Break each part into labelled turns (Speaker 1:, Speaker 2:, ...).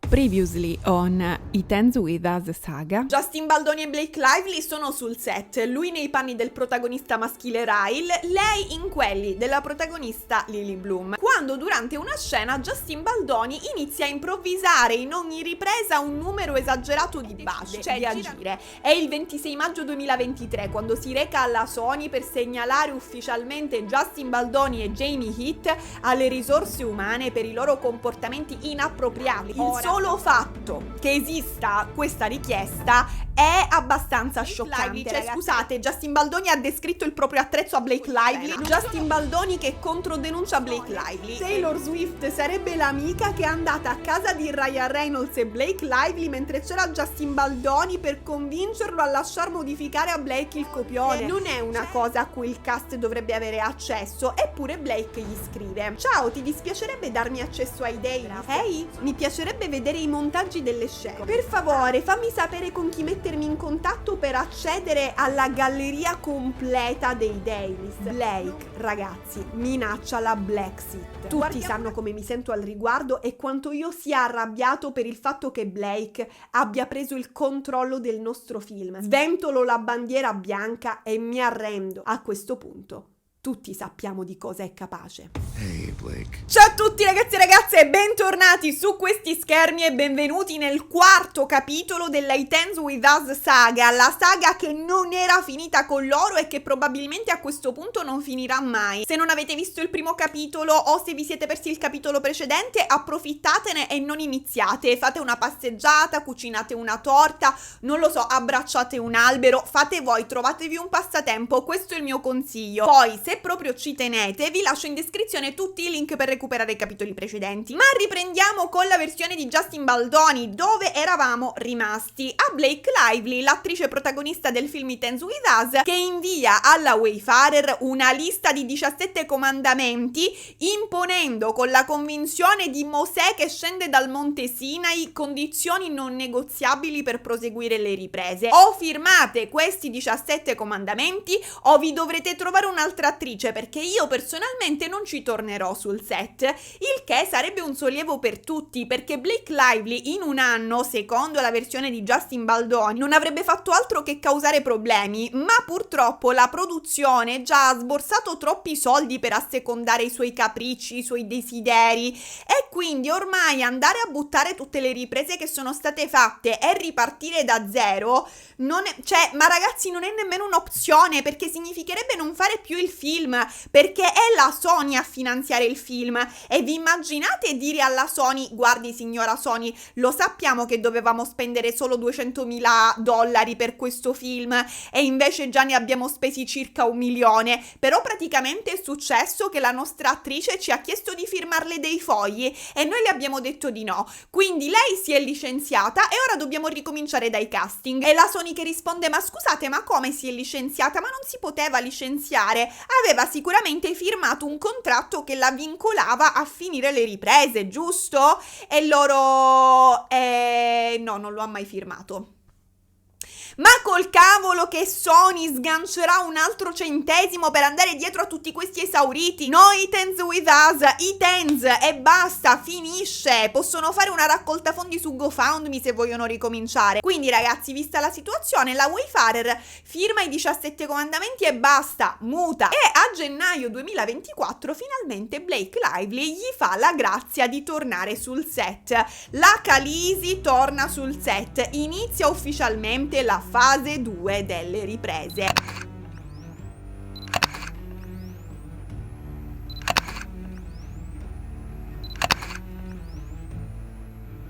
Speaker 1: Previously on It Ends With Us saga.
Speaker 2: Justin Baldoni e Blake Lively sono sul set, lui nei panni del protagonista maschile Ryle, lei in quelli della protagonista Lily Bloom. Quando durante una scena Justin Baldoni inizia a improvvisare in ogni ripresa un numero esagerato di baci, cioè di agire. È il 26 maggio 2023 quando si reca alla Sony per segnalare ufficialmente Justin Baldoni e Jamie Heath alle risorse umane per i loro comportamenti inappropriati. Il solo fatto che esista questa richiesta è abbastanza scioccante. Scusate, Justin Baldoni ha descritto il proprio attrezzo a Blake Lively. Justin Baldoni che controdenuncia Blake Lively. Taylor Swift sarebbe l'amica che è andata a casa di Ryan Reynolds e Blake Lively mentre c'era Justin Baldoni per convincerlo a lasciar modificare a Blake il copione. Non è una cosa a cui il cast dovrebbe avere accesso, eppure Blake gli scrive: ciao, ti dispiacerebbe darmi accesso ai daily? Ehi, mi piacerebbe vedere i montaggi delle scene. Per favore, fammi sapere con chi mettermi in contatto per accedere alla galleria completa dei dailies. Blake, ragazzi, minaccia la Blexit. Tutti sanno come mi sento al riguardo e quanto io sia arrabbiato per il fatto che Blake abbia preso il controllo del nostro film. Sventolo la bandiera bianca e mi arrendo. A questo punto tutti sappiamo di cosa è capace.
Speaker 3: Hey Blake.
Speaker 2: Ciao a tutti ragazzi e ragazze, bentornati su questi schermi e benvenuti nel quarto capitolo della It Ends With Us saga, la saga che non era finita con loro e che probabilmente a questo punto non finirà mai. Se non avete visto il primo capitolo o se vi siete persi il capitolo precedente, approfittatene e non iniziate. Fate una passeggiata, cucinate una torta, non lo so, abbracciate un albero, fate voi, trovatevi un passatempo, questo è il mio consiglio. Poi se proprio ci tenete, vi lascio in descrizione tutti i link per recuperare i capitoli precedenti. Ma riprendiamo con la versione di Justin Baldoni, dove eravamo rimasti. A Blake Lively, l'attrice protagonista del film It Ends With Us, che invia alla Wayfarer una lista di 17 comandamenti, imponendo con la convinzione di Mosè che scende dal Monte Sinai condizioni non negoziabili per proseguire le riprese. O firmate questi 17 comandamenti o vi dovrete trovare un'altra attrice, perché io personalmente non ci tornerò sul set, il che sarebbe un sollievo per tutti, perché Blake Lively in un anno, secondo la versione di Justin Baldoni, non avrebbe fatto altro che causare problemi, ma purtroppo la produzione già ha sborsato troppi soldi per assecondare i suoi capricci, i suoi desideri, e quindi ormai andare a buttare tutte le riprese che sono state fatte e ripartire da zero non è, cioè, ma ragazzi, non è nemmeno un'opzione, perché significherebbe non fare più il film, perché è la Sony a finanziare il film. E vi immaginate dire alla Sony: guardi signora Sony, lo sappiamo che dovevamo spendere solo $200.000 per questo film e invece già ne abbiamo spesi circa 1 milione, però praticamente è successo che la nostra attrice ci ha chiesto di firmarle dei fogli e noi le abbiamo detto di no, quindi lei si è licenziata e ora dobbiamo ricominciare dai casting. E la Sony che risponde: ma scusate, ma come si è licenziata? Ma non si poteva licenziare, aveva sicuramente firmato un contratto che la vincolava a finire le riprese, giusto? E loro no, non lo ha mai firmato. Ma col cavolo che Sony sgancerà un altro centesimo per andare dietro a tutti questi esauriti. No, It Ends With Us, It Ends e basta, finisce. Possono fare una raccolta fondi su GoFundMe se vogliono ricominciare. Quindi ragazzi, vista la situazione, la Wayfarer firma i 17 comandamenti e basta, muta. E a gennaio 2024 finalmente Blake Lively gli fa la grazia di tornare sul set. La Khaleesi torna sul set, inizia ufficialmente la fase 2 delle riprese.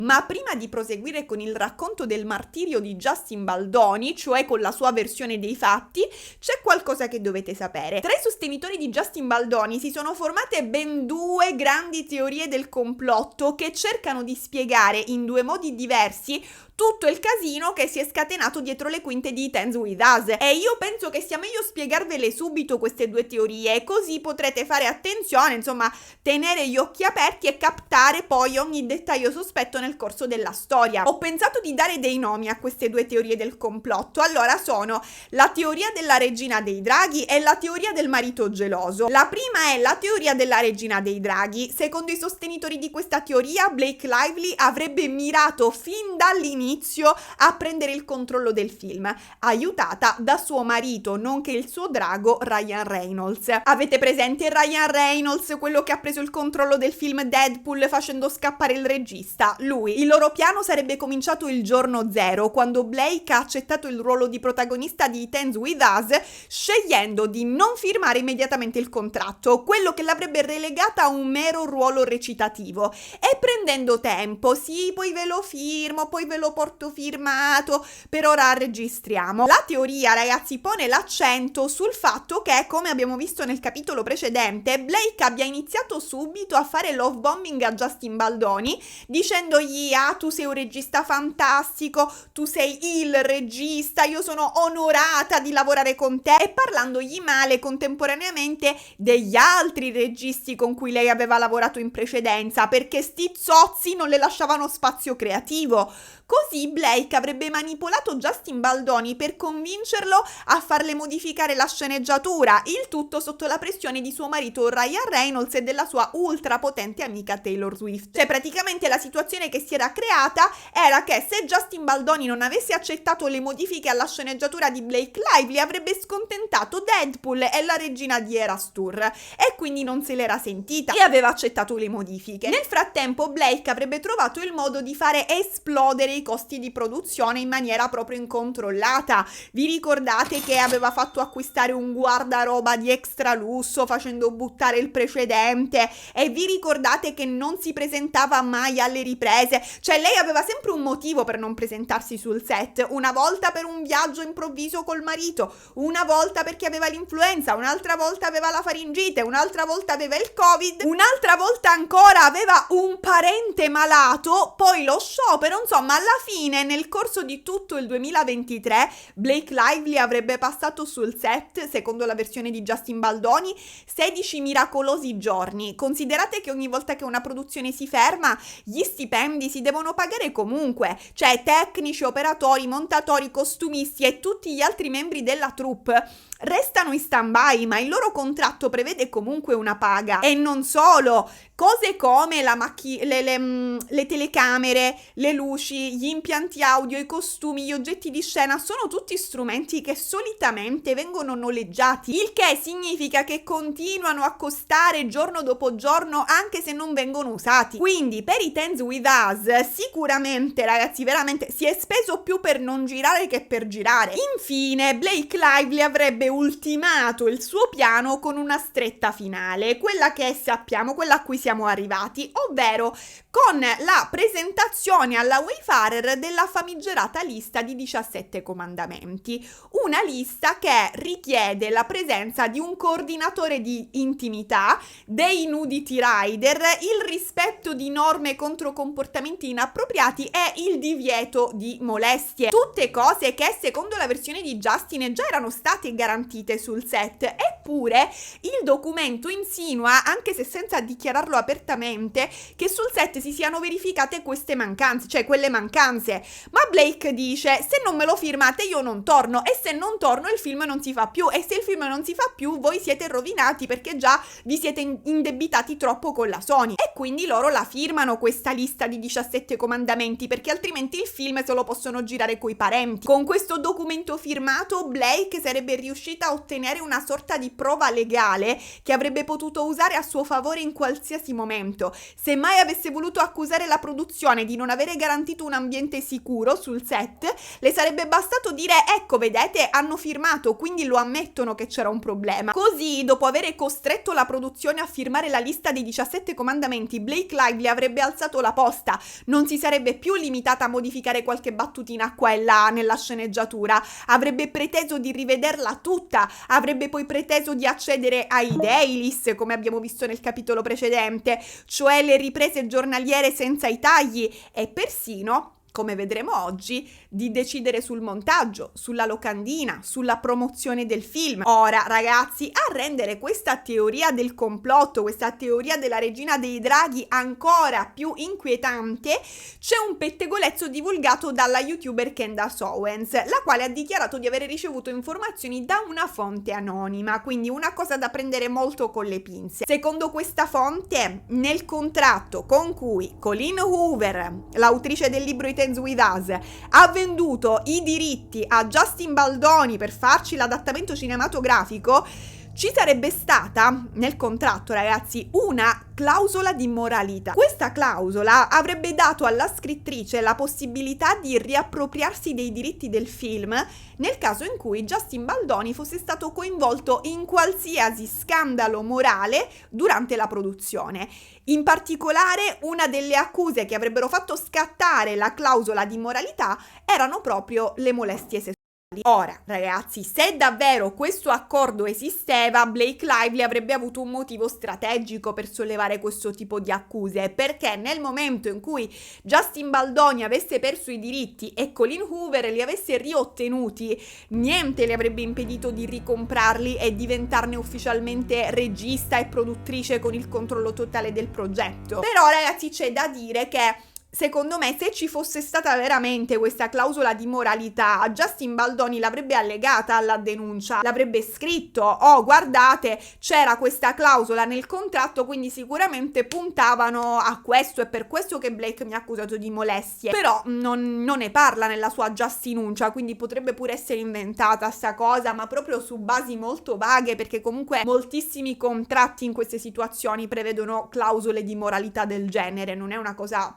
Speaker 2: Ma prima di proseguire con il racconto del martirio di Justin Baldoni, cioè con la sua versione dei fatti, c'è qualcosa che dovete sapere. Tra i sostenitori di Justin Baldoni si sono formate ben 2 grandi teorie del complotto che cercano di spiegare in 2 modi diversi tutto il casino che si è scatenato dietro le quinte di It Ends With Us. E io penso che sia meglio spiegarvele subito queste 2 teorie, così potrete fare attenzione, insomma, tenere gli occhi aperti e captare poi ogni dettaglio sospetto nel nel corso della storia. Ho pensato di dare dei nomi a queste due teorie del complotto. Allora sono la teoria della regina dei draghi e la teoria del marito geloso. La prima è la teoria della regina dei draghi. Secondo i sostenitori di questa teoria, Blake Lively avrebbe mirato fin dall'inizio a prendere il controllo del film, aiutata da suo marito, nonché il suo drago Ryan Reynolds. Avete presente Ryan Reynolds, quello che ha preso il controllo del film Deadpool facendo scappare il regista? Lui. Il loro piano sarebbe cominciato il giorno zero, quando Blake ha accettato il ruolo di protagonista di It Ends With Us, scegliendo di non firmare immediatamente il contratto, quello che l'avrebbe relegata a un mero ruolo recitativo, e prendendo tempo. Sì, poi ve lo firmo, poi ve lo porto firmato, per ora registriamo. La teoria, ragazzi, pone l'accento sul fatto che, come abbiamo visto nel capitolo precedente, Blake abbia iniziato subito a fare love bombing a Justin Baldoni, dicendogli: ah, tu sei un regista fantastico, tu sei il regista, io sono onorata di lavorare con te, e parlandogli male contemporaneamente degli altri registi con cui lei aveva lavorato in precedenza, perché sti zozzi non le lasciavano spazio creativo. Così Blake avrebbe manipolato Justin Baldoni per convincerlo a farle modificare la sceneggiatura, il tutto sotto la pressione di suo marito Ryan Reynolds e della sua ultra potente amica Taylor Swift. Cioè, praticamente la situazione che si era creata era che se Justin Baldoni non avesse accettato le modifiche alla sceneggiatura di Blake Lively, avrebbe scontentato Deadpool e la regina di Eras Tour, e quindi non se l'era sentita e aveva accettato le modifiche. Nel frattempo Blake avrebbe trovato il modo di fare esplodere i costi di produzione in maniera proprio incontrollata. Vi ricordate che aveva fatto acquistare un guardaroba di extra lusso facendo buttare il precedente, e vi ricordate che non si presentava mai alle riprese? Cioè, lei aveva sempre un motivo per non presentarsi sul set: una volta per un viaggio improvviso col marito, una volta perché aveva l'influenza, un'altra volta aveva la faringite, un'altra volta aveva il Covid, un'altra volta ancora aveva un parente malato, poi lo sciopero. Insomma, alla fine, nel corso di tutto il 2023, Blake Lively avrebbe passato sul set, secondo la versione di Justin Baldoni, 16 miracolosi giorni. Considerate che ogni volta che una produzione si ferma, gli stipendi si devono pagare comunque, cioè tecnici, operatori, montatori, costumisti e tutti gli altri membri della troupe restano in stand-by, ma il loro contratto prevede comunque una paga. E non solo, cose come le telecamere, le luci, gli impianti audio, i costumi, gli oggetti di scena sono tutti strumenti che solitamente vengono noleggiati, il che significa che continuano a costare giorno dopo giorno anche se non vengono usati. Quindi per It Ends With Us sicuramente, ragazzi, veramente si è speso più per non girare che per girare. Infine Blake Lively avrebbe ultimato il suo piano con una stretta finale, quella che sappiamo, quella a cui siamo arrivati, ovvero con la presentazione alla Wayfarer della famigerata lista di 17 comandamenti, una lista che richiede la presenza di un coordinatore di intimità, dei nudity rider, il rispetto di norme contro comportamenti inappropriati e il divieto di molestie. Tutte cose che secondo la versione di Justin già erano state garantite sul set, eppure il documento insinua, anche se senza dichiararlo apertamente, che sul set si siano verificate queste mancanze, cioè quelle mancanze. Ma Blake dice: se non me lo firmate io non torno, e se non torno il film non si fa più, e se il film non si fa più voi siete rovinati perché già vi siete indebitati troppo con la Sony. E quindi loro la firmano questa lista di 17 comandamenti, perché altrimenti il film se lo possono girare coi parenti. Con questo documento firmato Blake sarebbe riuscita a ottenere una sorta di prova legale che avrebbe potuto usare a suo favore in qualsiasi momento. Se mai avesse voluto accusare la produzione di non avere garantito un ambiente sicuro sul set, le sarebbe bastato dire: ecco, vedete, hanno firmato, quindi lo ammettono che c'era un problema. Così, dopo avere costretto la produzione a firmare la lista dei 17 comandamenti, Blake Lively avrebbe alzato la posta, non si sarebbe più limitata a modificare qualche battutina qua e là nella sceneggiatura, avrebbe preteso di rivederla tutta, avrebbe poi preteso di accedere ai dailies, come abbiamo visto nel capitolo precedente, cioè le riprese giornaliere senza i tagli, e persino come vedremo oggi, di decidere sul montaggio, sulla locandina, sulla promozione del film. Ora, ragazzi, a rendere questa teoria del complotto, questa teoria della regina dei draghi ancora più inquietante, c'è un pettegolezzo divulgato dalla youtuber Candace Owens, la quale ha dichiarato di aver ricevuto informazioni da una fonte anonima, quindi una cosa da prendere molto con le pinze. Secondo questa fonte, nel contratto con cui Colleen Hoover, l'autrice del libro It Ends With Us, ha venduto i diritti a Justin Baldoni per farci l'adattamento cinematografico, ci sarebbe stata nel contratto, ragazzi, una clausola di moralità. Questa clausola avrebbe dato alla scrittrice la possibilità di riappropriarsi dei diritti del film nel caso in cui Justin Baldoni fosse stato coinvolto in qualsiasi scandalo morale durante la produzione. In particolare, una delle accuse che avrebbero fatto scattare la clausola di moralità erano proprio le molestie sessuali. Ora, ragazzi, se davvero questo accordo esisteva, Blake Lively avrebbe avuto un motivo strategico per sollevare questo tipo di accuse, perché nel momento in cui Justin Baldoni avesse perso i diritti e Colleen Hoover li avesse riottenuti, niente le avrebbe impedito di ricomprarli e diventarne ufficialmente regista e produttrice con il controllo totale del progetto. Però, ragazzi, c'è da dire che secondo me, se ci fosse stata veramente questa clausola di moralità, Justin Baldoni l'avrebbe allegata alla denuncia, l'avrebbe scritto: oh, guardate, c'era questa clausola nel contratto, quindi sicuramente puntavano a questo, è per questo che Blake mi ha accusato di molestie. Però non ne parla nella sua giastinuncia, quindi potrebbe pure essere inventata sta cosa, ma proprio su basi molto vaghe, perché comunque moltissimi contratti in queste situazioni prevedono clausole di moralità del genere, non è una cosa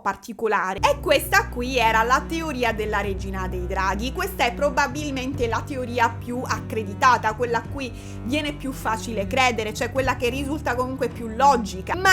Speaker 2: particolare. E questa qui era la teoria della regina dei draghi. Questa è probabilmente la teoria più accreditata, quella a cui viene più facile credere, cioè quella che risulta comunque più logica, ma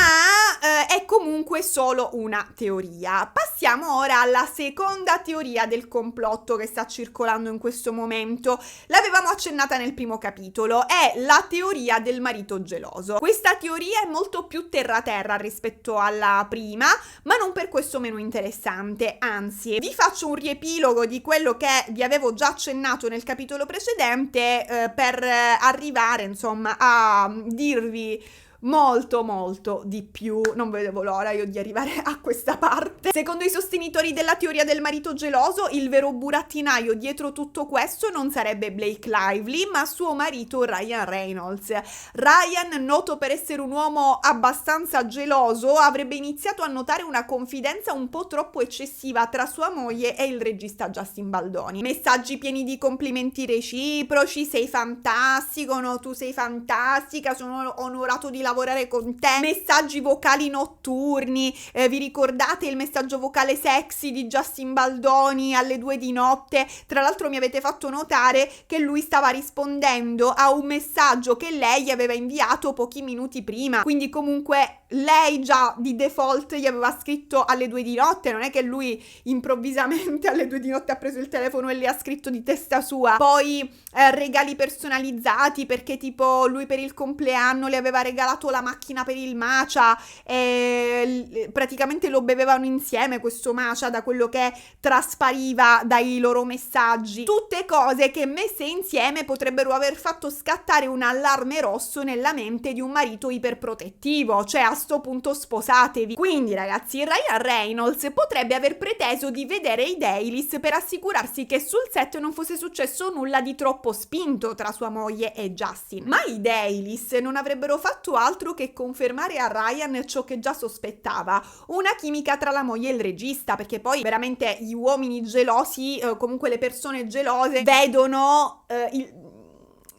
Speaker 2: è comunque solo una teoria. Passiamo ora alla seconda teoria del complotto che sta circolando in questo momento. L'avevamo accennata nel primo capitolo, è la teoria del marito geloso. Questa teoria è molto più terra-terra rispetto alla prima, ma non per questo meno interessante, anzi, vi faccio un riepilogo di quello che vi avevo già accennato nel capitolo precedente per arrivare, insomma, a dirvi molto di più. Non vedevo l'ora io di arrivare a questa parte. Secondo i sostenitori della teoria del marito geloso, il vero burattinaio dietro tutto questo non sarebbe Blake Lively, ma suo marito Ryan Reynolds. Ryan, noto per essere un uomo abbastanza geloso, avrebbe iniziato a notare una confidenza un po' troppo eccessiva tra sua moglie e il regista Justin Baldoni. Messaggi pieni di complimenti reciproci: sei fantastico, no, tu sei fantastica, sono onorato di lavorare con te. Messaggi vocali notturni, vi ricordate il messaggio vocale sexy di Justin Baldoni alle 2 di notte? Tra l'altro mi avete fatto notare che lui stava rispondendo a un messaggio che lei aveva inviato pochi minuti prima, quindi comunque lei già di default gli aveva scritto alle 2 di notte, non è che lui improvvisamente alle 2 di notte ha preso il telefono e le ha scritto di testa sua. Poi regali personalizzati, perché tipo lui per il compleanno le aveva regalato la macchina per il matcha e praticamente lo bevevano insieme questo matcha, da quello che traspariva dai loro messaggi. Tutte cose che messe insieme potrebbero aver fatto scattare un allarme rosso nella mente di un marito iperprotettivo, cioè a sto punto sposatevi. Quindi ragazzi, Ryan Reynolds potrebbe aver preteso di vedere i dailies per assicurarsi che sul set non fosse successo nulla di troppo spinto tra sua moglie e Justin. Ma i dailies non avrebbero fatto altro che confermare a Ryan ciò che già sospettava: una chimica tra la moglie e il regista, perché poi veramente gli uomini gelosi, comunque le persone gelose, vedono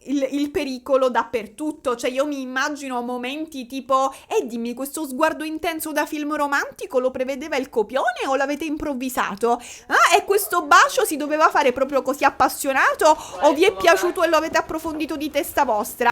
Speaker 2: il pericolo dappertutto. Cioè io mi immagino momenti tipo: dimmi, questo sguardo intenso da film romantico lo prevedeva il copione o l'avete improvvisato? E questo bacio si doveva fare proprio così appassionato o vi è piaciuto e lo avete approfondito di testa vostra?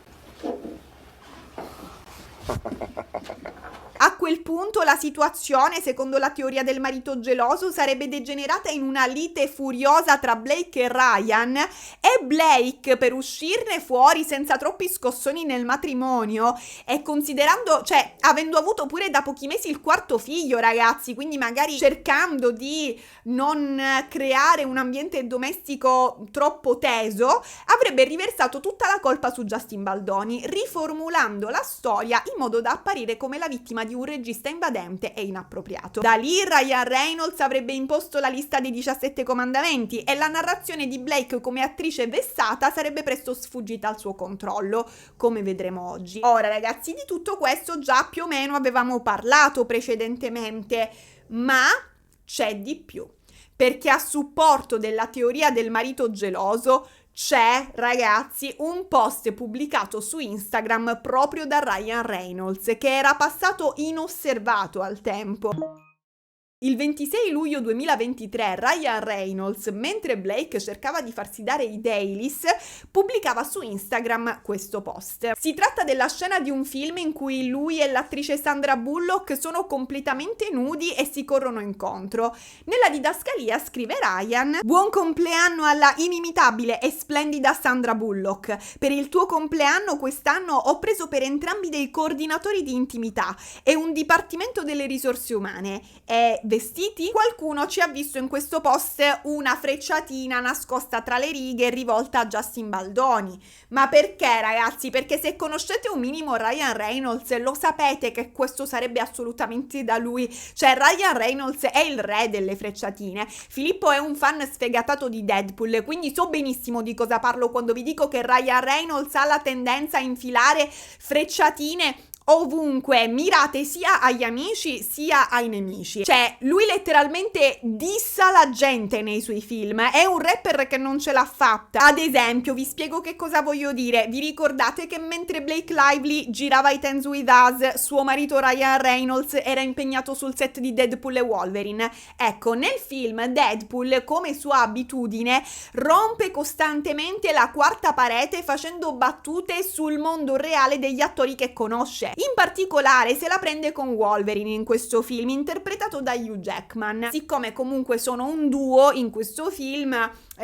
Speaker 2: A quel punto la situazione, secondo la teoria del marito geloso, sarebbe degenerata in una lite furiosa tra Blake e Ryan, e Blake, per uscirne fuori senza troppi scossoni nel matrimonio, e considerando, cioè, avendo avuto pure da pochi mesi il quarto figlio, ragazzi, quindi magari cercando di non creare un ambiente domestico troppo teso, avrebbe riversato tutta la colpa su Justin Baldoni, riformulando la storia in modo da apparire come la vittima di un regista invadente e inappropriato. Da lì Ryan Reynolds avrebbe imposto la lista dei 17 comandamenti e la narrazione di Blake come attrice vessata sarebbe presto sfuggita al suo controllo, come vedremo oggi. Ora, ragazzi, di tutto questo già più o meno avevamo parlato precedentemente, ma c'è di più, perché a supporto della teoria del marito geloso c'è, ragazzi, un post pubblicato su Instagram proprio da Ryan Reynolds, che era passato inosservato al tempo. Il 26 luglio 2023 Ryan Reynolds, mentre Blake cercava di farsi dare i dailies, pubblicava su Instagram questo post. Si tratta della scena di un film in cui lui e l'attrice Sandra Bullock sono completamente nudi e si corrono incontro. Nella didascalia scrive Ryan: "Buon compleanno alla inimitabile e splendida Sandra Bullock. Per il tuo compleanno quest'anno ho preso per entrambi dei coordinatori di intimità e un dipartimento delle risorse umane. E vestiti?" Qualcuno ci ha visto in questo post una frecciatina nascosta tra le righe rivolta a Justin Baldoni. Ma perché, ragazzi? Perché se conoscete un minimo Ryan Reynolds lo sapete che questo sarebbe assolutamente da lui. Cioè, Ryan Reynolds è il re delle frecciatine. Filippo è un fan sfegatato di Deadpool, quindi so benissimo di cosa parlo quando vi dico che Ryan Reynolds ha la tendenza a infilare frecciatine ovunque, mirate sia agli amici sia ai nemici. Cioè, lui letteralmente dissa la gente nei suoi film. È un rapper che non ce l'ha fatta. Ad esempio, vi spiego che cosa voglio dire. Vi ricordate che mentre Blake Lively girava I Tens With Us, suo marito Ryan Reynolds era impegnato sul set di Deadpool e Wolverine? Ecco, nel film Deadpool, come sua abitudine, rompe costantemente la quarta parete facendo battute sul mondo reale degli attori che conosce. In particolare se la prende con Wolverine in questo film, interpretato da Hugh Jackman. Siccome comunque sono un duo in questo film,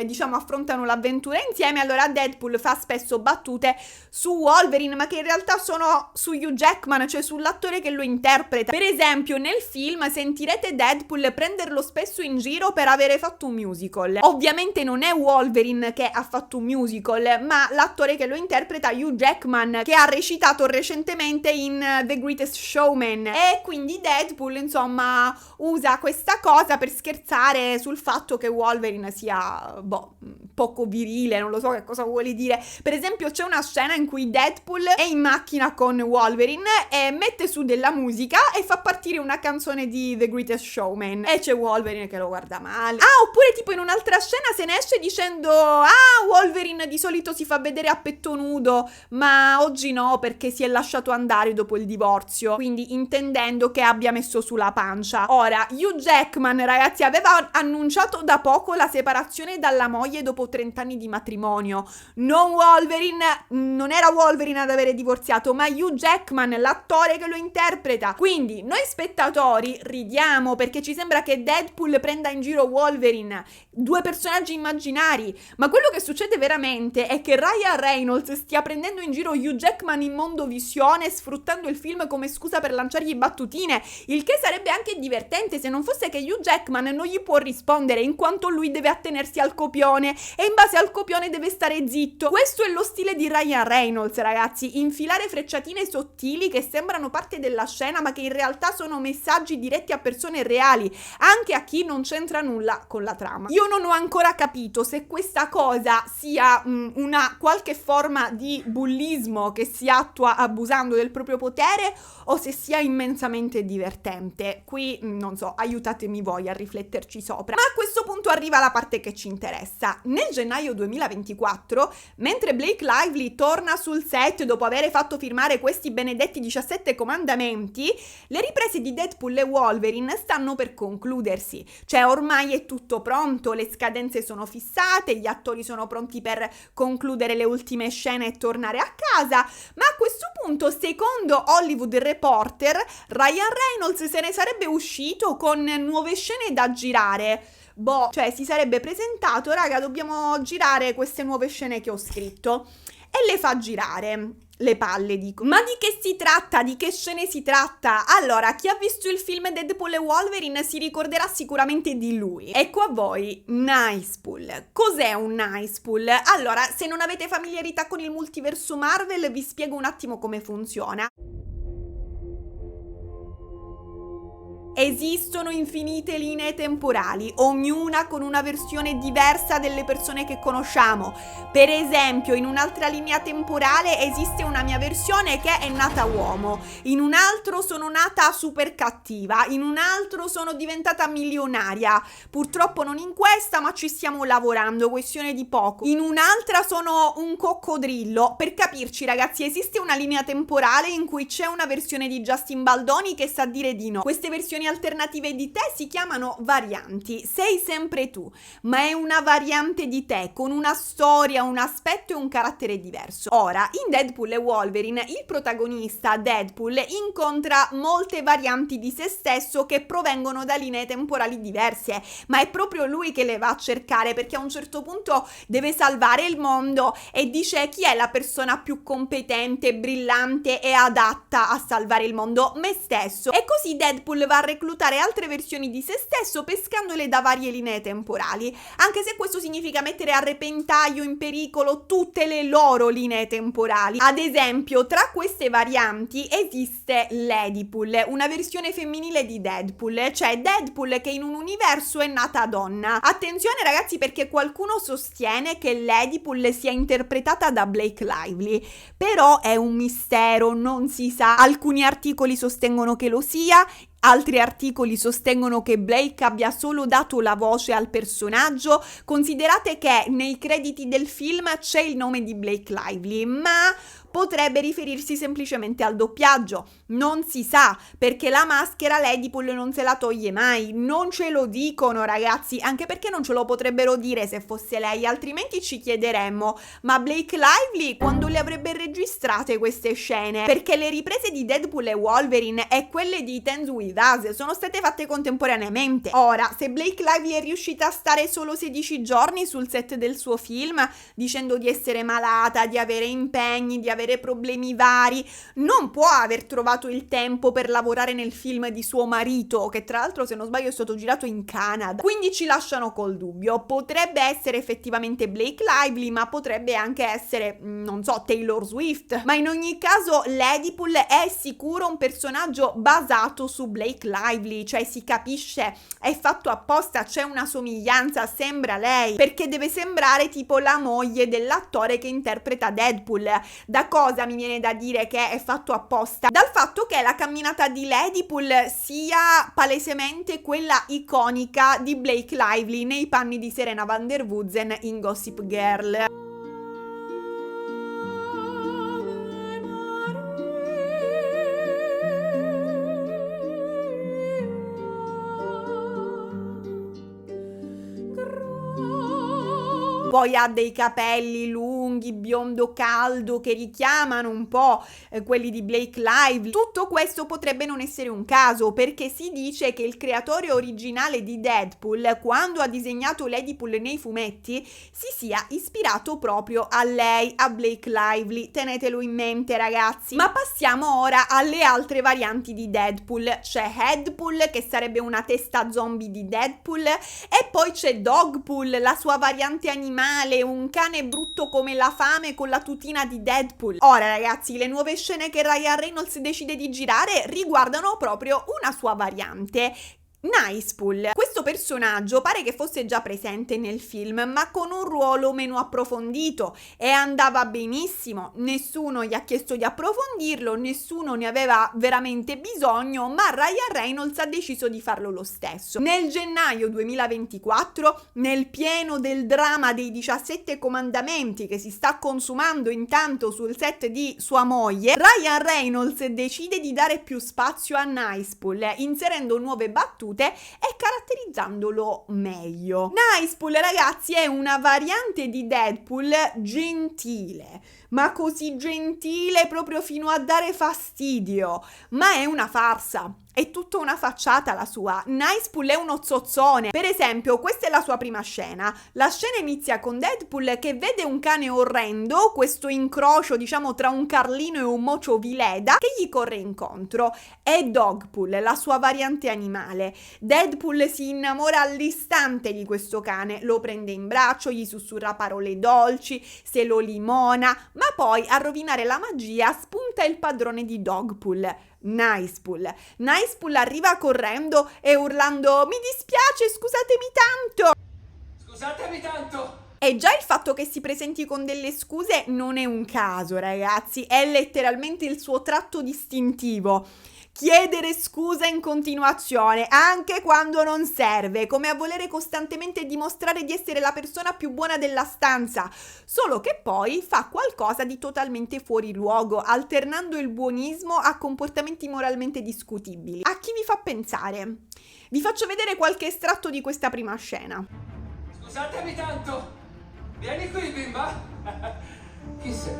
Speaker 2: diciamo affrontano l'avventura insieme, allora Deadpool fa spesso battute su Wolverine, ma che in realtà sono su Hugh Jackman, cioè sull'attore che lo interpreta. Per esempio, nel film sentirete Deadpool prenderlo spesso in giro per avere fatto un musical. Ovviamente non è Wolverine che ha fatto un musical, ma l'attore che lo interpreta, Hugh Jackman, che ha recitato recentemente in The Greatest Showman. E quindi Deadpool, insomma, usa questa cosa per scherzare sul fatto che Wolverine sia poco virile, non lo so che cosa vuole dire. Per esempio, c'è una scena in cui Deadpool è in macchina con Wolverine e mette su della musica e fa partire una canzone di The Greatest Showman e c'è Wolverine che lo guarda male. Oppure tipo in un'altra scena se ne esce dicendo: Wolverine di solito si fa vedere a petto nudo, ma oggi no perché si è lasciato andare dopo il divorzio, quindi intendendo che abbia messo su la pancia. Ora, Hugh Jackman, ragazzi, aveva annunciato da poco la separazione dalla moglie dopo 30 anni di matrimonio. Non Wolverine, non era Wolverine ad avere divorziato, ma Hugh Jackman, l'attore che lo interpreta. Quindi noi spettatori ridiamo perché ci sembra che Deadpool prenda in giro Wolverine, due personaggi immaginari, ma quello che succede veramente è che Ryan Reynolds stia prendendo in giro Hugh Jackman in mondovisione, sfruttando il film come scusa per lanciargli battutine, il che sarebbe anche divertente se non fosse che Hugh Jackman non gli può rispondere in quanto lui deve attenersi al copione e in base al copione deve stare zitto. Questo è lo stile di Ryan Reynolds, ragazzi, infilare frecciatine sottili che sembrano parte della scena ma che in realtà sono messaggi diretti a persone reali, anche a chi non c'entra nulla con la trama. Io non ho ancora capito se questa cosa sia una qualche forma di bullismo che si attua abusando del proprio potere o se sia immensamente divertente. Qui non so, aiutatemi voi a rifletterci sopra. Ma a questo punto arriva la parte che ci interessa. Nel gennaio 2024, mentre Blake Lively torna sul set dopo aver fatto firmare questi benedetti 17 comandamenti, le riprese di Deadpool e Wolverine stanno per concludersi. Cioè ormai è tutto pronto, le scadenze sono fissate, gli attori sono pronti per concludere le ultime scene e tornare a casa, ma a questo punto, secondo Secondo Hollywood Reporter, Ryan Reynolds se ne sarebbe uscito con nuove scene da girare. Cioè si sarebbe presentato, raga, dobbiamo girare queste nuove scene che ho scritto, e le fa girare. Le palle, dico. Ma di che si tratta? Di che scene si tratta? Allora, chi ha visto il film Deadpool e Wolverine si ricorderà sicuramente di lui. Ecco a voi, Nicepool. Cos'è un Nicepool? Allora, se non avete familiarità con il multiverso Marvel, vi spiego un attimo come funziona. Esistono infinite linee temporali, ognuna con una versione diversa delle persone che conosciamo. Per esempio, in un'altra linea temporale esiste una mia versione che è nata uomo, in un altro sono nata super cattiva, in un altro sono diventata milionaria. Purtroppo non in questa, ma ci stiamo lavorando, questione di poco. In un'altra sono un coccodrillo. Per capirci, ragazzi, esiste una linea temporale in cui c'è una versione di Justin Baldoni che sa dire di no. Queste versioni alternative di te si chiamano varianti. Sei sempre tu, ma è una variante di te con una storia, un aspetto e un carattere diverso. Ora, in Deadpool e Wolverine, il protagonista Deadpool incontra molte varianti di se stesso che provengono da linee temporali diverse, ma è proprio lui che le va a cercare, perché a un certo punto deve salvare il mondo e dice: chi è la persona più competente, brillante e adatta a salvare il mondo? Me stesso. E così Deadpool va a reclutare altre versioni di se stesso pescandole da varie linee temporali, anche se questo significa mettere a repentaglio, in pericolo, tutte le loro linee temporali. Ad esempio, tra queste varianti esiste Ladypool, una versione femminile di Deadpool, cioè Deadpool che in un universo è nata donna. Attenzione ragazzi, perché qualcuno sostiene che Ladypool sia interpretata da Blake Lively, però è un mistero, non si sa. Alcuni articoli sostengono che lo sia, altri articoli sostengono che Blake abbia solo dato la voce al personaggio. Considerate che nei crediti del film c'è il nome di Blake Lively, ma potrebbe riferirsi semplicemente al doppiaggio. Non si sa, perché la maschera Ladypool non se la toglie mai. Non ce lo dicono, ragazzi, anche perché non ce lo potrebbero dire se fosse lei, altrimenti ci chiederemmo: ma Blake Lively quando le avrebbe registrate queste scene? Perché le riprese di Deadpool e Wolverine e quelle di It Ends With Us sono state fatte contemporaneamente. Ora, se Blake Lively è riuscita a stare solo 16 giorni sul set del suo film, dicendo di essere malata, di avere impegni, di avere problemi vari, non può aver trovato il tempo per lavorare nel film di suo marito, che tra l'altro, se non sbaglio, è stato girato in Canada. Quindi ci lasciano col dubbio. Potrebbe essere effettivamente Blake Lively, ma potrebbe anche essere, non so, Taylor Swift. Ma in ogni caso Ladypool è sicuro un personaggio basato su Blake Lively, cioè si capisce, è fatto apposta, c'è una somiglianza, sembra lei, perché deve sembrare tipo la moglie dell'attore che interpreta Deadpool. Da cosa mi viene da dire che è fatto apposta? Dal fatto che la camminata di Ladypool sia palesemente quella iconica di Blake Lively nei panni di Serena van der Woodsen in Gossip Girl. Poi ha dei capelli lunghi, biondo caldo, che richiamano un po' quelli di Blake Lively. Tutto questo potrebbe non essere un caso, perché si dice che il creatore originale di Deadpool, quando ha disegnato Ladypool nei fumetti, si sia ispirato proprio a lei, a Blake Lively. Tenetelo in mente, ragazzi. Ma passiamo ora alle altre varianti di Deadpool. C'è Headpool, che sarebbe una testa zombie di Deadpool, e poi c'è Dogpool, la sua variante animale, un cane brutto come la fame con la tutina di Deadpool. Ora ragazzi, le nuove scene che Ryan Reynolds decide di girare riguardano proprio una sua variante, Nicepool. Questo personaggio pare che fosse già presente nel film, ma con un ruolo meno approfondito, e andava benissimo. Nessuno gli ha chiesto di approfondirlo, nessuno ne aveva veramente bisogno, ma Ryan Reynolds ha deciso di farlo lo stesso. Nel gennaio 2024, nel pieno del dramma dei 17 comandamenti che si sta consumando intanto sul set di sua moglie, Ryan Reynolds decide di dare più spazio a Nicepool, inserendo nuove battute battute e caratterizzandolo meglio. Nicepool, ragazzi, è una variante di Deadpool gentile, ma così gentile proprio fino a dare fastidio, ma è una farsa. È tutta una facciata la sua. Nicepool è uno zozzone. Per esempio, questa è la sua prima scena. La scena inizia con Deadpool che vede un cane orrendo, questo incrocio diciamo tra un Carlino e un Mocio Vileda, che gli corre incontro. È Dogpool, la sua variante animale. Deadpool si innamora all'istante di questo cane, lo prende in braccio, gli sussurra parole dolci, se lo limona, ma poi a rovinare la magia spunta il padrone di Dogpool, Nicepool. Nicepool arriva correndo e urlando: mi dispiace, scusatemi tanto! E già il fatto che si presenti con delle scuse non è un caso, ragazzi, è letteralmente il suo tratto distintivo. Chiedere scusa in continuazione, anche quando non serve, come a volere costantemente dimostrare di essere la persona più buona della stanza, solo che poi fa qualcosa di totalmente fuori luogo, alternando il buonismo a comportamenti moralmente discutibili. A chi vi fa pensare? Vi faccio vedere qualche estratto di questa prima scena.
Speaker 3: Scusatemi tanto! Vieni qui, bimba! Chi sei?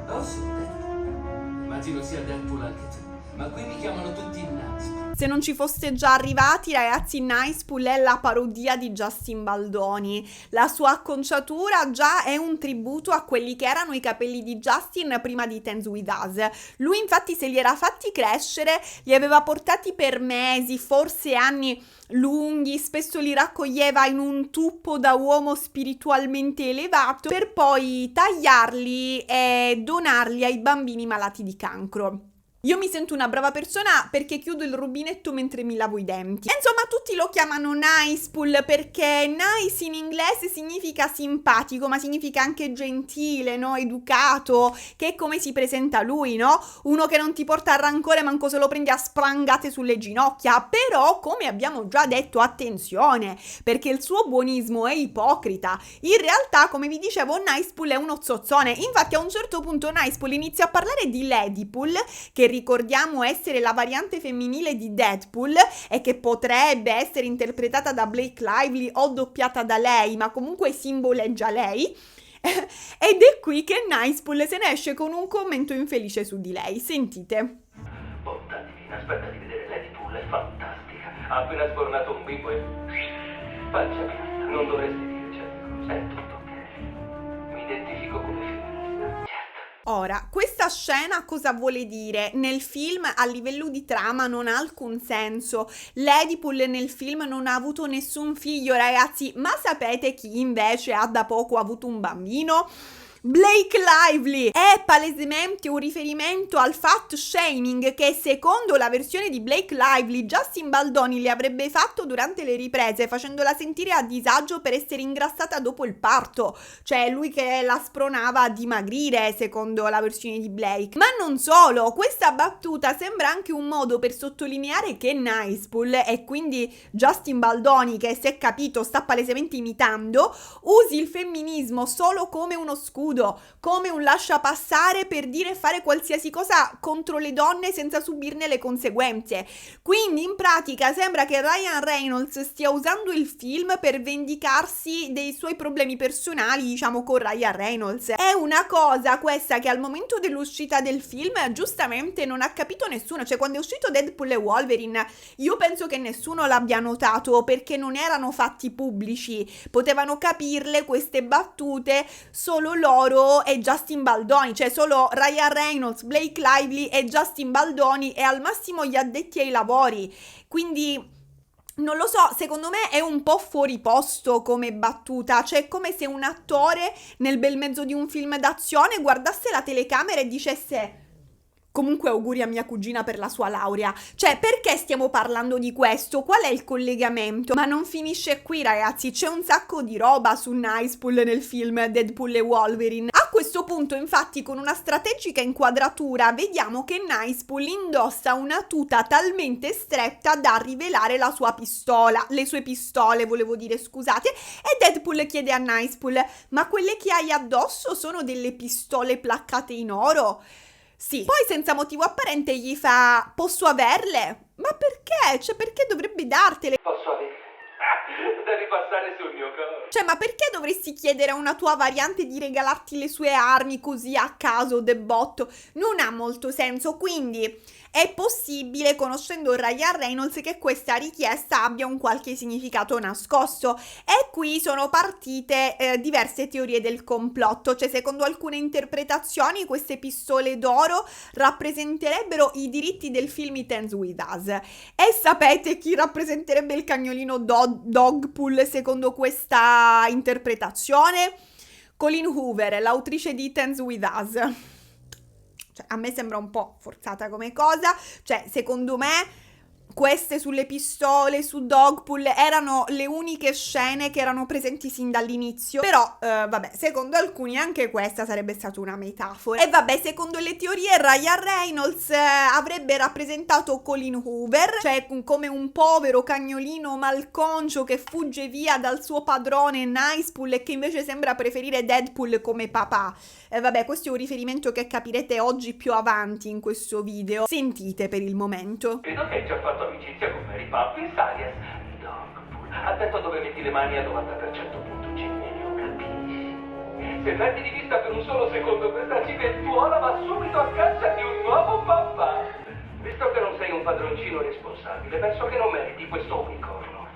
Speaker 3: Oh, sì, Deadpool. Immagino sia Deadpool anche tu. Ma qui mi chiamano tutti Nicepool.
Speaker 2: Se non ci foste già arrivati, ragazzi, Nicepool è la parodia di Justin Baldoni. La sua acconciatura già è un tributo a quelli che erano i capelli di Justin prima di Dance With Us. Lui infatti se li era fatti crescere, li aveva portati per mesi, forse anni lunghi, spesso li raccoglieva in un tuppo da uomo spiritualmente elevato per poi tagliarli e donarli ai bambini malati di cancro. Io mi sento una brava persona perché chiudo il rubinetto mentre mi lavo i denti. Insomma, tutti lo chiamano Nicepool perché nice in inglese significa simpatico, ma significa anche gentile, no? Educato, che è come si presenta lui, no? Uno che non ti porta a rancore manco se lo prendi a sprangate sulle ginocchia. Però, come abbiamo già detto, attenzione, perché il suo buonismo è ipocrita. In realtà, come vi dicevo, Nicepool è uno zozzone. Infatti, a un certo punto Nicepool inizia a parlare di Ladypool, che ricordiamo essere la variante femminile di Deadpool e che potrebbe essere interpretata da Blake Lively o doppiata da lei, ma comunque simboleggia lei. Ed è qui che Nicepool se ne esce con un commento infelice su di lei. Sentite.
Speaker 3: Bontà divina, aspetta di vedere Ladypool, è fantastica. Ha appena sfornato un bimbo e... pancia piatta, non dovresti dire certe cose, è tutto ok. Mi identifico come femminista, certo.
Speaker 2: Ora, questa scena cosa vuole dire? Nel film a livello di trama non ha alcun senso. Ladypool nel film non ha avuto nessun figlio, ragazzi, ma sapete chi invece ha da poco avuto un bambino? Blake Lively! È palesemente un riferimento al fat shaming che secondo la versione di Blake Lively Justin Baldoni le avrebbe fatto durante le riprese, facendola sentire a disagio per essere ingrassata dopo il parto, cioè lui che la spronava a dimagrire secondo la versione di Blake. Ma non solo, questa battuta sembra anche un modo per sottolineare che Nicepool, e quindi Justin Baldoni, che si è capito sta palesemente imitando, usi il femminismo solo come uno scudo, come un lasciapassare per dire e fare qualsiasi cosa contro le donne senza subirne le conseguenze. Quindi in pratica sembra che Ryan Reynolds stia usando il film per vendicarsi dei suoi problemi personali, diciamo, con Ryan Reynolds. È una cosa questa che al momento dell'uscita del film giustamente non ha capito nessuno, cioè quando è uscito Deadpool e Wolverine io penso che nessuno l'abbia notato perché non erano fatti pubblici, potevano capirle queste battute solo loro e Justin Baldoni, cioè solo Ryan Reynolds, Blake Lively e Justin Baldoni e al massimo gli addetti ai lavori. Quindi non lo so, secondo me è un po' fuori posto come battuta, cioè è come se un attore nel bel mezzo di un film d'azione guardasse la telecamera e dicesse: comunque auguri a mia cugina per la sua laurea. Cioè, perché stiamo parlando di questo? Qual è il collegamento? Ma non finisce qui, ragazzi, c'è un sacco di roba su Nicepool nel film Deadpool e Wolverine. A questo punto, infatti, con una strategica inquadratura, vediamo che Nicepool indossa una tuta talmente stretta da rivelare la sua pistola, le sue pistole, volevo dire, scusate, e Deadpool chiede a Nicepool: ma quelle che hai addosso sono delle pistole placcate in oro? Sì. Poi senza motivo apparente gli fa: posso averle? Ma perché? Cioè, perché dovrebbe dartele?
Speaker 3: Posso averle? Devi passare sul mio corpo.
Speaker 2: Cioè, ma perché dovresti chiedere a una tua variante di regalarti le sue armi così a caso, debotto? Non ha molto senso, quindi è possibile, conoscendo Ryan Reynolds, che questa richiesta abbia un qualche significato nascosto. E qui sono partite diverse teorie del complotto. Cioè, secondo alcune interpretazioni, queste pistole d'oro rappresenterebbero i diritti del film It Ends With Us. E sapete chi rappresenterebbe il cagnolino Dogpool secondo questa interpretazione? Colleen Hoover, l'autrice di It Ends With Us. Cioè, a me sembra un po' forzata come cosa. Cioè, secondo me queste sulle pistole, su Dogpool, erano le uniche scene che erano presenti sin dall'inizio. Però, vabbè, secondo alcuni anche questa sarebbe stata una metafora. E vabbè, secondo le teorie, Ryan Reynolds avrebbe rappresentato Colleen Hoover, cioè come un povero cagnolino malconcio che fugge via dal suo padrone Nicepool e che invece sembra preferire Deadpool come papà. Vabbè, questo è un riferimento che capirete oggi più avanti in questo video. Sentite per il momento.
Speaker 3: Credo che hai già fatto amicizia con Mary Poppins, alias Dogpool. Attento a dove metti le mani al 90% puntucini, capisci? Se perdi di vista per un solo secondo questa civettuola, va subito a caccia di un nuovo papà. Visto che non sei un padroncino responsabile, penso che non meriti questo unicorno.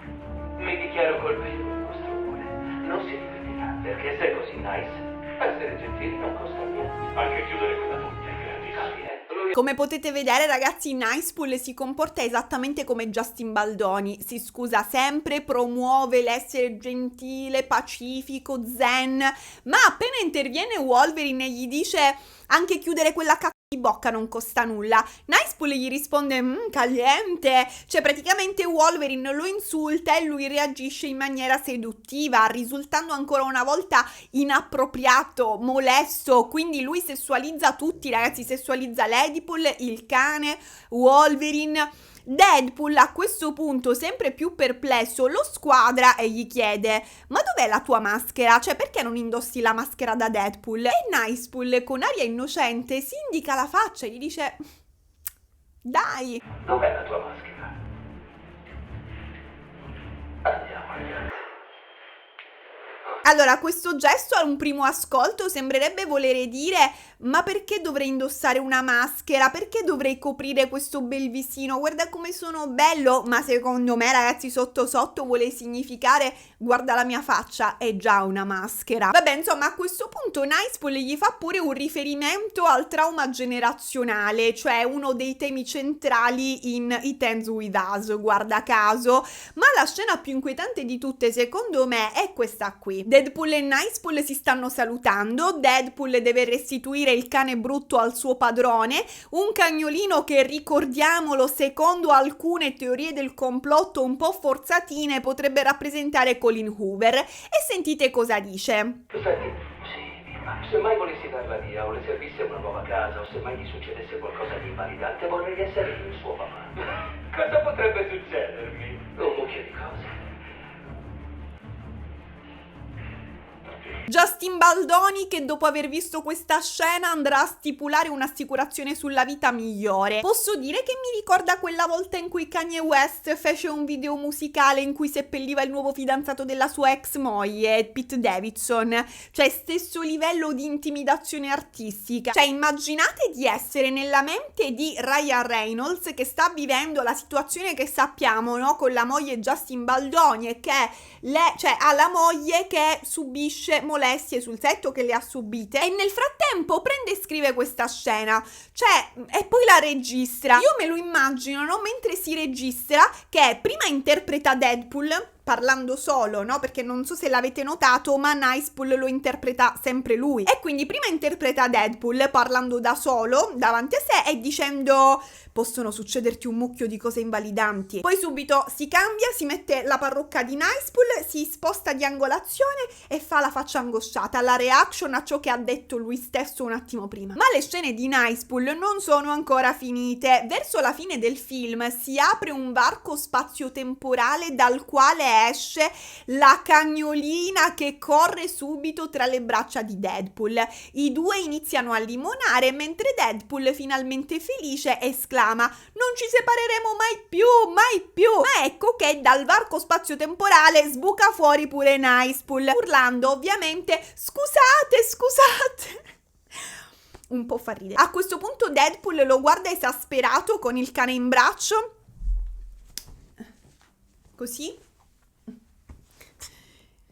Speaker 3: Mi dichiaro colpevole del vostro amore. Non si ripeterà, perché sei così nice. Essere gentili non costa niente. Anche chiudere quella punta è gratis.
Speaker 2: Come potete vedere, ragazzi, Nicepool si comporta esattamente come Justin Baldoni. Si scusa sempre, promuove l'essere gentile, pacifico, zen. Ma appena interviene Wolverine e gli dice anche chiudere quella cazzo di bocca non costa nulla, Nicepool gli risponde caliente. Cioè, praticamente Wolverine lo insulta e lui reagisce in maniera seduttiva, risultando ancora una volta inappropriato, molesto. Quindi lui sessualizza tutti, ragazzi, sessualizza Ladypool, il cane, Wolverine. Deadpool a questo punto, sempre più perplesso, lo squadra e gli chiede: ma dov'è la tua maschera? Cioè, perché non indossi la maschera da Deadpool? E Nicepool, con aria innocente, si indica la faccia e gli dice: dai!
Speaker 3: Dov'è la tua maschera? Andiamo, ragazzi.
Speaker 2: Allora, questo gesto a un primo ascolto sembrerebbe volere dire: ma perché dovrei indossare una maschera? Perché dovrei coprire questo bel visino? Guarda come sono bello! Ma secondo me, ragazzi, sotto sotto vuole significare: guarda la mia faccia, è già una maschera. Vabbè, insomma, a questo punto Nicepool gli fa pure un riferimento al trauma generazionale, cioè uno dei temi centrali in It Ends With Us, guarda caso. Ma la scena più inquietante di tutte, secondo me, è questa qui. Deadpool e Nicepool si stanno salutando. Deadpool deve restituire il cane brutto al suo padrone, un cagnolino che, ricordiamolo, secondo alcune teorie del complotto un po' forzatine, potrebbe rappresentare Colleen Hoover. E sentite cosa dice.
Speaker 3: Senti, sì, ma se mai volessi darla via o le servisse una nuova casa o se mai gli succedesse qualcosa di invalidante, vorrei essere io il suo papà. Cosa potrebbe succedermi? Un mucchio di cose.
Speaker 2: Justin Baldoni, che dopo aver visto questa scena andrà a stipulare un'assicurazione sulla vita migliore. Posso dire che mi ricorda quella volta in cui Kanye West fece un video musicale in cui seppelliva il nuovo fidanzato della sua ex moglie, Pete Davidson. Cioè, stesso livello di intimidazione artistica. Cioè, immaginate di essere nella mente di Ryan Reynolds, che sta vivendo la situazione che sappiamo, no? Con la moglie Justin Baldoni, e che ha la moglie che subisce molestie sul setto, che le ha subite, e nel frattempo prende e scrive questa scena, cioè, e poi la registra. Io me lo immagino, no? Mentre si registra, che prima interpreta Deadpool parlando solo, no? Perché non so se l'avete notato, ma Nicepool lo interpreta sempre lui. E quindi prima interpreta Deadpool parlando da solo davanti a sé e dicendo: possono succederti un mucchio di cose invalidanti. Poi subito si cambia, si mette la parrucca di Nicepool, si sposta di angolazione e fa la faccia angosciata, la reaction a ciò che ha detto lui stesso un attimo prima. Ma le scene di Nicepool non sono ancora finite. Verso la fine del film si apre un varco spazio-temporale dal quale esce la cagnolina che corre subito tra le braccia di Deadpool. I due iniziano a limonare mentre Deadpool, finalmente felice, esclama: non ci separeremo mai più, mai più. Ma ecco che dal varco spazio-temporale sbuca fuori pure Nicepool, urlando ovviamente: scusate. Un po' fa ridere. A questo punto Deadpool lo guarda esasperato con il cane in braccio, così,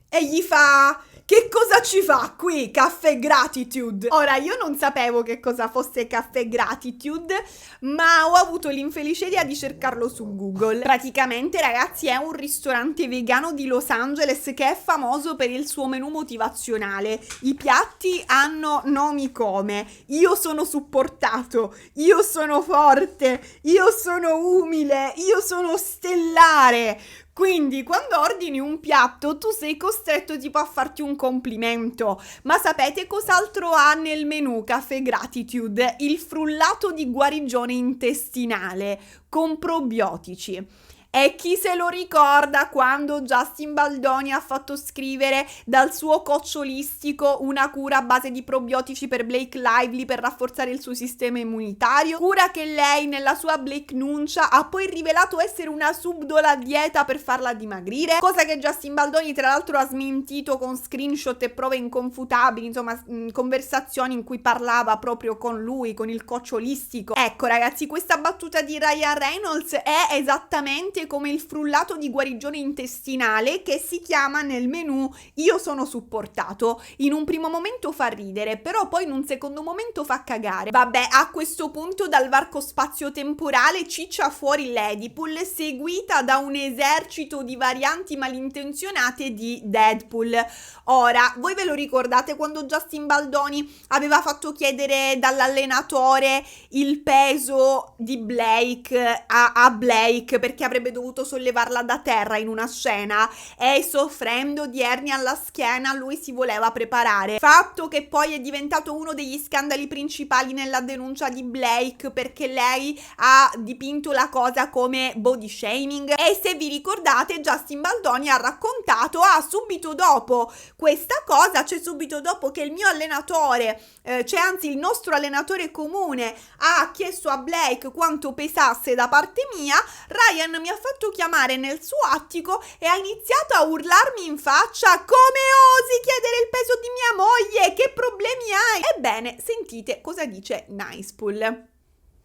Speaker 2: e gli fa: che cosa ci fa qui, Caffè Gratitude? Ora, io non sapevo che cosa fosse Caffè Gratitude, ma ho avuto l'infelice idea di cercarlo su Google. Praticamente, ragazzi, è un ristorante vegano di Los Angeles che è famoso per il suo menù motivazionale. I piatti hanno nomi come: io sono supportato, io sono forte, io sono umile, io sono stellare. Quindi quando ordini un piatto tu sei costretto tipo a farti un complimento. Ma sapete cos'altro ha nel menù Caffè Gratitude? Il frullato di guarigione intestinale con probiotici. E chi se lo ricorda quando Justin Baldoni ha fatto scrivere dal suo coach olistico una cura a base di probiotici per Blake Lively per rafforzare il suo sistema immunitario? Cura che lei nella sua Blake Nuncia ha poi rivelato essere una subdola dieta per farla dimagrire, cosa che Justin Baldoni tra l'altro ha smentito con screenshot e prove inconfutabili, insomma conversazioni in cui parlava proprio con lui, con il coach olistico. Ecco ragazzi, questa battuta di Ryan Reynolds è esattamente come il frullato di guarigione intestinale che si chiama nel menù io sono supportato. In un primo momento fa ridere, però poi in un secondo momento fa cagare. Vabbè, a questo punto dal varco spazio-temporale ciccia fuori Ladypool, seguita da un esercito di varianti malintenzionate di Deadpool. Ora, voi ve lo ricordate quando Justin Baldoni aveva fatto chiedere dall'allenatore il peso di Blake a Blake perché avrebbe dovuto sollevarla da terra in una scena, e soffrendo di ernia alla schiena lui si voleva preparare, fatto che poi è diventato uno degli scandali principali nella denuncia di Blake perché lei ha dipinto la cosa come body shaming. E se vi ricordate, Justin Baldoni ha raccontato subito dopo questa cosa, cioè subito dopo che il mio allenatore, cioè anzi il nostro allenatore comune ha chiesto a Blake quanto pesasse da parte mia, Ryan mi ha fatto chiamare nel suo attico e ha iniziato a urlarmi in faccia: come osi chiedere il peso di mia moglie, che problemi hai? Ebbene, sentite cosa dice Nicepool.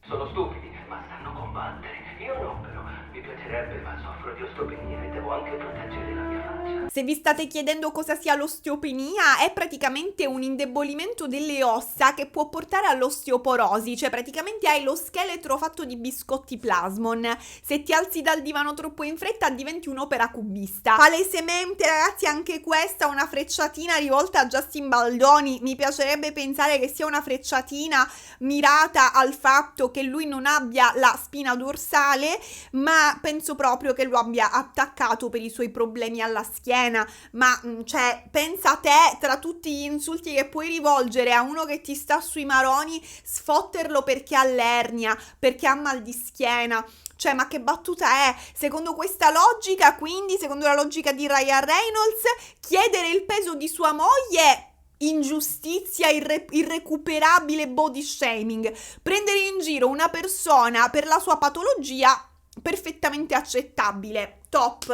Speaker 3: Sono stupidi, ma sanno combattere. Io no, però. Mi piacerebbe, ma soffro di osteopenia e devo anche proteggere la mia faccia.
Speaker 2: Se vi state chiedendo cosa sia l'osteopenia, è praticamente un indebolimento delle ossa che può portare all'osteoporosi, cioè praticamente hai lo scheletro fatto di biscotti plasmon. Se ti alzi dal divano troppo in fretta diventi un'opera cubista. Palesemente, ragazzi, anche questa una frecciatina rivolta a Justin Baldoni. Mi piacerebbe pensare che sia una frecciatina mirata al fatto che lui non abbia la spina dorsale, ma penso proprio che lo abbia attaccato per i suoi problemi alla schiena. Ma cioè, pensa a te, tra tutti gli insulti che puoi rivolgere a uno che ti sta sui maroni, sfotterlo perché ha l'ernia, perché ha mal di schiena. Cioè, ma che battuta è? Secondo questa logica, quindi, secondo la logica di Ryan Reynolds, chiedere il peso di sua moglie, ingiustizia, irrecuperabile body shaming. Prendere in giro una persona per la sua patologia, perfettamente accettabile. Top,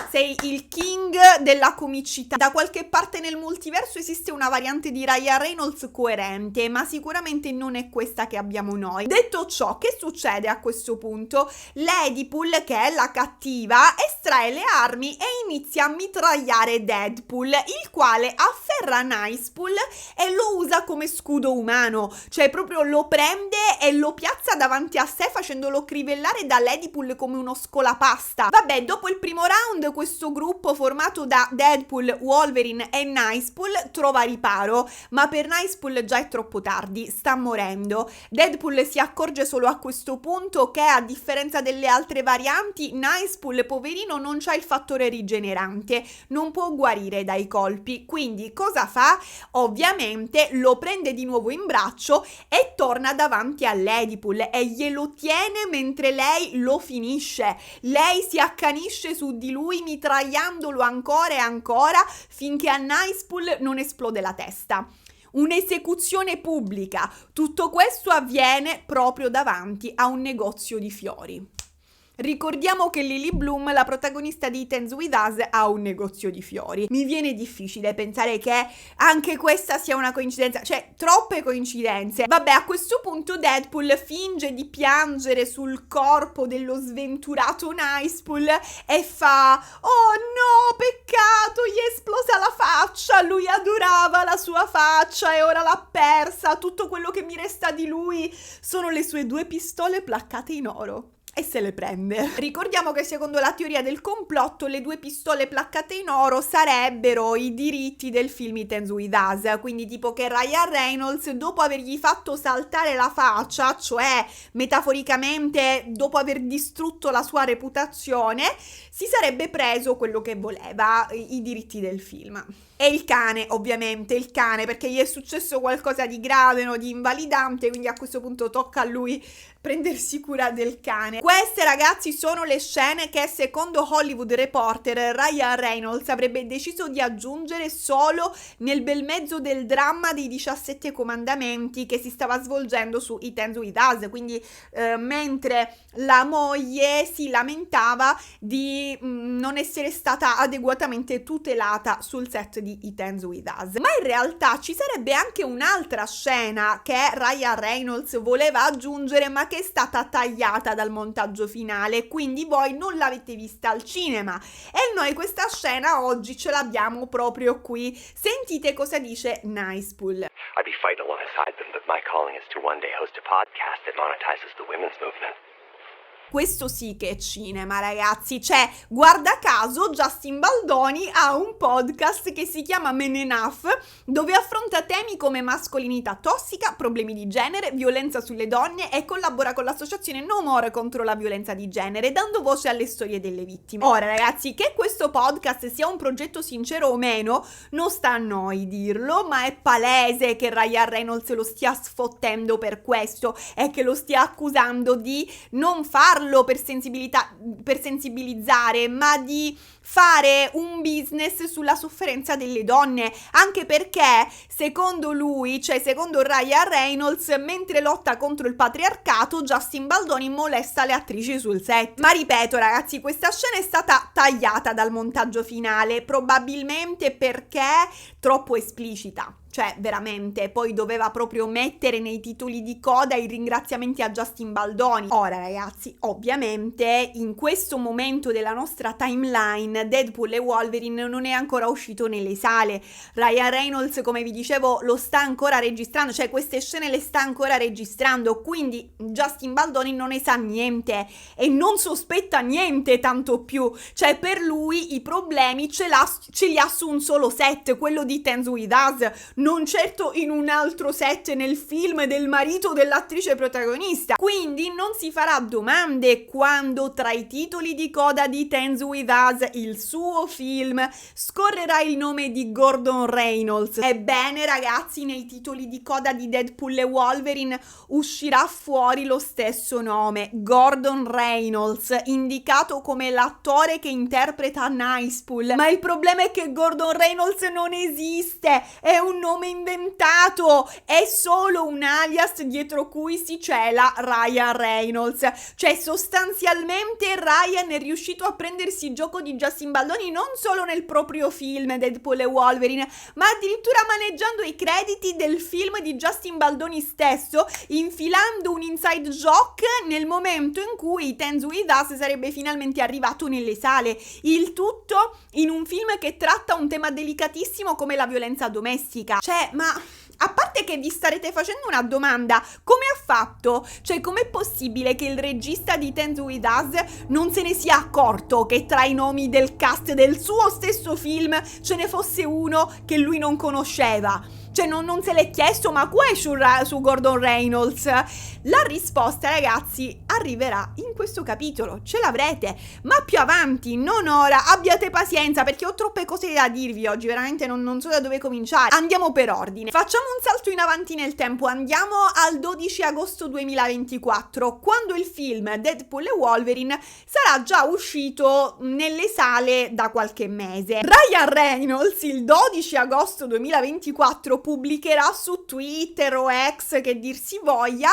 Speaker 2: sei il king della comicità. Da qualche parte nel multiverso esiste una variante di Ryan Reynolds coerente, ma sicuramente non è questa che abbiamo noi. Detto ciò, che succede a questo punto? Ladypool, che è la cattiva, estrae le armi e inizia a mitragliare Deadpool, il quale afferra Nicepool e lo usa come scudo umano, cioè proprio lo prende e lo piazza davanti a sé facendolo crivellare da Ladypool come uno scolapasta. Vabbè, dopo il primo round questo gruppo formato da Deadpool, Wolverine e Nicepool trova riparo, ma per Nicepool già è troppo tardi, sta morendo. Deadpool si accorge solo a questo punto che, a differenza delle altre varianti, Nicepool, poverino, non c'ha il fattore rigenerante, non può guarire dai colpi, quindi cosa fa? Ovviamente lo prende di nuovo in braccio e torna davanti a Ladypool e glielo tiene mentre lei lo finisce. Lei si accanisce spinge su di lui mitragliandolo ancora e ancora finché a Nicepool non esplode la testa. Un'esecuzione pubblica. Tutto questo avviene proprio davanti a un negozio di fiori. Ricordiamo che Lily Bloom, la protagonista di It Ends With Us, ha un negozio di fiori. Mi viene difficile pensare che anche questa sia una coincidenza, cioè troppe coincidenze. Vabbè, a questo punto Deadpool finge di piangere sul corpo dello sventurato Nicepool e fa: "Oh no, peccato, gli è esplosa la faccia, lui adorava la sua faccia e ora l'ha persa, tutto quello che mi resta di lui sono le sue 2 pistole placcate in oro." E se le prende. Ricordiamo che secondo la teoria del complotto le 2 pistole placcate in oro sarebbero i diritti del film It Ends With Us, quindi tipo che Ryan Reynolds, dopo avergli fatto saltare la faccia, cioè metaforicamente dopo aver distrutto la sua reputazione, si sarebbe preso quello che voleva, i diritti del film. E il cane, ovviamente, il cane, perché gli è successo qualcosa di grave, no, di invalidante, quindi a questo punto tocca a lui prendersi cura del cane. Queste, ragazzi, sono le scene che secondo Hollywood Reporter Ryan Reynolds avrebbe deciso di aggiungere solo nel bel mezzo del dramma dei 17 comandamenti che si stava svolgendo su It Ends With Us, quindi mentre la moglie si lamentava di non essere stata adeguatamente tutelata sul set di It Ends With Us. Ma in realtà ci sarebbe anche un'altra scena che Ryan Reynolds voleva aggiungere ma che è stata tagliata dal montaggio finale, quindi voi non l'avete vista al cinema e noi questa scena oggi ce l'abbiamo proprio qui. Sentite cosa dice Nicepool.
Speaker 4: I'd be fighting alongside them, but my calling is to one day host a podcast that monetizes the women's movement.
Speaker 2: Questo sì che è cinema, ragazzi, cioè, guarda caso, Justin Baldoni ha un podcast che si chiama Men Enough, dove affronta temi come mascolinità tossica, problemi di genere, violenza sulle donne e collabora con l'associazione No More contro la violenza di genere, dando voce alle storie delle vittime. Ora, ragazzi, che questo podcast sia un progetto sincero o meno, non sta a noi dirlo, ma è palese che Ryan Reynolds lo stia sfottendo per questo e che lo stia accusando di non farlo per sensibilizzare, ma di fare un business sulla sofferenza delle donne, anche perché secondo lui, cioè secondo Ryan Reynolds, mentre lotta contro il patriarcato, Justin Baldoni molesta le attrici sul set. Ma ripeto, ragazzi, questa scena è stata tagliata dal montaggio finale, probabilmente perché troppo esplicita. Cioè, veramente, poi doveva proprio mettere nei titoli di coda i ringraziamenti a Justin Baldoni. Ora, ragazzi, ovviamente, in questo momento della nostra timeline, Deadpool e Wolverine non è ancora uscito nelle sale. Ryan Reynolds, come vi dicevo, lo sta ancora registrando, cioè queste scene le sta ancora registrando, quindi Justin Baldoni non ne sa niente e non sospetta niente, tanto più. Cioè, per lui i problemi ce li ha su un solo set, quello di It Ends With Us, non certo in un altro set nel film del marito dell'attrice protagonista. Quindi non si farà domande quando tra i titoli di coda di It Ends With Us, il suo film, scorrerà il nome di Gordon Reynolds. Ebbene, ragazzi, nei titoli di coda di Deadpool e Wolverine uscirà fuori lo stesso nome, Gordon Reynolds, indicato come l'attore che interpreta Nicepool. Ma il problema è che Gordon Reynolds non esiste, è un nome inventato, è solo un alias dietro cui si cela Ryan Reynolds. Cioè, sostanzialmente Ryan è riuscito a prendersi gioco di Justin Baldoni non solo nel proprio film Deadpool e Wolverine, ma addirittura maneggiando i crediti del film di Justin Baldoni stesso, infilando un inside joke nel momento in cui It Ends With Us sarebbe finalmente arrivato nelle sale. Il tutto in un film che tratta un tema delicatissimo come la violenza domestica. Cioè, ma a parte che vi starete facendo una domanda, come ha fatto? Cioè, com'è possibile che il regista di It Ends With Us non se ne sia accorto che tra i nomi del cast del suo stesso film ce ne fosse uno che lui non conosceva? Cioè, non se l'è chiesto, ma qua è su Gordon Reynolds? La risposta, ragazzi, arriverà in questo capitolo, ce l'avrete, ma più avanti, non ora, abbiate pazienza perché ho troppe cose da dirvi oggi, veramente non so da dove cominciare. Andiamo per ordine, facciamo un salto in avanti nel tempo, andiamo al 12 agosto 2024, quando il film Deadpool e Wolverine sarà già uscito nelle sale da qualche mese. Ryan Reynolds il 12 agosto 2024 pubblicherà su Twitter o X, che dir si voglia,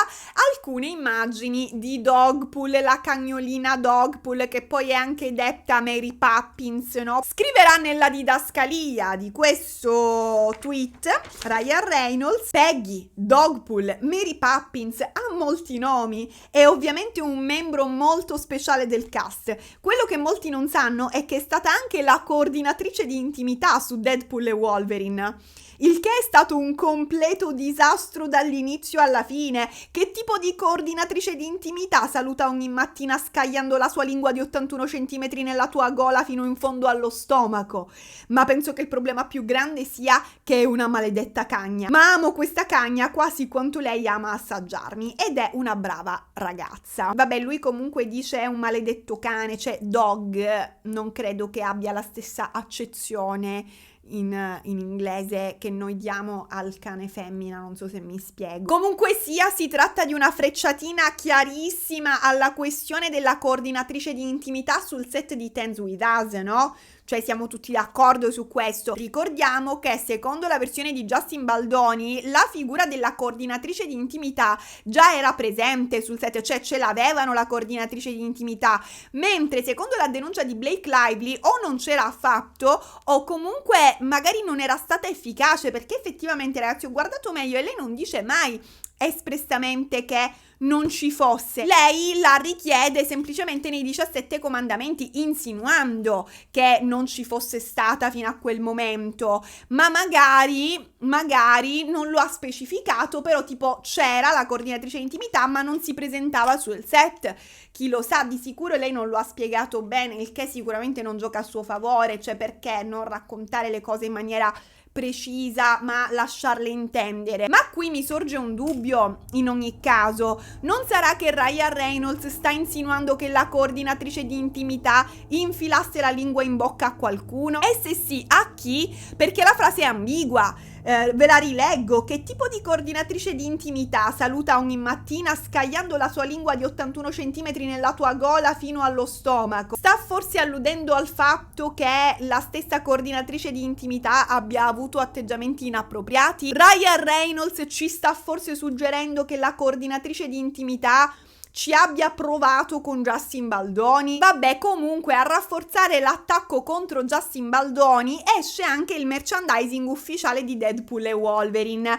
Speaker 2: alcune immagini di Dogpool, la cagnolina Dogpool, che poi è anche detta Mary Poppins, no? Scriverà nella didascalia di questo tweet Ryan Reynolds: Peggy, Dogpool, Mary Poppins ha molti nomi, è ovviamente un membro molto speciale del cast. Quello che molti non sanno è che è stata anche la coordinatrice di intimità su Deadpool e Wolverine, il che è stato un completo disastro dall'inizio alla fine. Che tipo di coordinatrice di intimità saluta ogni mattina scagliando la sua lingua di 81 centimetri nella tua gola fino in fondo allo stomaco? Ma penso che il problema più grande sia che è una maledetta cagna. Ma amo questa cagna quasi quanto lei ama assaggiarmi, ed è una brava ragazza. Vabbè, lui comunque dice è un maledetto cane, cioè dog, non credo che abbia la stessa accezione in inglese che noi diamo al cane femmina, non so se mi spiego. Comunque sia, si tratta di una frecciatina chiarissima alla questione della coordinatrice di intimità sul set di Dance With Us, no? Cioè siamo tutti d'accordo su questo. Ricordiamo che secondo la versione di Justin Baldoni la figura della coordinatrice di intimità già era presente sul set, cioè ce l'avevano la coordinatrice di intimità, mentre secondo la denuncia di Blake Lively o non c'era affatto o comunque magari non era stata efficace, perché effettivamente, ragazzi, ho guardato meglio e lei non dice mai espressamente che non ci fosse. Lei la richiede semplicemente nei 17 comandamenti, insinuando che non ci fosse stata fino a quel momento, ma magari non lo ha specificato, però tipo c'era la coordinatrice di intimità ma non si presentava sul set. Chi lo sa, di sicuro lei non lo ha spiegato bene, il che sicuramente non gioca a suo favore, cioè perché non raccontare le cose in maniera precisa ma lasciarle intendere. Ma qui mi sorge un dubbio in ogni caso: non sarà che Ryan Reynolds sta insinuando che la coordinatrice di intimità infilasse la lingua in bocca a qualcuno? E se sì, a chi? Perché la frase è ambigua. Ve la rileggo: che tipo di coordinatrice di intimità saluta ogni mattina scagliando la sua lingua di 81 centimetri nella tua gola fino allo stomaco? Sta forse alludendo al fatto che la stessa coordinatrice di intimità abbia avuto atteggiamenti inappropriati? Ryan Reynolds ci sta forse suggerendo che la coordinatrice di intimità ci abbia provato con Justin Baldoni? Vabbè, comunque a rafforzare l'attacco contro Justin Baldoni esce anche il merchandising ufficiale di Deadpool e Wolverine.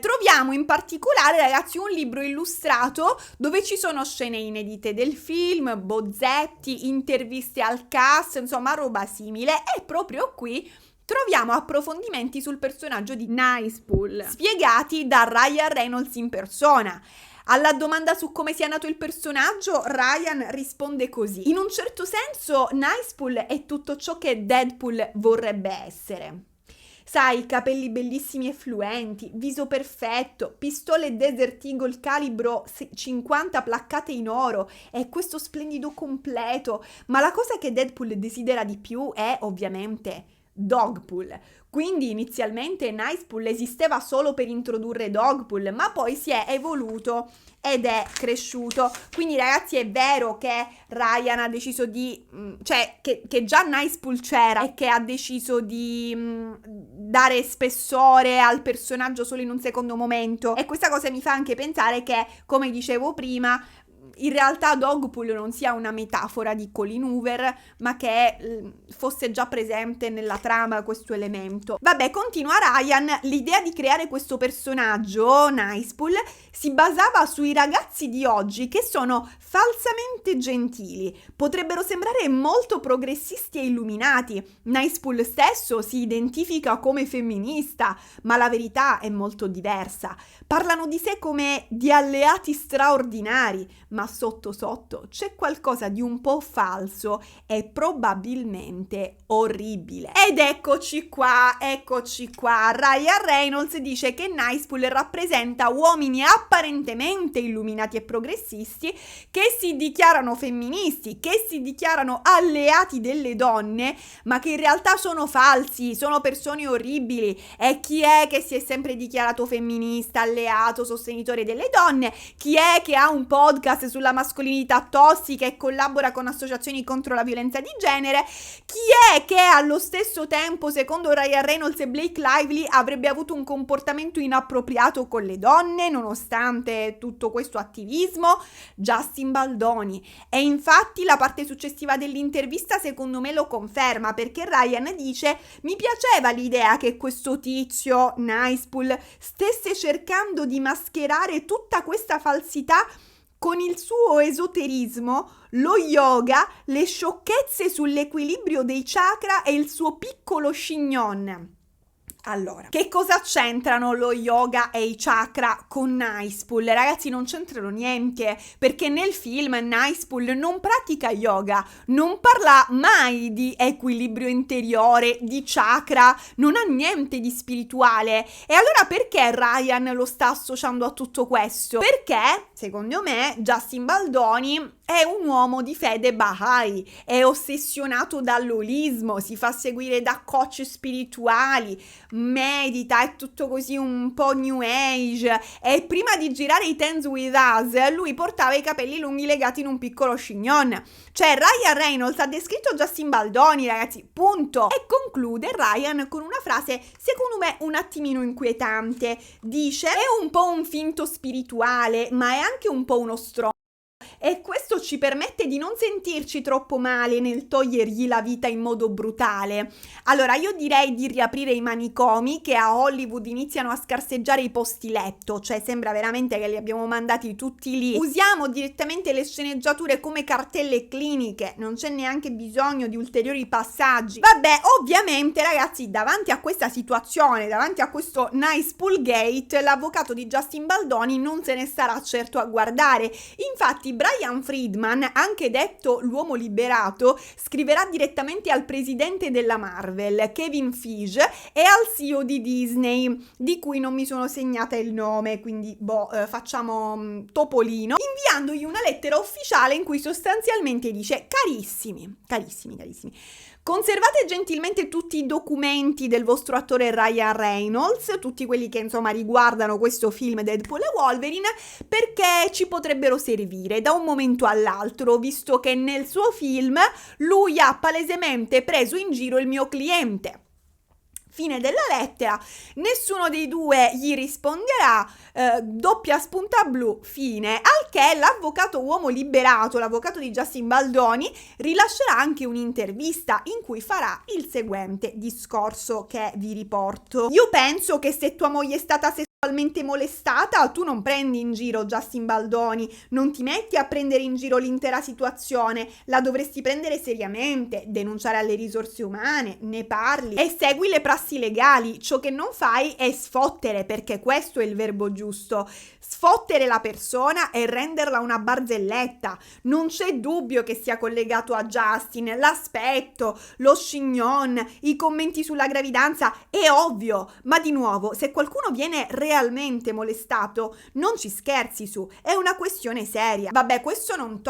Speaker 2: Troviamo in particolare, ragazzi, un libro illustrato dove ci sono scene inedite del film, bozzetti, interviste al cast, insomma roba simile, e proprio qui troviamo approfondimenti sul personaggio di Nicepool, spiegati da Ryan Reynolds in persona. Alla domanda su come sia nato il personaggio, Ryan risponde così: in un certo senso Nicepool è tutto ciò che Deadpool vorrebbe essere. Sai, capelli bellissimi e fluenti, viso perfetto, pistole Desert Eagle calibro 50 placcate in oro e questo splendido completo. Ma la cosa che Deadpool desidera di più è ovviamente Dogpool. Quindi inizialmente Nicepool esisteva solo per introdurre Dogpool, ma poi si è evoluto ed è cresciuto. Quindi, ragazzi, è vero che Ryan ha deciso di cioè che già Nicepool c'era e che ha deciso di dare spessore al personaggio solo in un secondo momento, e questa cosa mi fa anche pensare che, come dicevo prima, in realtà Dogpool non sia una metafora di Colin Hoover, ma che fosse già presente nella trama questo elemento. Vabbè, continua Ryan: l'idea di creare questo personaggio, Nicepool, si basava sui ragazzi di oggi che sono falsamente gentili. Potrebbero sembrare molto progressisti e illuminati. Nicepool stesso si identifica come femminista, ma la verità è molto diversa. Parlano di sé come di alleati straordinari, ma ma sotto sotto c'è qualcosa di un po' falso e probabilmente orribile. Ed eccoci qua. Ryan Reynolds dice che Nicepool rappresenta uomini apparentemente illuminati e progressisti che si dichiarano femministi, che si dichiarano alleati delle donne, ma che in realtà sono falsi, sono persone orribili. E chi è che si è sempre dichiarato femminista, alleato, sostenitore delle donne? Chi è che ha un podcast sulla mascolinità tossica e collabora con associazioni contro la violenza di genere? Chi è che allo stesso tempo, secondo Ryan Reynolds e Blake Lively, avrebbe avuto un comportamento inappropriato con le donne nonostante tutto questo attivismo? Justin Baldoni. E infatti la parte successiva dell'intervista secondo me lo conferma, perché Ryan dice: mi piaceva l'idea che questo tizio Nicepool stesse cercando di mascherare tutta questa falsità con il suo esoterismo, lo yoga, le sciocchezze sull'equilibrio dei chakra e il suo piccolo chignon. Allora, che cosa c'entrano lo yoga e i chakra con Nicepool? Ragazzi, non c'entrano niente, perché nel film Nicepool non pratica yoga, non parla mai di equilibrio interiore, di chakra, non ha niente di spirituale. E allora perché Ryan lo sta associando a tutto questo? Perché, secondo me, Justin Baldoni è un uomo di fede Bahá'í, è ossessionato dall'olismo, si fa seguire da coach spirituali, medita, è tutto così un po' new age. E prima di girare i Dance with Us lui portava i capelli lunghi legati in un piccolo chignon. Cioè Ryan Reynolds ha descritto Justin Baldoni, ragazzi, punto. E conclude Ryan con una frase secondo me un attimino inquietante. Dice: è un po' un finto spirituale, ma è anche un po' uno stronzo. E questo ci permette di non sentirci troppo male nel togliergli la vita in modo brutale. Allora io direi di riaprire i manicomi che a Hollywood iniziano a scarseggiare i posti letto, cioè sembra veramente che li abbiamo mandati tutti lì. Usiamo direttamente le sceneggiature come cartelle cliniche, non c'è neanche bisogno di ulteriori passaggi. Vabbè, ovviamente ragazzi, davanti a questa situazione, davanti a questo Nicepool Gate, l'avvocato di Justin Baldoni non se ne starà certo a guardare. Infatti Brian Friedman, anche detto l'uomo liberato, scriverà direttamente al presidente della Marvel, Kevin Feige, e al CEO di Disney, di cui non mi sono segnata il nome, quindi facciamo Topolino, inviandogli una lettera ufficiale in cui sostanzialmente dice: carissimi, conservate gentilmente tutti i documenti del vostro attore Ryan Reynolds, tutti quelli che insomma riguardano questo film Deadpool e Wolverine, perché ci potrebbero servire da un momento all'altro, visto che nel suo film lui ha palesemente preso in giro il mio cliente. Fine della lettera, nessuno dei due gli risponderà, doppia spunta blu, fine, al che l'avvocato uomo liberato, l'avvocato di Justin Baldoni, rilascerà anche un'intervista in cui farà il seguente discorso che vi riporto. Io penso che se tua moglie è stata sessualmente molestata, tu non prendi in giro Justin Baldoni, non ti metti a prendere in giro l'intera situazione, la dovresti prendere seriamente, denunciare alle risorse umane, ne parli e segui le prassi legali. Ciò che non fai è sfottere, perché questo è il verbo giusto, sfottere la persona e renderla una barzelletta. Non c'è dubbio che sia collegato a Justin, l'aspetto, lo chignon, i commenti sulla gravidanza, è ovvio, ma di nuovo, se qualcuno viene realmente molestato, non ci scherzi su, è una questione seria. Vabbè, questo non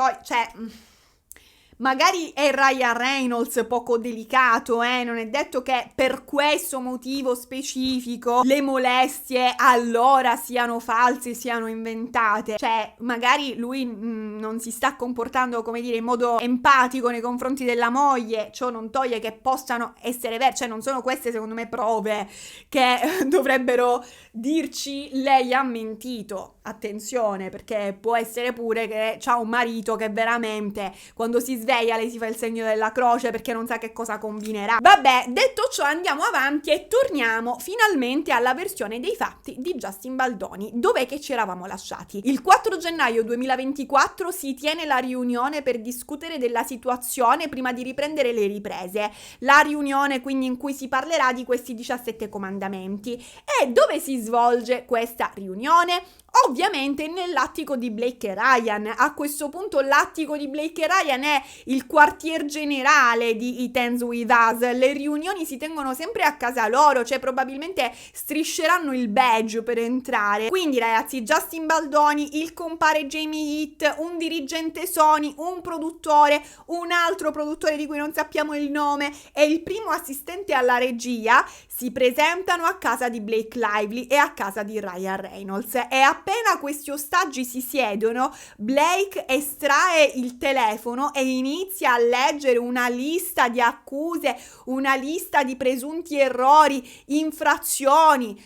Speaker 2: magari è Ryan Reynolds poco delicato, non è detto che per questo motivo specifico le molestie allora siano false, siano inventate. Cioè, magari lui non si sta comportando, come dire, in modo empatico nei confronti della moglie, ciò non toglie che possano essere vere, cioè non sono queste secondo me prove che dovrebbero dirci lei ha mentito. Attenzione, perché può essere pure che c'ha un marito che veramente quando si sveglia, lei si fa il segno della croce perché non sa che cosa combinerà. Vabbè, detto ciò andiamo avanti e torniamo finalmente alla versione dei fatti di Justin Baldoni. Dov'è che ci eravamo lasciati? Il 4 gennaio 2024 si tiene la riunione per discutere della situazione prima di riprendere le riprese. La riunione quindi in cui si parlerà di questi 17 comandamenti. E dove si svolge questa riunione? Ovviamente nell'attico di Blake e Ryan. A questo punto l'attico di Blake e Ryan è il quartier generale di It Ends With Us. Le riunioni si tengono sempre a casa loro, cioè probabilmente strisceranno il badge per entrare. Quindi ragazzi, Justin Baldoni, il compare Jamie Heath, un dirigente Sony, un produttore, un altro produttore di cui non sappiamo il nome e il primo assistente alla regia si presentano a casa di Blake Lively e a casa di Ryan Reynolds. E appena questi ostaggi si siedono, Blake estrae il telefono e inizia a leggere una lista di accuse, una lista di presunti errori, infrazioni,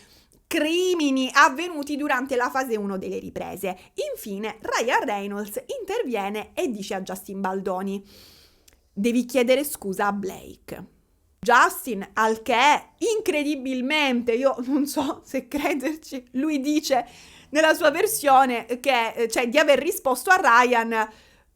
Speaker 2: crimini avvenuti durante la fase 1 delle riprese. Infine Ryan Reynolds interviene e dice a Justin Baldoni: devi chiedere scusa a Blake. Justin, al che incredibilmente, io non so se crederci, lui dice nella sua versione che, cioè, di aver risposto a Ryan: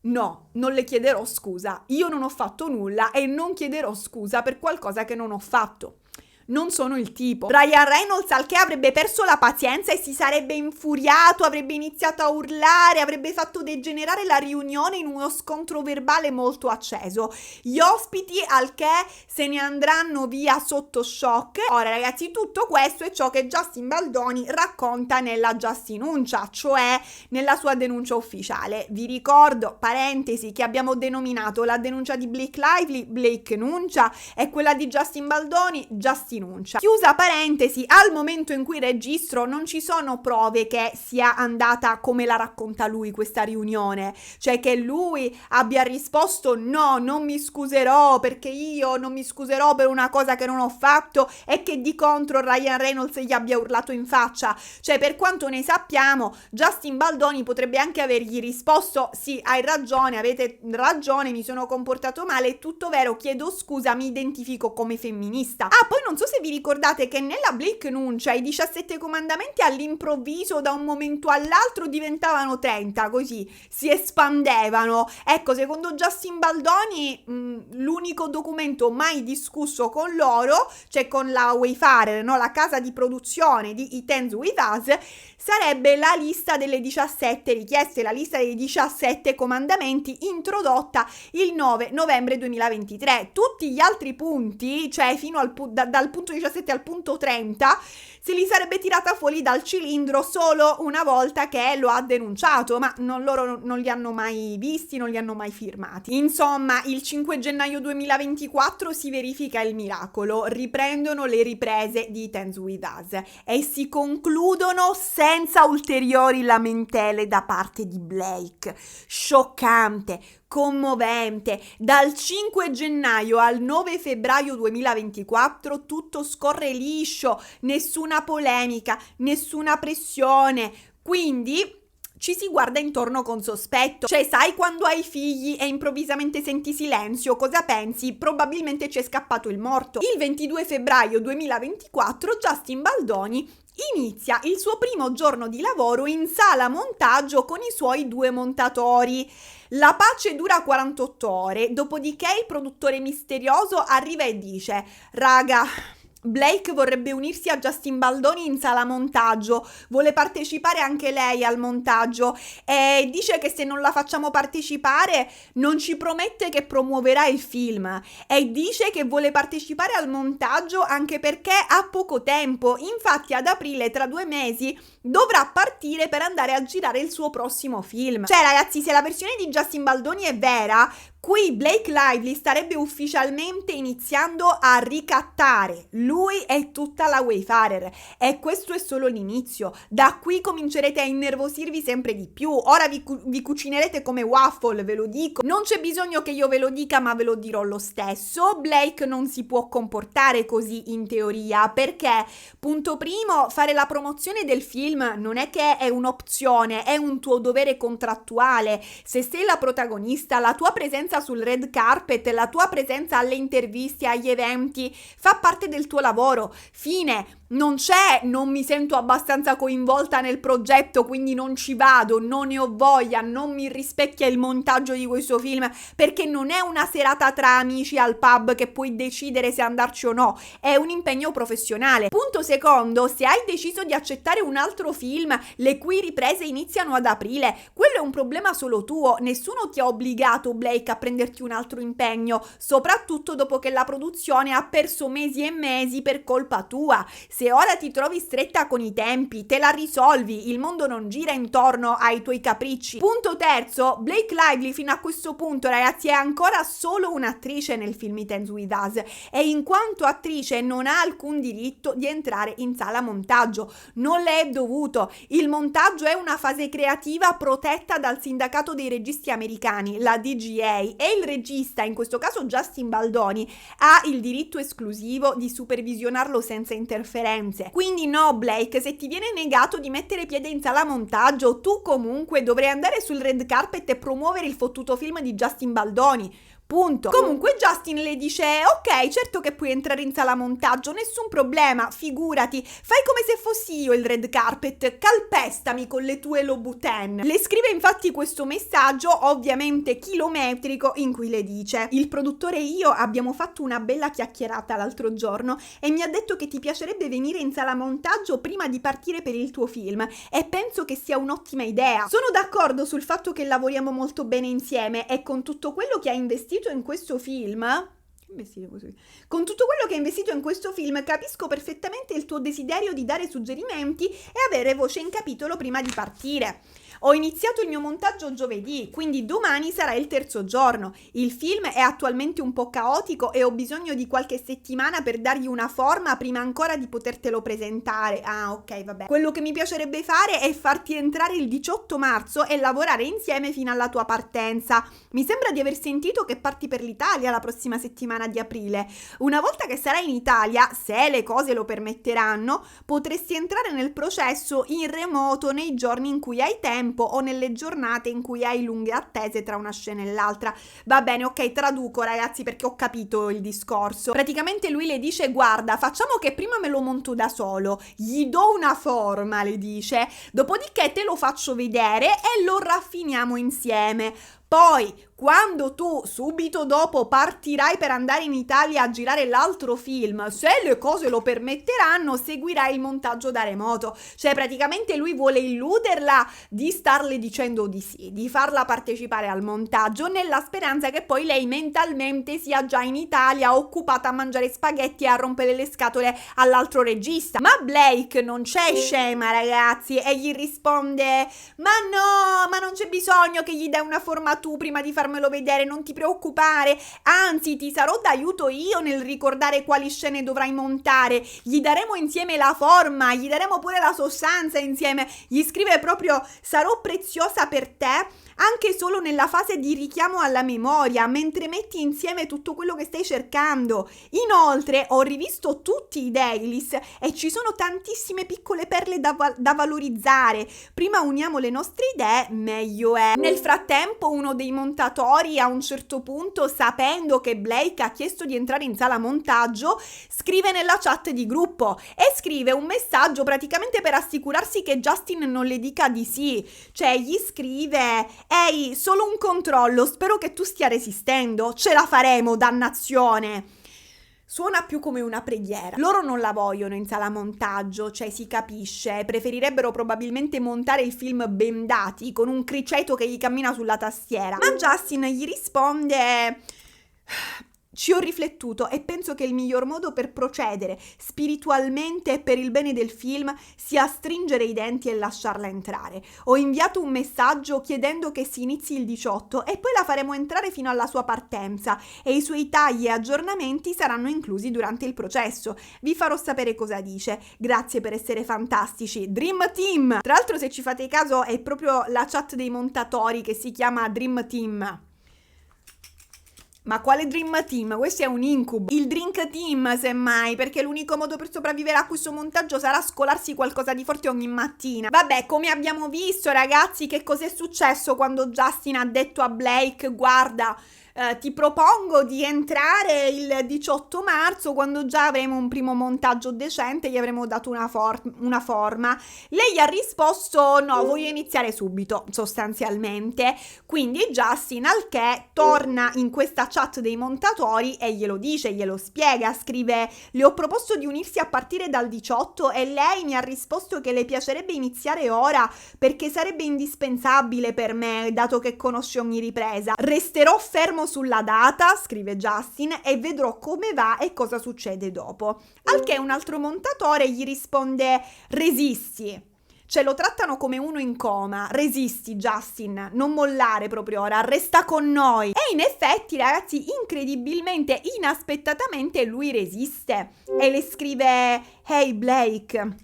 Speaker 2: no, non le chiederò scusa, io non ho fatto nulla e non chiederò scusa per qualcosa che non ho fatto. Non sono il tipo. Ryan Reynolds al che avrebbe perso la pazienza e si sarebbe infuriato, avrebbe iniziato a urlare, avrebbe fatto degenerare la riunione in uno scontro verbale molto acceso. Gli ospiti al che se ne andranno via sotto shock. Ora ragazzi, tutto questo è ciò che Justin Baldoni racconta nella Justinuncia, cioè nella sua denuncia ufficiale. Vi ricordo, parentesi, che abbiamo denominato la denuncia di Blake Lively Blake Nuncia e quella di Justin Baldoni Justinuncia. Chiusa parentesi, al momento in cui registro non ci sono prove che sia andata come la racconta lui questa riunione, cioè che lui abbia risposto no, non mi scuserò perché io non mi scuserò per una cosa che non ho fatto e che di contro Ryan Reynolds gli abbia urlato in faccia. Cioè, per quanto ne sappiamo, Justin Baldoni potrebbe anche avergli risposto: sì, hai ragione, avete ragione, mi sono comportato male, è tutto vero, chiedo scusa, mi identifico come femminista. Ah, poi non so se vi ricordate che nella Blake Nuncia i 17 comandamenti all'improvviso da un momento all'altro diventavano 30, così si espandevano. Ecco, secondo Justin Baldoni l'unico documento mai discusso con loro, cioè con la Wayfarer, no? La casa di produzione di It Ends With Us, sarebbe la lista delle 17 richieste, la lista dei 17 comandamenti introdotta il 9 novembre 2023. Tutti gli altri punti, cioè fino al dal punto 17 al punto 30, se li sarebbe tirata fuori dal cilindro solo una volta che lo ha denunciato, ma loro non li hanno mai visti, non li hanno mai firmati. Insomma, il 5 gennaio 2024 si verifica il miracolo, riprendono le riprese di It Ends With Us e si concludono senza ulteriori lamentele da parte di Blake. Scioccante, commovente. Dal 5 gennaio al 9 febbraio 2024 tutto scorre liscio, nessuna polemica, nessuna pressione. Quindi ci si guarda intorno con sospetto. Cioè, sai quando hai figli e improvvisamente senti silenzio, cosa pensi? Probabilmente ci è scappato il morto. Il 22 febbraio 2024 Justin Baldoni inizia il suo primo giorno di lavoro in sala montaggio con i suoi 2 montatori. La pace dura 48 ore, dopodiché il produttore misterioso arriva e dice: raga, Blake vorrebbe unirsi a Justin Baldoni in sala montaggio, vuole partecipare anche lei al montaggio e dice che se non la facciamo partecipare non ci promette che promuoverà il film e dice che vuole partecipare al montaggio anche perché ha poco tempo. Infatti ad aprile, tra 2 mesi, dovrà partire per andare a girare il suo prossimo film. Cioè ragazzi, se la versione di Justin Baldoni è vera, qui Blake Lively starebbe ufficialmente iniziando a ricattare lui e tutta la Wayfarer e questo è solo l'inizio. Da qui comincerete a innervosirvi sempre di più. Ora vi cucinerete come waffle, ve lo dico. Non c'è bisogno che io ve lo dica, ma ve lo dirò lo stesso. Blake non si può comportare così in teoria, perché punto primo, fare la promozione del film non è che è un'opzione, è un tuo dovere contrattuale. Se sei la protagonista, la tua presenza presenza sul red carpet, la tua presenza alle interviste, agli eventi, fa parte del tuo lavoro. Fine. Non c'è, non mi sento abbastanza coinvolta nel progetto, quindi non ci vado, non ne ho voglia, non mi rispecchia il montaggio di questo film, perché non è una serata tra amici al pub che puoi decidere se andarci o no, è un impegno professionale. Punto secondo, se hai deciso di accettare un altro film, le cui riprese iniziano ad aprile, quello è un problema solo tuo, nessuno ti ha obbligato, Blake, a prenderti un altro impegno, soprattutto dopo che la produzione ha perso mesi e mesi per colpa tua. Se ora ti trovi stretta con i tempi, te la risolvi, il mondo non gira intorno ai tuoi capricci. Punto terzo, Blake Lively fino a questo punto, ragazzi, è ancora solo un'attrice nel film It Ends With Us e in quanto attrice non ha alcun diritto di entrare in sala montaggio, non le è dovuto. Il montaggio è una fase creativa protetta dal sindacato dei registi americani, la DGA, e il regista, in questo caso Justin Baldoni, ha il diritto esclusivo di supervisionarlo senza interferenze. Quindi no, Blake, se ti viene negato di mettere piede in sala montaggio, tu comunque dovrai andare sul red carpet e promuovere il fottuto film di Justin Baldoni. Punto. Comunque Justin le dice: ok, certo che puoi entrare in sala montaggio, nessun problema, figurati, fai come se fossi io il red carpet, calpestami con le tue Louboutin. Le scrive infatti questo messaggio, ovviamente chilometrico, in cui le dice: il produttore e io abbiamo fatto una bella chiacchierata l'altro giorno e mi ha detto che ti piacerebbe venire in sala montaggio prima di partire per il tuo film e penso che sia un'ottima idea. Sono d'accordo sul fatto che lavoriamo molto bene insieme e con tutto quello che hai investito in questo film, con tutto quello che hai investito in questo film, capisco perfettamente il tuo desiderio di dare suggerimenti e avere voce in capitolo prima di partire. Ho iniziato il mio montaggio giovedì, quindi domani sarà il terzo giorno. Il film è attualmente un po' caotico e ho bisogno di qualche settimana per dargli una forma prima ancora di potertelo presentare. Ah, ok, vabbè. Quello che mi piacerebbe fare è farti entrare il 18 marzo e lavorare insieme fino alla tua partenza. Mi sembra di aver sentito che parti per l'Italia la prossima settimana di aprile. Una volta che sarai in Italia, se le cose lo permetteranno, potresti entrare nel processo in remoto nei giorni in cui hai tempo o nelle giornate in cui hai lunghe attese tra una scena e l'altra. Va bene, ok, traduco ragazzi perché ho capito il discorso. Praticamente lui le dice: guarda, facciamo che prima me lo monto da solo, gli do una forma, le dice, dopodiché te lo faccio vedere e lo raffiniamo insieme. Poi, quando tu subito dopo partirai per andare in Italia a girare l'altro film, se le cose lo permetteranno, seguirai il montaggio da remoto. Cioè, praticamente lui vuole illuderla di starle dicendo di sì, di farla partecipare al montaggio, nella speranza che poi lei mentalmente sia già in Italia, occupata a mangiare spaghetti e a rompere le scatole all'altro regista. Ma Blake non c'è scema, ragazzi, e gli risponde: ma no, ma non c'è bisogno che gli dai una forma tu prima di farmelo vedere, non ti preoccupare, anzi ti sarò d'aiuto io nel ricordare quali scene dovrai montare, gli daremo insieme la forma, gli daremo pure la sostanza insieme. Gli scrive proprio: sarò preziosa per te anche solo nella fase di richiamo alla memoria, mentre metti insieme tutto quello che stai cercando. Inoltre ho rivisto tutti i dailies e ci sono tantissime piccole perle da valorizzare. Prima uniamo le nostre idee, meglio è. Nel frattempo uno dei montatori, a un certo punto, sapendo che Blake ha chiesto di entrare in sala montaggio, scrive nella chat di gruppo e scrive un messaggio praticamente per assicurarsi che Justin non le dica di sì. Cioè gli scrive: ehi, solo un controllo, spero che tu stia resistendo, ce la faremo, dannazione. Suona più come una preghiera. Loro non la vogliono in sala montaggio, cioè si capisce, preferirebbero probabilmente montare il film bendati con un criceto che gli cammina sulla tastiera. Ma Justin gli risponde: ci ho riflettuto e penso che il miglior modo per procedere spiritualmente e per il bene del film sia stringere i denti e lasciarla entrare. Ho inviato un messaggio chiedendo che si inizi il 18 e poi la faremo entrare fino alla sua partenza e i suoi tagli e aggiornamenti saranno inclusi durante il processo. Vi farò sapere cosa dice. Grazie per essere fantastici. Dream Team! Tra l'altro, se ci fate caso, è proprio la chat dei montatori che si chiama Dream Team. Ma quale Dream Team? Questo è un incubo. Il Drink Team, semmai, perché l'unico modo per sopravvivere a questo montaggio sarà scolarsi qualcosa di forte ogni mattina. Vabbè, come abbiamo visto, ragazzi, che cos'è successo quando Justin ha detto a Blake: guarda, ti propongo di entrare il 18 marzo quando già avremo un primo montaggio decente, gli avremo dato una forma. Lei ha risposto no, voglio iniziare subito, sostanzialmente. Quindi Justin al che torna in questa chat dei montatori e glielo dice, glielo spiega, scrive: le ho proposto di unirsi a partire dal 18 e lei mi ha risposto che le piacerebbe iniziare ora perché sarebbe indispensabile per me, dato che conosce ogni ripresa. Resterò fermo sulla data, scrive Justin, e vedrò come va e cosa succede dopo. Al che un altro montatore gli risponde: resisti. Cioè lo trattano come uno in coma. Resisti Justin, non mollare proprio ora, resta con noi. E in effetti ragazzi, incredibilmente, inaspettatamente lui resiste e le scrive: hey Blake.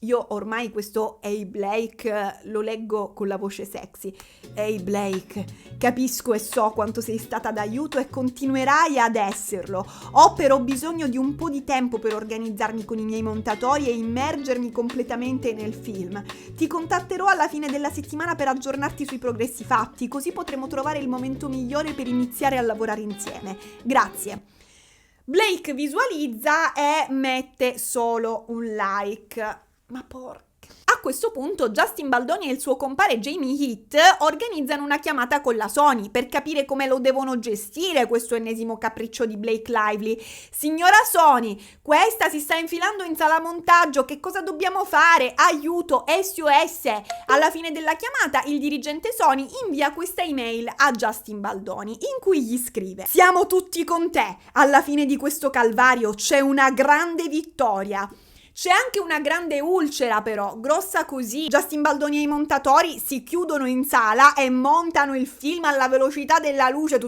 Speaker 2: Io ormai questo Hey Blake lo leggo con la voce sexy. Hey Blake, capisco e so quanto sei stata d'aiuto e continuerai ad esserlo. Ho però bisogno di un po' di tempo per organizzarmi con i miei montatori e immergermi completamente nel film. Ti contatterò alla fine della settimana per aggiornarti sui progressi fatti, così potremo trovare il momento migliore per iniziare a lavorare insieme. Grazie. Blake visualizza e mette solo un like. Ma porca. A questo punto Justin Baldoni e il suo compare Jamie Heath organizzano una chiamata con la Sony per capire come lo devono gestire questo ennesimo capriccio di Blake Lively. Signora Sony, questa si sta infilando in sala montaggio, che cosa dobbiamo fare? Aiuto, SOS! Alla fine della chiamata il dirigente Sony invia questa email a Justin Baldoni in cui gli scrive: siamo tutti con te, alla fine di questo calvario c'è una grande vittoria. C'è anche una grande ulcera però, grossa così. Justin Baldoni e i montatori si chiudono in sala e montano il film alla velocità della luce,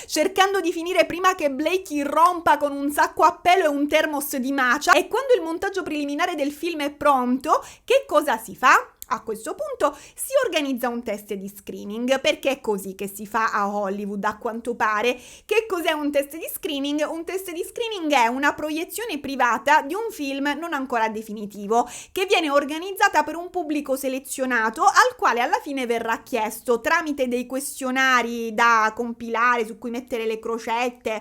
Speaker 2: cercando di finire prima che Blake irrompa con un sacco a pelo e un termos di matcha. E quando il montaggio preliminare del film è pronto, che cosa si fa? A questo punto si organizza un test di screening, perché è così che si fa a Hollywood a quanto pare. Che cos'è un test di screening? Un test di screening è una proiezione privata di un film non ancora definitivo, che viene organizzata per un pubblico selezionato al quale alla fine verrà chiesto, tramite dei questionari da compilare, su cui mettere le crocette,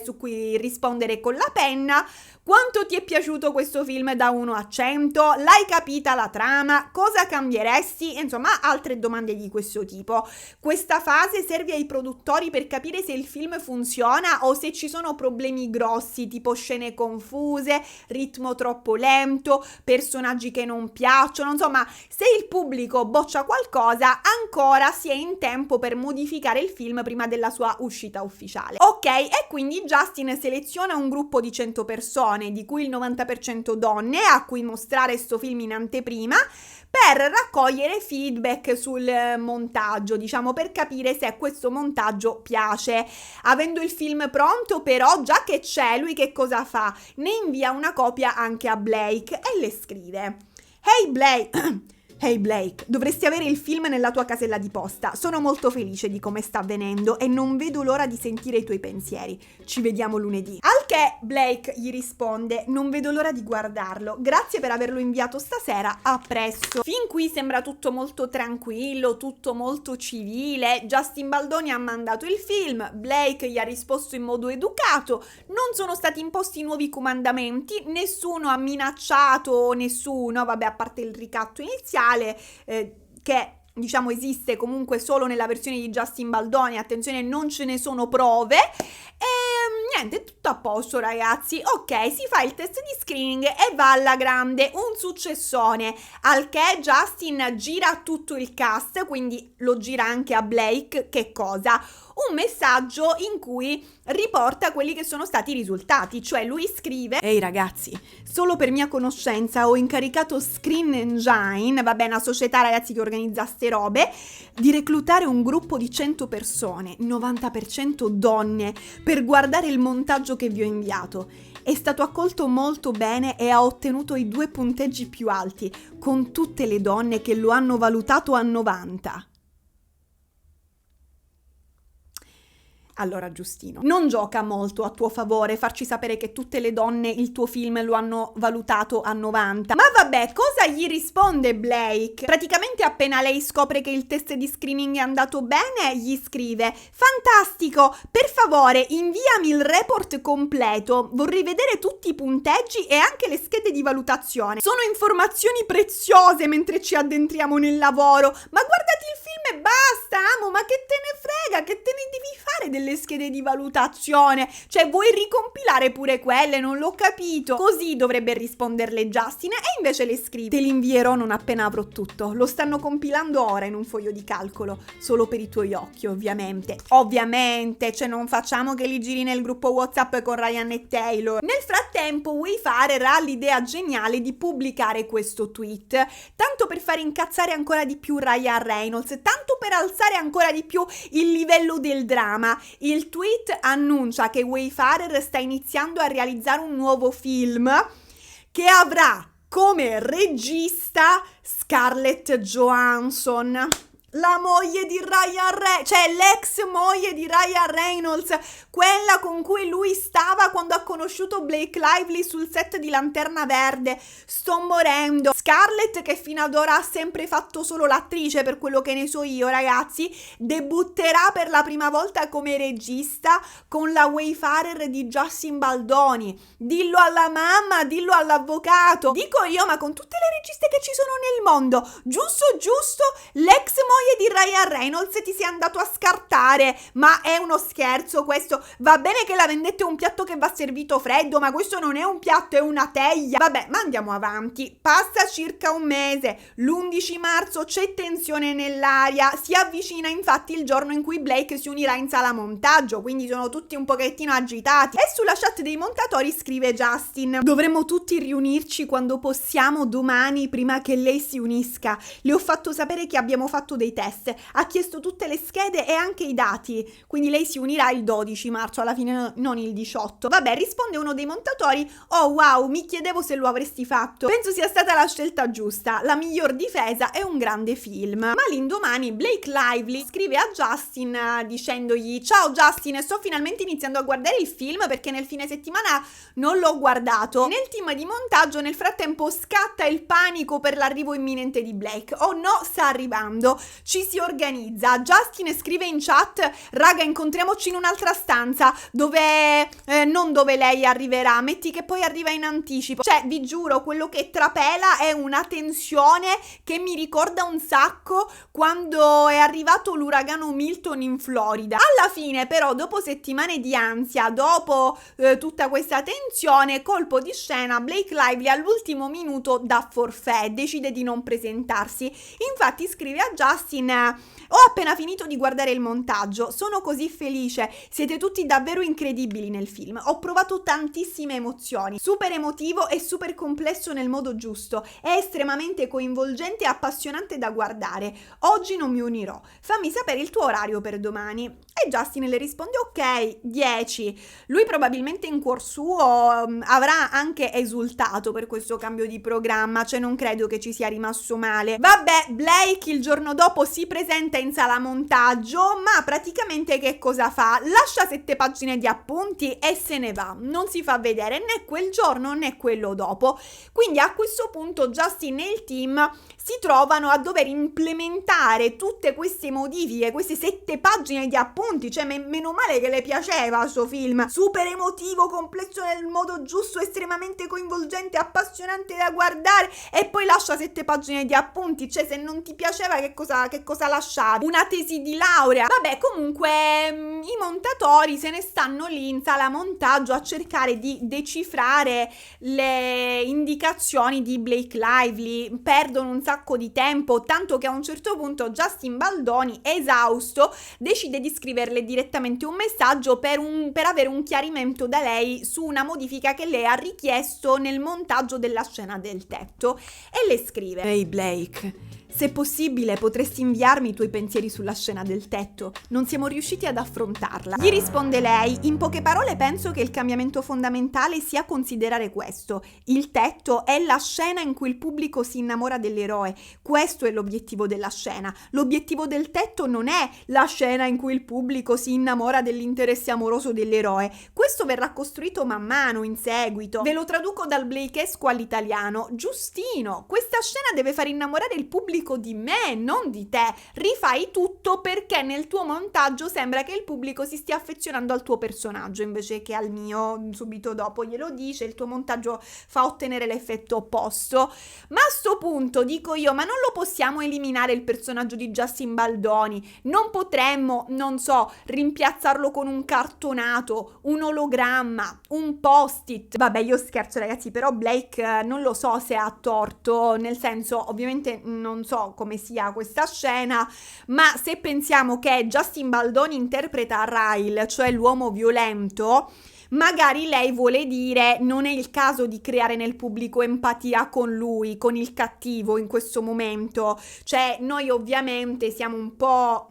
Speaker 2: su cui rispondere con la penna: quanto ti è piaciuto questo film da 1 a 100? L'hai capita la trama? Cosa cambieresti? Insomma, altre domande di questo tipo. Questa fase serve ai produttori per capire se il film funziona o se ci sono problemi grossi, tipo scene confuse, ritmo troppo lento, personaggi che non piacciono. Insomma, se il pubblico boccia qualcosa, ancora si è in tempo per modificare il film prima della sua uscita ufficiale. Ok, e quindi Justin seleziona un gruppo di 100 persone, di cui il 90% donne, a cui mostrare sto film in anteprima, per raccogliere feedback sul montaggio, diciamo, per capire se questo montaggio piace. Avendo il film pronto, però, già che c'è, lui che cosa fa? Ne invia una copia anche a Blake e le scrive: hey Blake, hey Blake, dovresti avere il film nella tua casella di posta. Sono molto felice di come sta avvenendo e non vedo l'ora di sentire i tuoi pensieri. Ci vediamo lunedì. Al che Blake gli risponde: non vedo l'ora di guardarlo. Grazie per averlo inviato stasera, a presto. Fin qui sembra tutto molto tranquillo, tutto molto civile. Justin Baldoni ha mandato il film, Blake gli ha risposto in modo educato, non sono stati imposti nuovi comandamenti, nessuno ha minacciato nessuno, vabbè, a parte il ricatto iniziale, che diciamo esiste comunque solo nella versione di Justin Baldoni. Attenzione, non ce ne sono prove. E niente, tutto a posto ragazzi. Ok, si fa il test di screening e va alla grande, un successone. Al che Justin gira tutto il cast, quindi lo gira anche a Blake. Che cosa? Un messaggio in cui riporta quelli che sono stati i risultati, cioè lui scrive: ehi ragazzi, solo per mia conoscenza ho incaricato Screen Engine, vabbè, una società ragazzi che organizza ste robe, di reclutare un gruppo di 100 persone, 90% donne, per guardare il montaggio che vi ho inviato. È stato accolto molto bene e ha ottenuto i 2 punteggi più alti, con tutte le donne che lo hanno valutato a 90. Allora Giustino, non gioca molto a tuo favore farci sapere che tutte le donne il tuo film lo hanno valutato a 90. Ma vabbè, cosa gli risponde Blake? Praticamente appena lei scopre che il test di screening è andato bene, gli scrive: fantastico, per favore inviami il report completo, vorrei vedere tutti i punteggi e anche le schede di valutazione. Sono informazioni preziose mentre ci addentriamo nel lavoro, ma guardati il film e basta, amo, ma che te ne frega, che te ne devi fare delle schede di valutazione? Cioè, vuoi ricompilare pure quelle? Non l'ho capito. Così dovrebbe risponderle Justin, e invece le scrive: te li invierò non appena avrò tutto, lo stanno compilando ora in un foglio di calcolo, solo per i tuoi occhi, ovviamente, cioè non facciamo che li giri nel gruppo WhatsApp con Ryan e Taylor. Nel frattempo Wayfarer ha l'idea geniale di pubblicare questo tweet, tanto per fare incazzare ancora di più Ryan Reynolds, tanto per alzare ancora di più il livello del dramma. Il tweet annuncia che Wayfarer sta iniziando a realizzare un nuovo film che avrà come regista Scarlett Johansson, la moglie di l'ex moglie di Ryan Reynolds, quella con cui lui stava quando ha conosciuto Blake Lively sul set di Lanterna Verde. Sto morendo. Scarlett, che fino ad ora ha sempre fatto solo l'attrice per quello che ne so io, ragazzi, debutterà per la prima volta come regista con la Wayfarer di Justin Baldoni. Dillo alla mamma, dillo all'avvocato, dico io, ma con tutte le registe che ci sono nel mondo, giusto, l'ex moglie di Ryan Reynolds ti sei andato a scartare. Ma è uno scherzo questo? Va bene che la vendetta è un piatto che va servito freddo, ma questo non è un piatto, è una teglia. Vabbè, ma andiamo avanti. Passa circa un mese, l'11 marzo c'è tensione nell'aria, si avvicina infatti il giorno in cui Blake si unirà in sala montaggio, quindi sono tutti un pochettino agitati, e sulla chat dei montatori scrive Justin: dovremmo tutti riunirci quando possiamo domani prima che lei si unisca, le ho fatto sapere che abbiamo fatto dei test, ha chiesto tutte le schede e anche i dati, quindi lei si unirà il 12 marzo, alla fine non il 18. Vabbè, risponde uno dei montatori: oh wow, mi chiedevo se lo avresti fatto, penso sia stata la scelta giusta, la miglior difesa è un grande film. Ma l'indomani Blake Lively scrive a Justin dicendogli: ciao Justin, sto finalmente iniziando a guardare il film perché nel fine settimana non l'ho guardato. Nel team di montaggio nel frattempo scatta il panico per l'arrivo imminente di Blake. Oh no, sta arrivando. Ci si organizza. Justin scrive in chat: raga, incontriamoci in un'altra stanza dove non dove lei arriverà, metti che poi arriva in anticipo. Cioè, vi giuro, quello che trapela è una tensione che mi ricorda un sacco quando è arrivato l'uragano Milton in Florida. Alla fine però, dopo settimane di ansia, dopo tutta questa tensione, colpo di scena, Blake Lively all'ultimo minuto dà forfait, decide di non presentarsi. Infatti scrive a Justin: ho appena finito di guardare il montaggio, sono così felice, siete tutti davvero incredibili nel film, ho provato tantissime emozioni, super emotivo e super complesso nel modo giusto, è estremamente coinvolgente e appassionante da guardare, oggi non mi unirò, fammi sapere il tuo orario per domani. E Justin le risponde: ok, 10. Lui probabilmente in cuor suo avrà anche esultato per questo cambio di programma, cioè non credo che ci sia rimasto male. Vabbè, Blake il giorno dopo si presenta in sala montaggio, ma praticamente che cosa fa? Lascia 7 pagine di appunti e se ne va, non si fa vedere né quel giorno né quello dopo. Quindi a questo punto Justin e il team si trovano a dover implementare tutte queste modifiche, queste 7 pagine di appunti, cioè meno male che le piaceva sto film, super emotivo, complesso nel modo giusto, estremamente coinvolgente, appassionante da guardare, e poi lascia 7 pagine di appunti, cioè se non ti piaceva che cosa lasciavi? Una tesi di laurea? Vabbè, comunque i montatori se ne stanno lì in sala montaggio a cercare di decifrare le indicazioni di Blake Lively, perdono un sacco di tempo, tanto che a un certo punto Justin Baldoni, esausto, decide di scriverle direttamente un messaggio per avere un chiarimento da lei su una modifica che lei ha richiesto nel montaggio della scena del tetto, e le scrive: ehi Blake, se possibile potresti inviarmi i tuoi pensieri sulla scena del tetto, non siamo riusciti ad affrontarla. Gli risponde lei: in poche parole penso che il cambiamento fondamentale sia considerare questo, il tetto è la scena in cui il pubblico si innamora dell'eroe, questo è l'obiettivo della scena, l'obiettivo del tetto non è la scena in cui il pubblico pubblico si innamora dell'interesse amoroso dell'eroe. Questo verrà costruito man mano in seguito. Ve lo traduco dal blakesco all'italiano. Giustino, questa scena deve far innamorare il pubblico di me, non di te. Rifai tutto perché nel tuo montaggio sembra che il pubblico si stia affezionando al tuo personaggio invece che al mio. Subito dopo glielo dice, il tuo montaggio fa ottenere l'effetto opposto. Ma a sto punto dico io, ma non lo possiamo eliminare il personaggio di Justin Baldoni? Non potremmo, non so, rimpiazzarlo con un cartonato, un ologramma, un post-it? Vabbè, io scherzo ragazzi, però Blake non lo so se ha torto, nel senso, ovviamente non so come sia questa scena, ma se pensiamo che Justin Baldoni interpreta Ryle, cioè l'uomo violento, magari lei vuole dire non è il caso di creare nel pubblico empatia con lui, con il cattivo in questo momento. Cioè noi ovviamente siamo un po'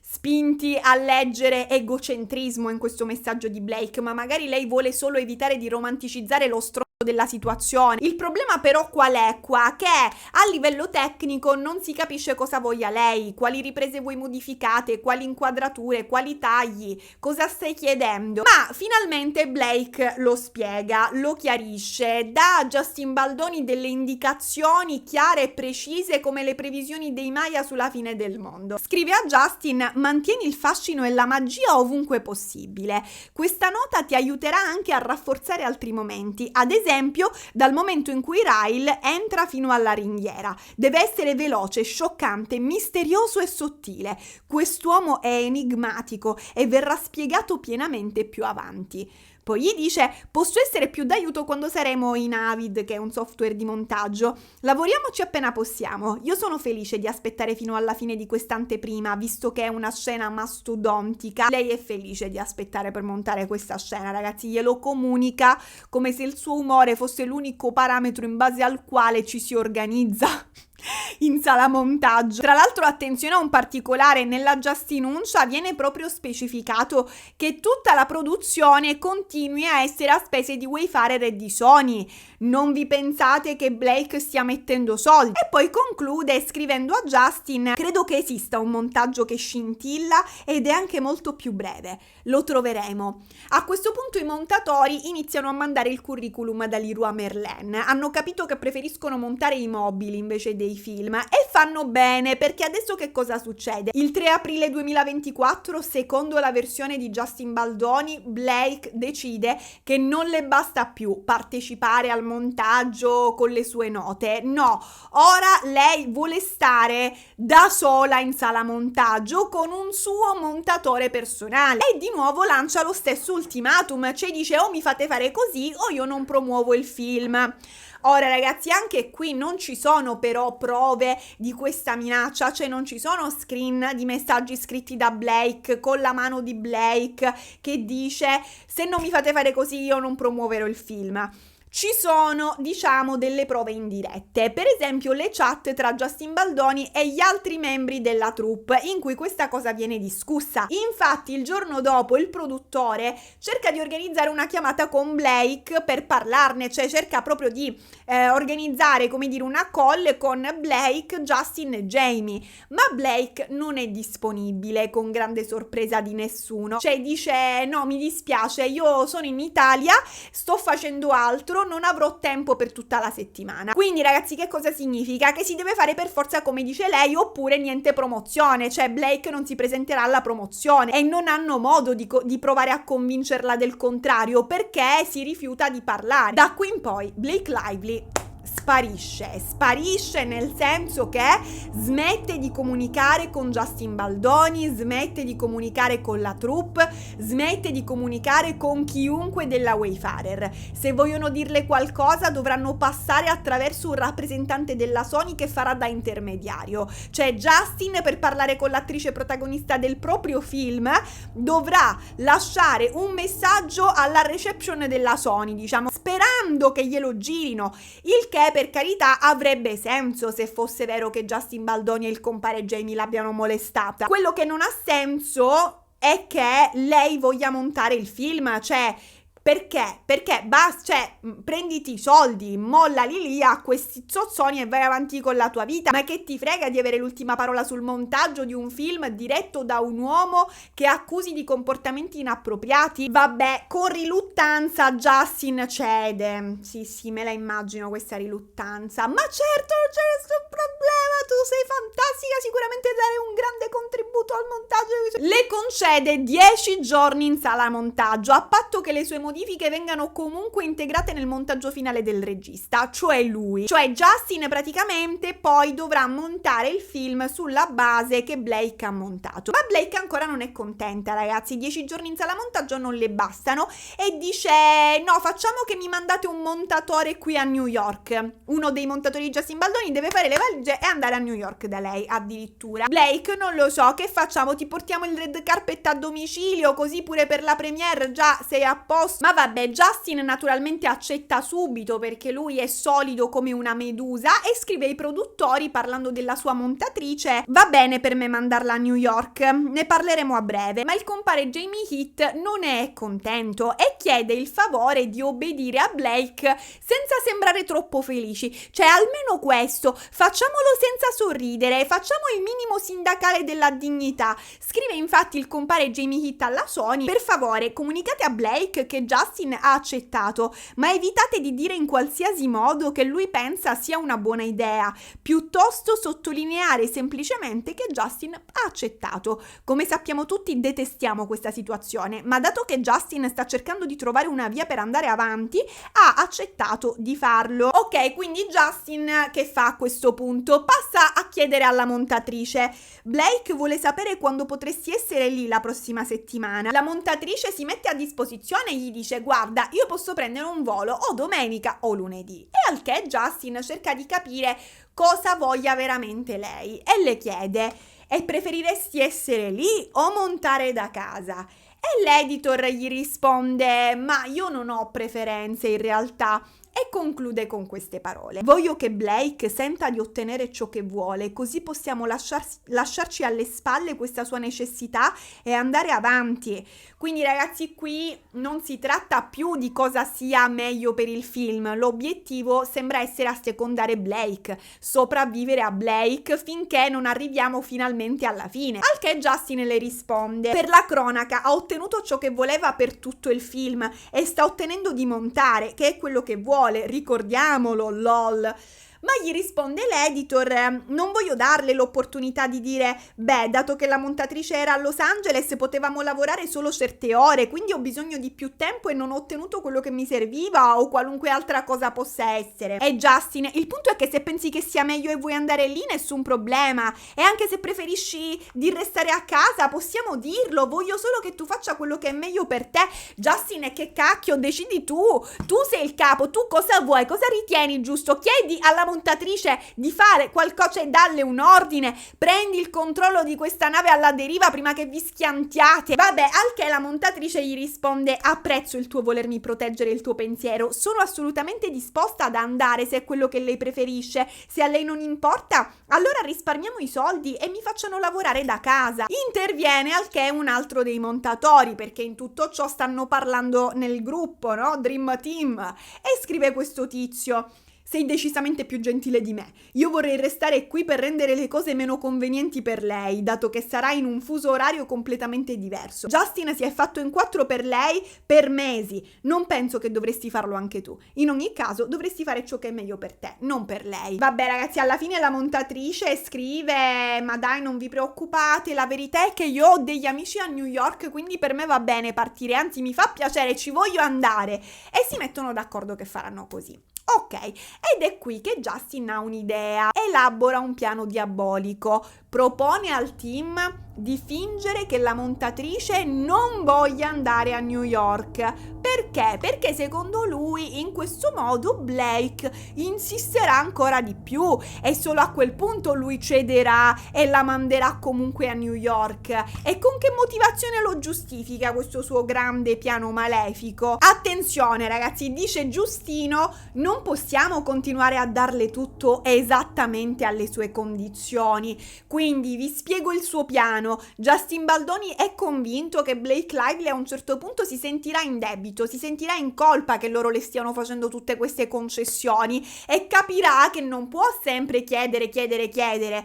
Speaker 2: spinti a leggere egocentrismo in questo messaggio di Blake, ma magari lei vuole solo evitare di romanticizzare lo stronzo della situazione. Il problema però qual è qua? Che a livello tecnico non si capisce cosa voglia lei, quali riprese vuoi modificate, quali inquadrature, quali tagli, cosa stai chiedendo. Ma finalmente Blake lo spiega, lo chiarisce, dà a Justin Baldoni delle indicazioni chiare e precise come le previsioni dei Maya sulla fine del mondo. Scrive a Justin: mantieni il fascino e la magia ovunque possibile. Questa nota ti aiuterà anche a rafforzare altri momenti, ad esempio dal momento in cui Ryle entra fino alla ringhiera. Deve essere veloce, scioccante, misterioso e sottile. Quest'uomo è enigmatico e verrà spiegato pienamente più avanti. Poi gli dice: posso essere più d'aiuto quando saremo in Avid, che è un software di montaggio. Lavoriamoci appena possiamo. Io sono felice di aspettare fino alla fine di quest'anteprima, visto che è una scena mastodontica. Lei è felice di aspettare per montare questa scena, ragazzi, glielo comunica come se il suo umore fosse l'unico parametro in base al quale ci si organizza in sala montaggio. Tra l'altro, attenzione a un particolare: nella Justinuncia viene proprio specificato che tutta la produzione continui a essere a spese di Wayfarer e di Sony. Non vi pensate che Blake stia mettendo soldi? E poi conclude scrivendo a Justin: credo che esista un montaggio che scintilla ed è anche molto più breve. Lo troveremo. A questo punto i montatori iniziano a mandare il curriculum da Leroy Merlin. Hanno capito che preferiscono montare i mobili invece dei film, e fanno bene, perché adesso che cosa succede? Il 3 aprile 2024, secondo la versione di Justin Baldoni, Blake decide che non le basta più partecipare al montaggio con le sue note. No, ora lei vuole stare da sola in sala montaggio con un suo montatore personale, e di nuovo lancia lo stesso ultimatum, cioè dice: o mi fate fare così o io non promuovo il film. Ora ragazzi, anche qui non ci sono però prove di questa minaccia, cioè non ci sono screen di messaggi scritti da Blake con la mano di Blake che dice: se non mi fate fare così io non promuoverò il film. Ci sono, diciamo, delle prove indirette, per esempio le chat tra Justin Baldoni e gli altri membri della troupe, in cui questa cosa viene discussa. Infatti il giorno dopo il produttore cerca di organizzare una chiamata con Blake per parlarne, cioè cerca proprio di organizzare, come dire, una call con Blake, Justin e Jamie, ma Blake non è disponibile, con grande sorpresa di nessuno. Cioè dice: no, mi dispiace, io sono in Italia, sto facendo altro, non avrò tempo per tutta la settimana. Quindi ragazzi, che cosa significa? Che si deve fare per forza come dice lei, oppure niente promozione, cioè Blake non si presenterà alla promozione, e non hanno modo di provare a convincerla del contrario, perché si rifiuta di parlare. Da qui in poi Blake Lively sparisce nel senso che smette di comunicare con Justin Baldoni, smette di comunicare con la troupe, smette di comunicare con chiunque della Wayfarer. Se vogliono dirle qualcosa dovranno passare attraverso un rappresentante della Sony che farà da intermediario, cioè Justin, per parlare con l'attrice protagonista del proprio film, dovrà lasciare un messaggio alla reception della Sony, diciamo, sperando che glielo girino, il che per carità avrebbe senso se fosse vero che Justin Baldoni e il compare Jamie l'abbiano molestata. Quello che non ha senso è che lei voglia montare il film, cioè Perché? Perché prenditi i soldi, mollali lì a questi zozzoni e vai avanti con la tua vita. Ma che ti frega di avere l'ultima parola sul montaggio di un film diretto da un uomo che accusi di comportamenti inappropriati? Vabbè, con riluttanza Justin cede. Sì, me la immagino questa riluttanza. Ma certo, non c'è nessun problema, tu sei fantastica, sicuramente dare un grande contributo al montaggio. Le concede 10 giorni in sala montaggio, a patto che le sue modifiche vengano comunque integrate nel montaggio finale del regista, cioè lui. Cioè Justin praticamente poi dovrà montare il film sulla base che Blake ha montato. Ma Blake ancora non è contenta, ragazzi, 10 giorni in sala montaggio non le bastano e dice: no, facciamo che mi mandate un montatore qui a New York. Uno dei montatori di Justin Baldoni deve fare le valigie e andare a New York da lei, addirittura. Blake, non lo so, che facciamo? Ti portiamo il red carpet a domicilio, così pure per la premiere già sei a posto. Ma vabbè, Justin naturalmente accetta subito perché lui è solido come una medusa e scrive ai produttori, parlando della sua montatrice: va bene per me mandarla a New York, ne parleremo a breve. Ma il compare Jamie Heath non è contento e chiede il favore di obbedire a Blake senza sembrare troppo felici. Cioè, almeno questo, facciamolo senza sorridere, facciamo il minimo sindacale della dignità. Scrive infatti il compare Jamie Heath alla Sony: per favore comunicate a Blake che Justin ha accettato, ma evitate di dire in qualsiasi modo che lui pensa sia una buona idea, piuttosto sottolineare semplicemente che Justin ha accettato. Come sappiamo tutti, detestiamo questa situazione, ma dato che Justin sta cercando di trovare una via per andare avanti, ha accettato di farlo. Ok, quindi Justin che fa a questo punto? Passa a chiedere alla montatrice: Blake vuole sapere quando potresti essere lì la prossima settimana. La montatrice si mette a disposizione e gli dice: guarda, io posso prendere un volo o domenica o lunedì. E al che Justin cerca di capire cosa voglia veramente lei e le chiede: e preferiresti essere lì o montare da casa? E l'editor gli risponde: ma io non ho preferenze in realtà. E conclude con queste parole: voglio che Blake senta di ottenere ciò che vuole, così possiamo lasciarci alle spalle questa sua necessità e andare avanti. Quindi ragazzi, qui non si tratta più di cosa sia meglio per il film, l'obiettivo sembra essere assecondare Blake, sopravvivere a Blake finché non arriviamo finalmente alla fine. Al che Justin le risponde: per la cronaca ha ottenuto ciò che voleva per tutto il film e sta ottenendo di montare, che è quello che vuole, ricordiamolo, lol. Ma gli risponde l'editor: non voglio darle l'opportunità di dire: beh, dato che la montatrice era a Los Angeles potevamo lavorare solo certe ore, quindi ho bisogno di più tempo e non ho ottenuto quello che mi serviva, o qualunque altra cosa possa essere. E Justin, il punto è che se pensi che sia meglio e vuoi andare lì, nessun problema, e anche se preferisci di restare a casa possiamo dirlo, voglio solo che tu faccia quello che è meglio per te. Justin, che cacchio, decidi tu sei il capo, tu cosa vuoi, cosa ritieni giusto, chiedi alla montatrice di fare qualcosa, cioè dalle un ordine, prendi il controllo di questa nave alla deriva prima che vi schiantiate. Vabbè, al che la montatrice gli risponde: apprezzo il tuo volermi proteggere il tuo pensiero, sono assolutamente disposta ad andare se è quello che lei preferisce, se a lei non importa allora risparmiamo i soldi e mi facciano lavorare da casa. Interviene al che un altro dei montatori, perché in tutto ciò stanno parlando nel gruppo, no? Dream Team, e scrive questo tizio: sei decisamente più gentile di me. Io vorrei restare qui per rendere le cose meno convenienti per lei, dato che sarà in un fuso orario completamente diverso. Justin si è fatto in 4 per lei per mesi. Non penso che dovresti farlo anche tu. In ogni caso, dovresti fare ciò che è meglio per te, non per lei. Vabbè ragazzi, alla fine la montatrice scrive: ma dai, non vi preoccupate, la verità è che io ho degli amici a New York, quindi per me va bene partire, anzi mi fa piacere, ci voglio andare. E si mettono d'accordo che faranno così. Ok, ed è qui che Justin ha un'idea, elabora un piano diabolico, propone al team di fingere che la montatrice non voglia andare a New York. Perché? Perché secondo lui in questo modo Blake insisterà ancora di più e solo a quel punto lui cederà e la manderà comunque a New York. E con che motivazione lo giustifica questo suo grande piano malefico? Attenzione ragazzi, dice Giustino, non possiamo continuare a darle tutto esattamente alle sue condizioni. Quindi vi spiego il suo piano. Justin Baldoni è convinto che Blake Lively a un certo punto si sentirà in debito, si sentirà in colpa che loro le stiano facendo tutte queste concessioni e capirà che non può sempre chiedere.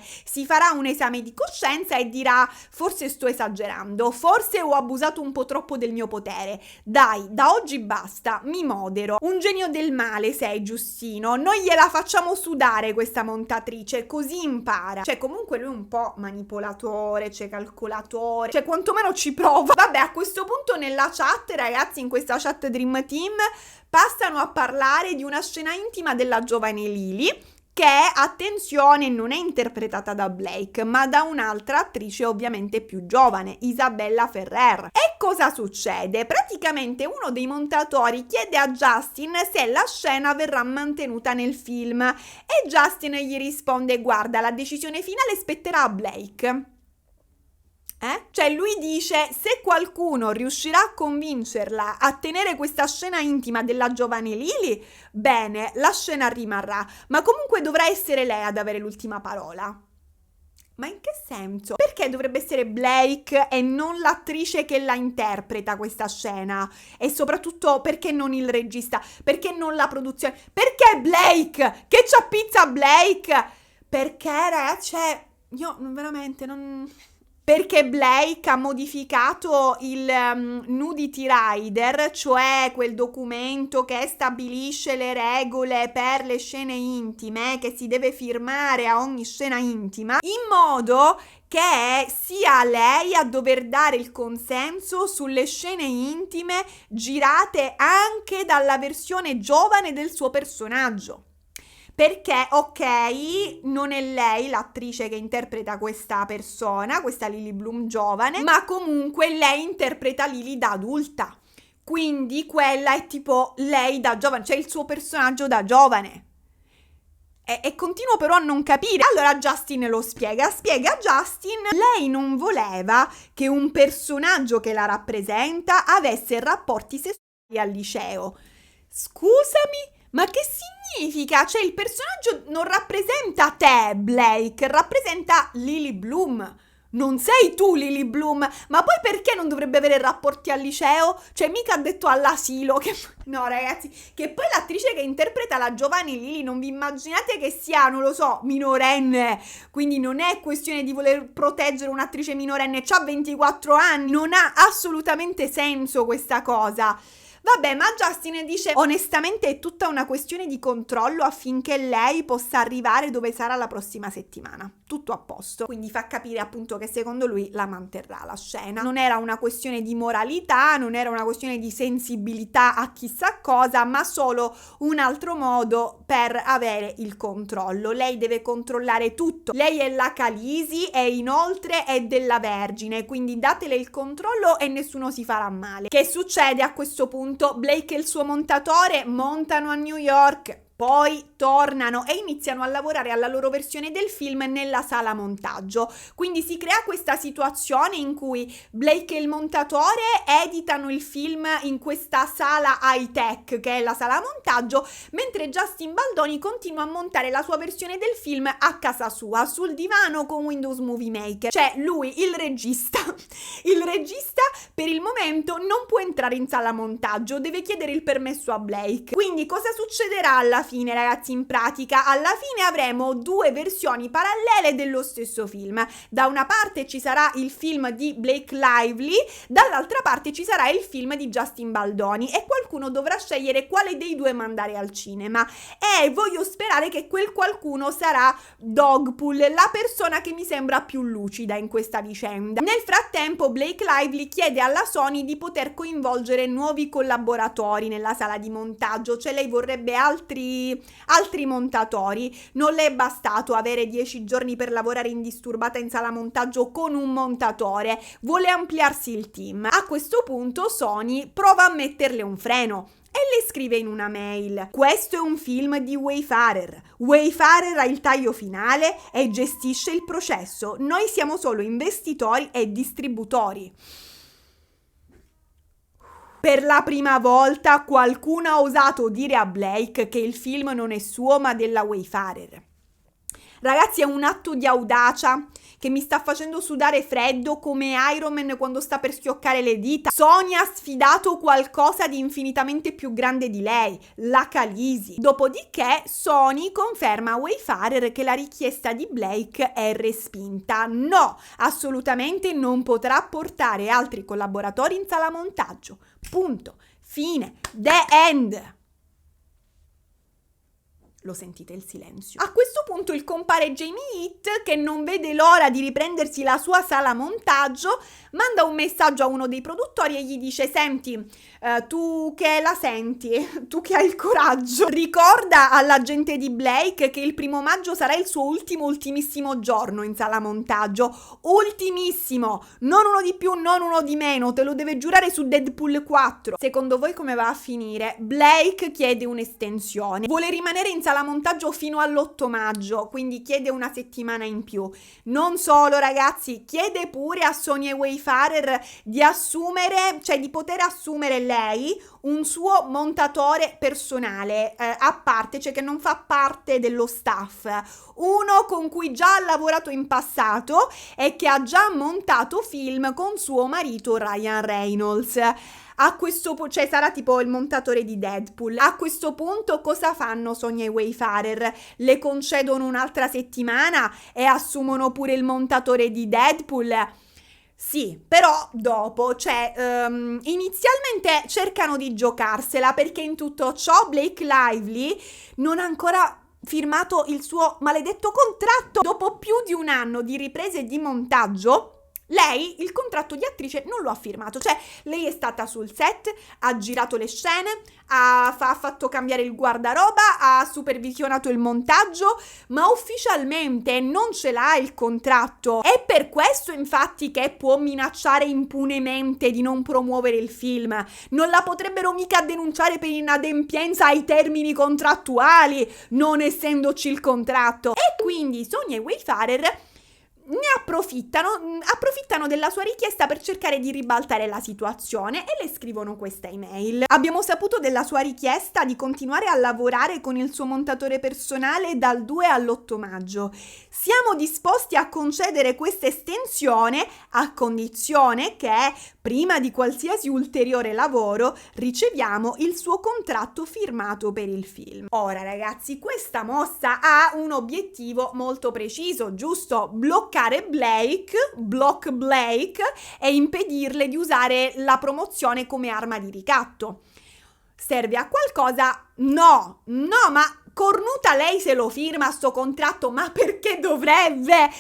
Speaker 2: Si farà un esame di coscienza e dirà: forse sto esagerando, forse ho abusato un po' troppo del mio potere. Dai, da oggi basta, mi modero. Un genio del male sei, Giustino. Noi gliela facciamo sudare questa montatrice, così impara. Cioè, comunque lui è un po' manipolatore, cioè calcolatore, cioè quantomeno ci prova. Vabbè, a questo punto nella chat, ragazzi, in questa chat Dream Team, passano a parlare di una scena intima della giovane Lily, che, attenzione, non è interpretata da Blake, ma da un'altra attrice ovviamente più giovane, Isabella Ferrer. E cosa succede? Praticamente uno dei montatori chiede a Justin se la scena verrà mantenuta nel film e Justin gli risponde: guarda, la decisione finale spetterà a Blake. Cioè lui dice: se qualcuno riuscirà a convincerla a tenere questa scena intima della giovane Lily, bene, la scena rimarrà, ma comunque dovrà essere lei ad avere l'ultima parola. Ma in che senso? Perché dovrebbe essere Blake e non l'attrice che la interpreta questa scena? E soprattutto perché non il regista? Perché non la produzione? Perché Blake? Che c'ha pizza Blake? Perché, ragazzi, cioè, io veramente non... Perché Blake ha modificato il Nudity Rider, cioè quel documento che stabilisce le regole per le scene intime, che si deve firmare a ogni scena intima, in modo che sia lei a dover dare il consenso sulle scene intime girate anche dalla versione giovane del suo personaggio. Perché, ok, non è lei l'attrice che interpreta questa persona, questa Lily Bloom giovane, ma comunque lei interpreta Lily da adulta. Quindi quella è tipo lei da giovane, cioè il suo personaggio da giovane. E continuo però a non capire. Allora Justin lo spiega a Justin: lei non voleva che un personaggio che la rappresenta avesse rapporti sessuali al liceo. Scusami? Ma che significa? Cioè il personaggio non rappresenta te, Blake, rappresenta Lily Bloom. Non sei tu Lily Bloom, ma poi perché non dovrebbe avere rapporti al liceo? Cioè mica ha detto all'asilo che... No ragazzi, che poi l'attrice che interpreta la giovane Lily, non vi immaginate che sia, non lo so, minorenne, quindi non è questione di voler proteggere un'attrice minorenne, c'ha 24 anni, non ha assolutamente senso questa cosa. Vabbè, ma Justin dice: onestamente è tutta una questione di controllo affinché lei possa arrivare dove sarà la prossima settimana. Tutto a posto. Quindi fa capire appunto che secondo lui la manterrà la scena. Non era una questione di moralità, non era una questione di sensibilità a chissà cosa, ma solo un altro modo per avere il controllo. Lei deve controllare tutto. Lei è la Khaleesi e inoltre è della Vergine, quindi datele il controllo e nessuno si farà male. Che succede a questo punto? Blake e il suo montatore montano a New York, poi tornano e iniziano a lavorare alla loro versione del film nella sala montaggio. Quindi si crea questa situazione in cui Blake e il montatore editano il film in questa sala high tech che è la sala montaggio, mentre Justin Baldoni continua a montare la sua versione del film a casa sua, sul divano con Windows Movie Maker. Cioè lui, il regista per il momento non può entrare in sala montaggio, deve chiedere il permesso a Blake. Quindi cosa succederà alla fine, ragazzi? In pratica alla fine avremo due versioni parallele dello stesso film. Da una parte ci sarà il film di Blake Lively, dall'altra parte ci sarà il film di Justin Baldoni e qualcuno dovrà scegliere quale dei due mandare al cinema, e voglio sperare che quel qualcuno sarà Dogpool, la persona che mi sembra più lucida in questa vicenda. Nel frattempo Blake Lively chiede alla Sony di poter coinvolgere nuovi collaboratori nella sala di montaggio, cioè lei vorrebbe altri montatori. Non le è bastato avere 10 giorni per lavorare indisturbata in sala montaggio con un montatore, vuole ampliarsi il team. A questo punto Sony prova a metterle un freno e le scrive in una mail: questo è un film di Wayfarer ha il taglio finale e gestisce il processo, noi siamo solo investitori e distributori. Per la prima volta qualcuno ha osato dire a Blake che il film non è suo ma della Wayfarer. Ragazzi, è un atto di audacia che mi sta facendo sudare freddo come Iron Man quando sta per schioccare le dita. Sony ha sfidato qualcosa di infinitamente più grande di lei, la Khaleesi. Dopodiché Sony conferma a Wayfarer che la richiesta di Blake è respinta. No, assolutamente non potrà portare altri collaboratori in sala montaggio. Punto. Fine. The end. Lo sentite il silenzio? A questo punto il compare Jamie Heat, che non vede l'ora di riprendersi la sua sala montaggio, manda un messaggio a uno dei produttori e gli dice: senti, tu che la senti, tu che hai il coraggio, ricorda all'agente di Blake che il 1 maggio sarà il suo ultimissimo giorno in sala montaggio. Ultimissimo, non uno di più, non uno di meno, te lo deve giurare su Deadpool 4. Secondo voi come va a finire? Blake chiede un'estensione, vuole rimanere in sala montaggio fino all'8 maggio, quindi chiede una settimana in più. Non solo, ragazzi, chiede pure a Sony e Wayfarer di assumere, cioè di poter assumere lei un suo montatore personale a parte, cioè che non fa parte dello staff, uno con cui già ha lavorato in passato e che ha già montato film con suo marito Ryan Reynolds. A questo punto, cioè sarà tipo il montatore di Deadpool. A questo punto cosa fanno Sony e Wayfarer? Le concedono un'altra settimana e assumono pure il montatore di Deadpool? Sì, però dopo, cioè inizialmente cercano di giocarsela, perché in tutto ciò Blake Lively non ha ancora firmato il suo maledetto contratto. Dopo più di 1 anno di riprese e di montaggio, lei il contratto di attrice non lo ha firmato, cioè lei è stata sul set, ha girato le scene, ha fatto cambiare il guardaroba, ha supervisionato il montaggio, ma ufficialmente non ce l'ha il contratto. È per questo infatti che può minacciare impunemente di non promuovere il film. Non la potrebbero mica denunciare per inadempienza ai termini contrattuali, non essendoci il contratto. E quindi Sony e Wayfarer ne approfittano della sua richiesta per cercare di ribaltare la situazione e le scrivono questa email. Abbiamo saputo della sua richiesta di continuare a lavorare con il suo montatore personale dal 2 all'8 maggio. Siamo disposti a concedere questa estensione a condizione che, prima di qualsiasi ulteriore lavoro, riceviamo il suo contratto firmato per il film. Ora, ragazzi, questa mossa ha un obiettivo molto preciso, giusto? Block Blake e impedirle di usare la promozione come arma di ricatto. Serve a qualcosa? No, ma cornuta lei se lo firma sto contratto, ma perché dovrebbe?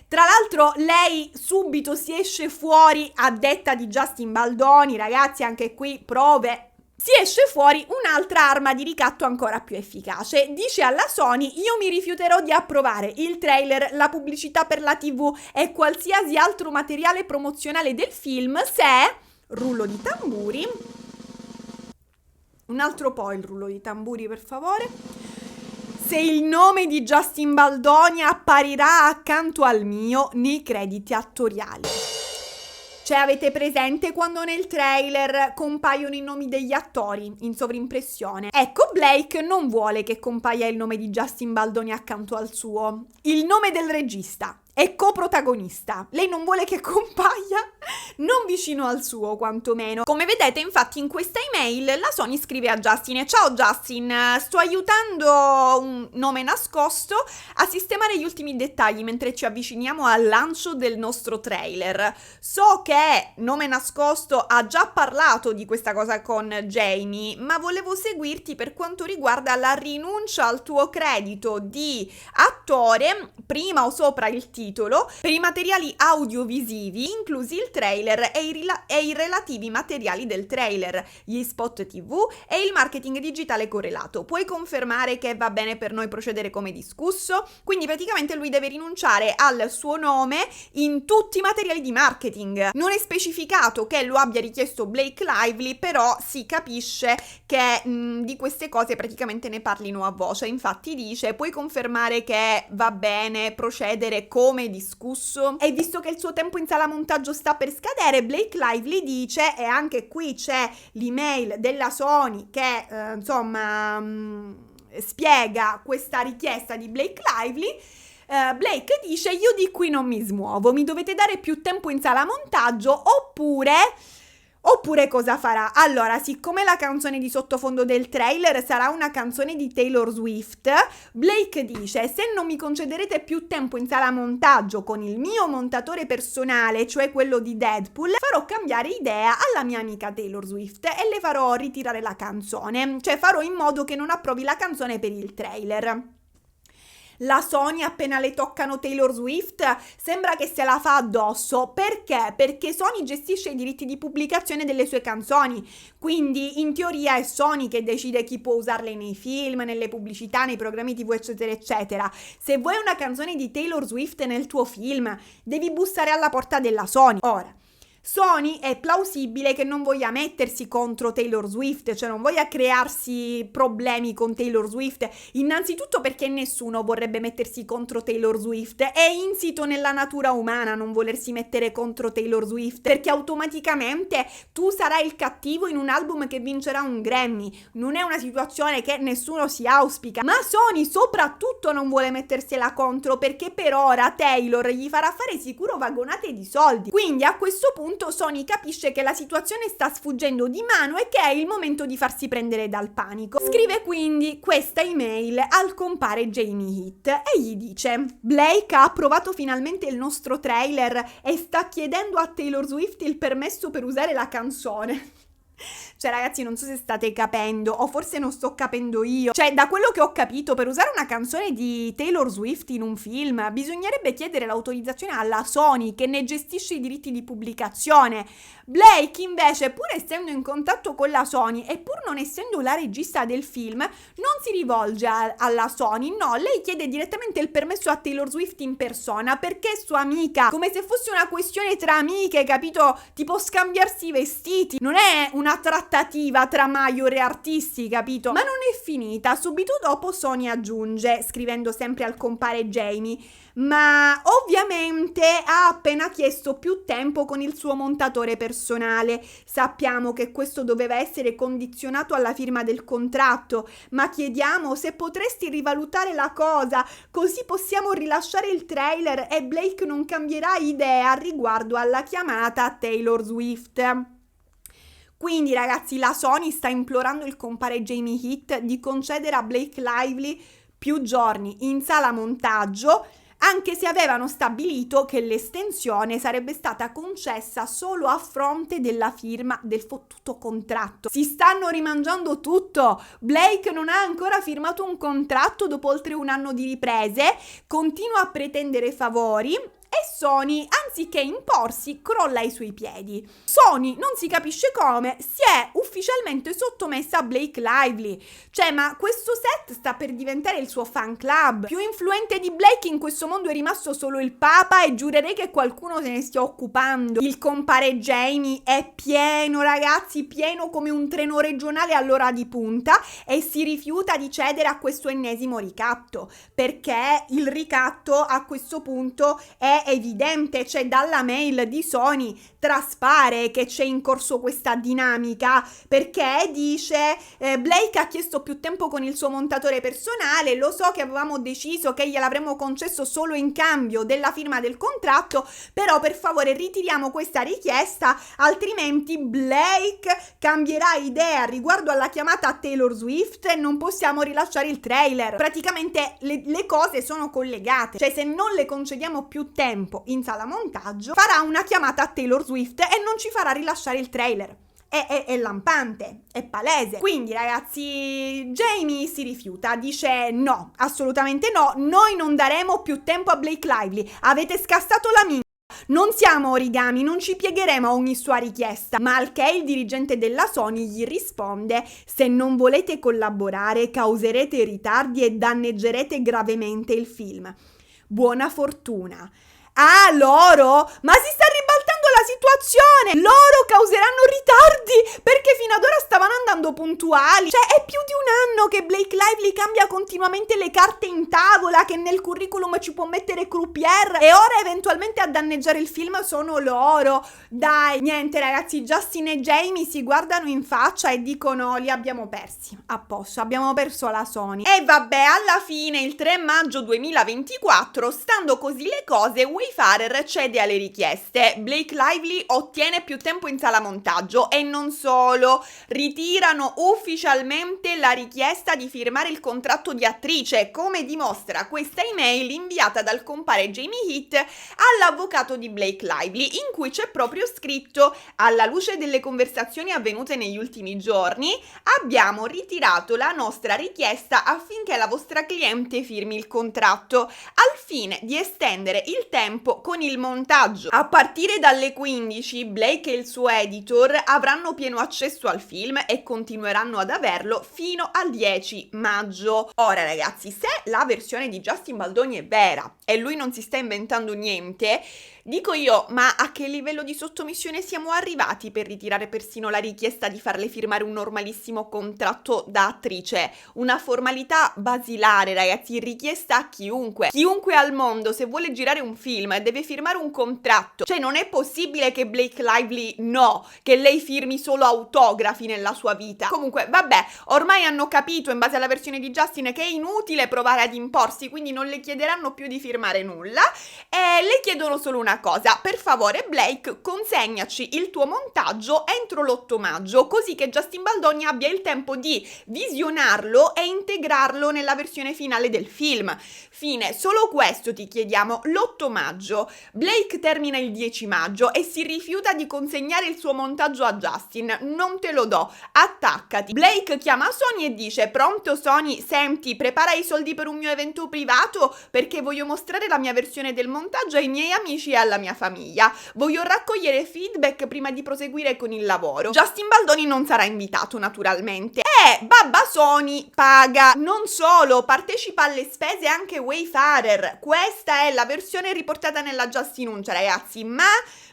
Speaker 2: Tra l'altro lei subito si esce fuori, a detta di Justin Baldoni, ragazzi, anche qui prove. Si esce fuori un'altra arma di ricatto ancora più efficace. Dice alla Sony: io mi rifiuterò di approvare il trailer, la pubblicità per la TV e qualsiasi altro materiale promozionale del film se, rullo di tamburi, un altro po' il rullo di tamburi per favore, se il nome di Justin Baldoni apparirà accanto al mio nei crediti attoriali. Cioè, avete presente quando nel trailer compaiono i nomi degli attori in sovrimpressione? Ecco, Blake non vuole che compaia il nome di Justin Baldoni accanto al suo, il nome del regista. È coprotagonista. Lei non vuole che compaia non vicino al suo, quantomeno. Come vedete, infatti, in questa email la Sony scrive a Justin: ciao Justin, sto aiutando un nome nascosto a sistemare gli ultimi dettagli mentre ci avviciniamo al lancio del nostro trailer. So che nome nascosto ha già parlato di questa cosa con Jamie, ma volevo seguirti per quanto riguarda la rinuncia al tuo credito di attore prima o sopra il titolo per i materiali audiovisivi, inclusi il trailer e i relativi materiali del trailer, gli spot TV e il marketing digitale correlato. Puoi confermare che va bene per noi procedere come discusso? Quindi praticamente lui deve rinunciare al suo nome in tutti i materiali di marketing. Non è specificato che lo abbia richiesto Blake Lively, però si capisce che di queste cose praticamente ne parlino a voce. Infatti dice: puoi confermare che va bene procedere come discusso? E visto che il suo tempo in sala montaggio sta per scadere, Blake Lively dice, e anche qui c'è l'email della Sony che spiega questa richiesta di Blake Lively, Blake dice: io di qui non mi smuovo, mi dovete dare più tempo in sala montaggio oppure cosa farà? Allora, siccome la canzone di sottofondo del trailer sarà una canzone di Taylor Swift, Blake dice: se non mi concederete più tempo in sala montaggio con il mio montatore personale, cioè quello di Deadpool, farò cambiare idea alla mia amica Taylor Swift e le farò ritirare la canzone, cioè farò in modo che non approvi la canzone per il trailer. La Sony, appena le toccano Taylor Swift, sembra che se la fa addosso. Perché? Perché Sony gestisce i diritti di pubblicazione delle sue canzoni, quindi in teoria è Sony che decide chi può usarle nei film, nelle pubblicità, nei programmi TV, eccetera eccetera. Se vuoi una canzone di Taylor Swift nel tuo film, devi bussare alla porta della Sony. Ora, Sony è plausibile che non voglia mettersi contro Taylor Swift, cioè non voglia crearsi problemi con Taylor Swift, innanzitutto perché nessuno vorrebbe mettersi contro Taylor Swift, è insito nella natura umana non volersi mettere contro Taylor Swift, perché automaticamente tu sarai il cattivo in un album che vincerà un Grammy, non è una situazione che nessuno si auspica, ma Sony soprattutto non vuole mettersela contro perché per ora Taylor gli farà fare sicuro vagonate di soldi, quindi a questo punto Sony capisce che la situazione sta sfuggendo di mano e che è il momento di farsi prendere dal panico. Scrive quindi questa email al compare Jamie Heat e gli dice: Blake ha approvato finalmente il nostro trailer e sta chiedendo a Taylor Swift il permesso per usare la canzone. Cioè ragazzi, non so se state capendo o forse non sto capendo io, cioè da quello che ho capito, per usare una canzone di Taylor Swift in un film bisognerebbe chiedere l'autorizzazione alla Sony che ne gestisce i diritti di pubblicazione. Blake invece, pur essendo in contatto con la Sony e pur non essendo la regista del film, non si rivolge alla Sony, no, lei chiede direttamente il permesso a Taylor Swift in persona perché è sua amica, come se fosse una questione tra amiche, capito? Tipo scambiarsi i vestiti, non è una trattativa tra major e artisti, capito? Ma non è finita, subito dopo Sony aggiunge, scrivendo sempre al compare Jamie: ma ovviamente ha appena chiesto più tempo con il suo montatore personale. Sappiamo che questo doveva essere condizionato alla firma del contratto, ma chiediamo se potresti rivalutare la cosa, così possiamo rilasciare il trailer e Blake non cambierà idea riguardo alla chiamata a Taylor Swift. Quindi ragazzi, la Sony sta implorando il compare Jamie Heat di concedere a Blake Lively più giorni in sala montaggio, anche se avevano stabilito che l'estensione sarebbe stata concessa solo a fronte della firma del fottuto contratto. Si stanno rimangiando tutto! Blake non ha ancora firmato un contratto dopo oltre un anno di riprese, continua a pretendere favori e Sony, anziché imporsi, crolla ai suoi piedi. Sony, non si capisce come, si è ufficialmente sottomessa a Blake Lively. Cioè, ma questo set sta per diventare il suo fan club. Più influente di Blake in questo mondo è rimasto solo il Papa e giurerei che qualcuno se ne stia occupando. Il compare Jamie è pieno, ragazzi, pieno come un treno regionale all'ora di punta e si rifiuta di cedere a questo ennesimo ricatto, perché il ricatto a questo punto è evidente, cioè dalla mail di Sony traspare che c'è in corso questa dinamica, perché dice Blake ha chiesto più tempo con il suo montatore personale, lo so che avevamo deciso che gliel'avremmo concesso solo in cambio della firma del contratto, però per favore ritiriamo questa richiesta, altrimenti Blake cambierà idea riguardo alla chiamata a Taylor Swift e non possiamo rilasciare il trailer. Praticamente le cose sono collegate, cioè se non le concediamo più tempo in sala montaggio farà una chiamata a Taylor Swift e non ci farà rilasciare il trailer. È lampante, è palese. Quindi ragazzi, Jamie si rifiuta, dice no, assolutamente no, noi non daremo più tempo a Blake Lively, avete scassato la minchia. Non siamo origami, non ci piegheremo a ogni sua richiesta. Ma al che il dirigente della Sony gli risponde: se non volete collaborare causerete ritardi e danneggerete gravemente il film. Buona fortuna. Ah, loro? Ma si sta ribaltando la situazione, loro causeranno ritardi perché fino ad ora stavano andando puntuali. Cioè è più di un anno che Blake Lively cambia continuamente le carte in tavola, che nel curriculum ci può mettere croupier, e ora eventualmente a danneggiare il film sono loro. Dai, niente ragazzi, Justin e Jamie si guardano in faccia e dicono: li abbiamo persi, a posto, abbiamo perso la Sony. E vabbè, alla fine il 3 maggio 2024, stando così le cose, Wayfarer cede alle richieste. Blake Lively ottiene più tempo in sala montaggio e non solo, ritirano ufficialmente la richiesta di firmare il contratto di attrice, come dimostra questa email inviata dal compare Jamie Heath all'avvocato di Blake Lively, in cui c'è proprio scritto: alla luce delle conversazioni avvenute negli ultimi giorni, abbiamo ritirato la nostra richiesta affinché la vostra cliente firmi il contratto, al fine di estendere il tempo con il montaggio. A partire dalle 15, Blake e il suo editor avranno pieno accesso al film e continueranno ad averlo fino al 10 maggio. Ora ragazzi, se la versione di Justin Baldoni è vera e lui non si sta inventando niente, dico io, ma a che livello di sottomissione siamo arrivati per ritirare persino la richiesta di farle firmare un normalissimo contratto da attrice? Una formalità basilare, ragazzi, richiesta a chiunque al mondo, se vuole girare un film, deve firmare un contratto. Cioè non è possibile che Blake Lively che lei firmi solo autografi nella sua vita. Comunque, vabbè, ormai hanno capito in base alla versione di Justin che è inutile provare ad imporsi, quindi non le chiederanno più di firmare nulla e le chiedono solo una cosa: per favore Blake, consegnaci il tuo montaggio entro l'8 maggio, così che Justin Baldoni abbia il tempo di visionarlo e integrarlo nella versione finale del film. Fine, solo questo ti chiediamo, l'8 maggio. Blake termina il 10 maggio e si rifiuta di consegnare il suo montaggio a Justin. Non te lo do, attaccati. Blake chiama Sony e dice: pronto Sony, senti, prepara i soldi per un mio evento privato perché voglio mostrare la mia versione del montaggio ai miei amici e alla mia famiglia. Voglio raccogliere feedback prima di proseguire con il lavoro. Justin Baldoni non sarà invitato naturalmente. E babba Sony paga. Non solo, partecipa alle spese anche Wayfarer. Questa è la versione riportata nella Justinuncia, ragazzi, ma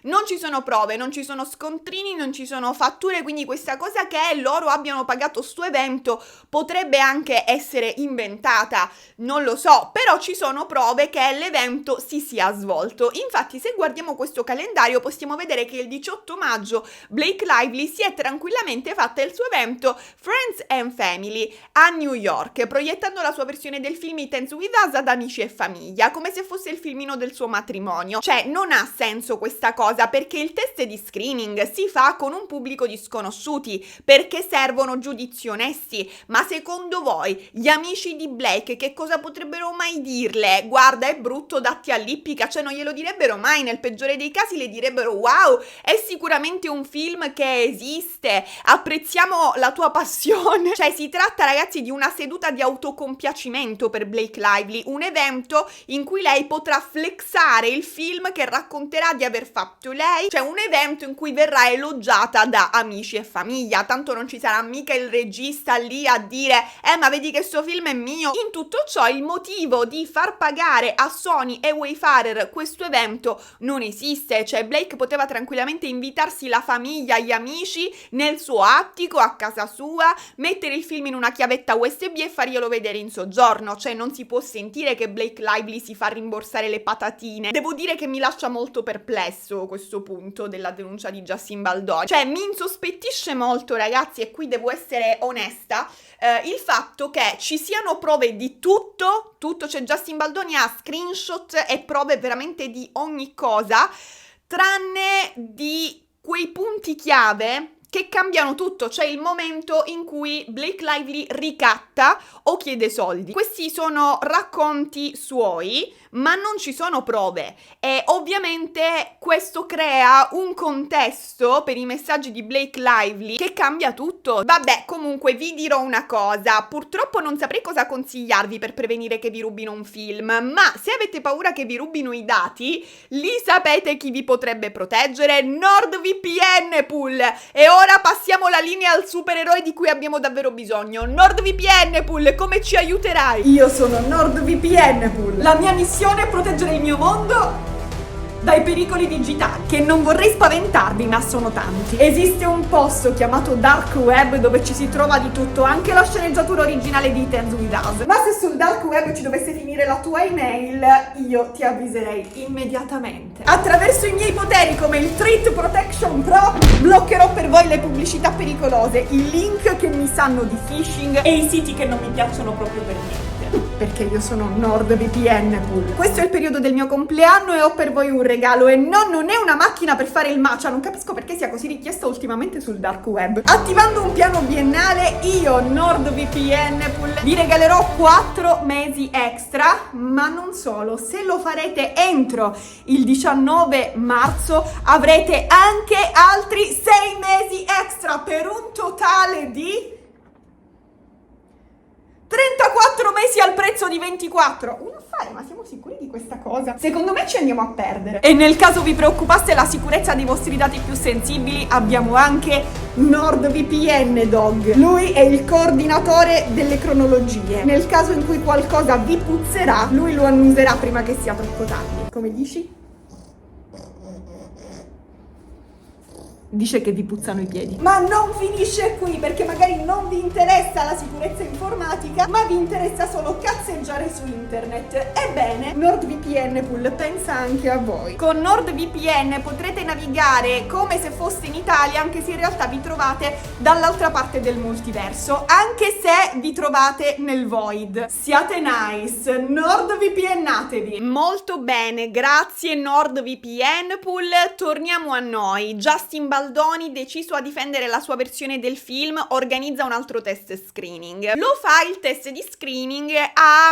Speaker 2: non ci sono prove, non ci sono scontrini, non ci sono fatture, quindi questa cosa che loro abbiano pagato sto evento potrebbe anche essere inventata, non lo so, però ci sono prove che l'evento si sia svolto. Infatti, se guardiamo questo calendario possiamo vedere che il 18 maggio Blake Lively si è tranquillamente fatta il suo evento Friends and Family a New York, proiettando la sua versione del film It Ends With Us ad amici e famiglia, come se fosse il filmino del suo matrimonio. Cioè, non ha senso questa cosa, perché il test di screening si fa con un pubblico di sconosciuti, perché servono giudizi onesti. Ma secondo voi, gli amici di Blake che cosa potrebbero mai dirle? Guarda, è brutto, datti all'ippica. Cioè, non glielo direbbero mai. Nel peggiore dei casi le direbbero: wow, è sicuramente un film che esiste, apprezziamo la tua passione. Cioè, si tratta, ragazzi, di una seduta di autocompiacimento per Blake Lively, un evento in cui lei potrà flexare il film che racconterà di aver fatto lei, cioè un evento in cui verrà elogiata da amici e famiglia. Tanto non ci sarà mica il regista lì a dire: ma vedi che sto film è mio. In tutto ciò, il motivo di far pagare a Sony e Wayfarer questo evento non esiste. Cioè, Blake poteva tranquillamente invitarsi la famiglia, gli amici nel suo attico, a casa sua, mettere il film in una chiavetta USB e farglielo vedere in soggiorno. Cioè, non si può sentire che Blake Lively si fa rimborsare le patatine. Devo dire che mi lascia molto perplesso questo punto della denuncia di Justin Baldoni. Cioè, mi insospettisce molto, ragazzi, e qui devo essere onesta, il fatto che ci siano prove di tutto, cioè Justin Baldoni ha screenshot e prove veramente di ogni cosa, tranne di quei punti chiave che cambiano tutto, cioè il momento in cui Blake Lively ricatta o chiede soldi. Questi sono racconti suoi, ma non ci sono prove, e ovviamente questo crea un contesto per i messaggi di Blake Lively che cambia tutto. Vabbè, comunque vi dirò una cosa: purtroppo non saprei cosa consigliarvi per prevenire che vi rubino un film, ma se avete paura che vi rubino i dati, lì sapete chi vi potrebbe proteggere: NordVPN Pool. E ora passiamo la linea al supereroe di cui abbiamo davvero bisogno. NordVPN Pool, come ci aiuterai?
Speaker 5: Io sono NordVPN Pool. La mia missione è proteggere il mio mondo
Speaker 2: dai pericoli digitali, che non vorrei spaventarvi, ma sono tanti. Esiste un posto chiamato Dark Web dove ci si trova di tutto, anche la sceneggiatura originale di It Ends With Us. Ma se sul Dark Web ci dovesse finire la tua email, io ti avviserei immediatamente. Attraverso i miei poteri come il Threat Protection Pro bloccherò per voi le pubblicità pericolose, i link che mi sanno di phishing e i siti che non mi piacciono proprio per niente. Perché io sono NordVPN Pool. Questo è il periodo del mio compleanno e ho per voi un regalo, e no, non è una macchina per fare il matcha, non capisco perché sia così richiesta ultimamente sul dark web. Attivando un piano biennale, io, NordVPN Pool, vi regalerò 4 mesi extra, ma non solo, se lo farete entro il 19 marzo avrete anche altri 6 mesi extra per un totale di 34 mesi al prezzo di 24. Un affare, ma siamo sicuri di questa cosa? Secondo me ci andiamo a perdere. E nel caso vi preoccupasse la sicurezza dei vostri dati più sensibili, abbiamo anche NordVPN Dog. Lui è il coordinatore delle cronologie. Nel caso in cui qualcosa vi puzzerà, lui lo annuserà prima che sia troppo tardi. Come dici? Dice che vi puzzano i piedi. Ma non finisce qui, perché magari non vi interessa la sicurezza informatica, ma vi interessa solo cazzeggiare su internet. Ebbene, NordVPN Pool pensa anche a voi. Con NordVPN potrete navigare come se foste in Italia, anche se in realtà vi trovate dall'altra parte del multiverso, anche se vi trovate nel void. Siate nice, NordVPNatevi. Molto bene, grazie NordVPN Pool. Torniamo a noi. Justin Baldoni, deciso a difendere la sua versione del film, organizza un altro test screening. Lo fa il test di screening a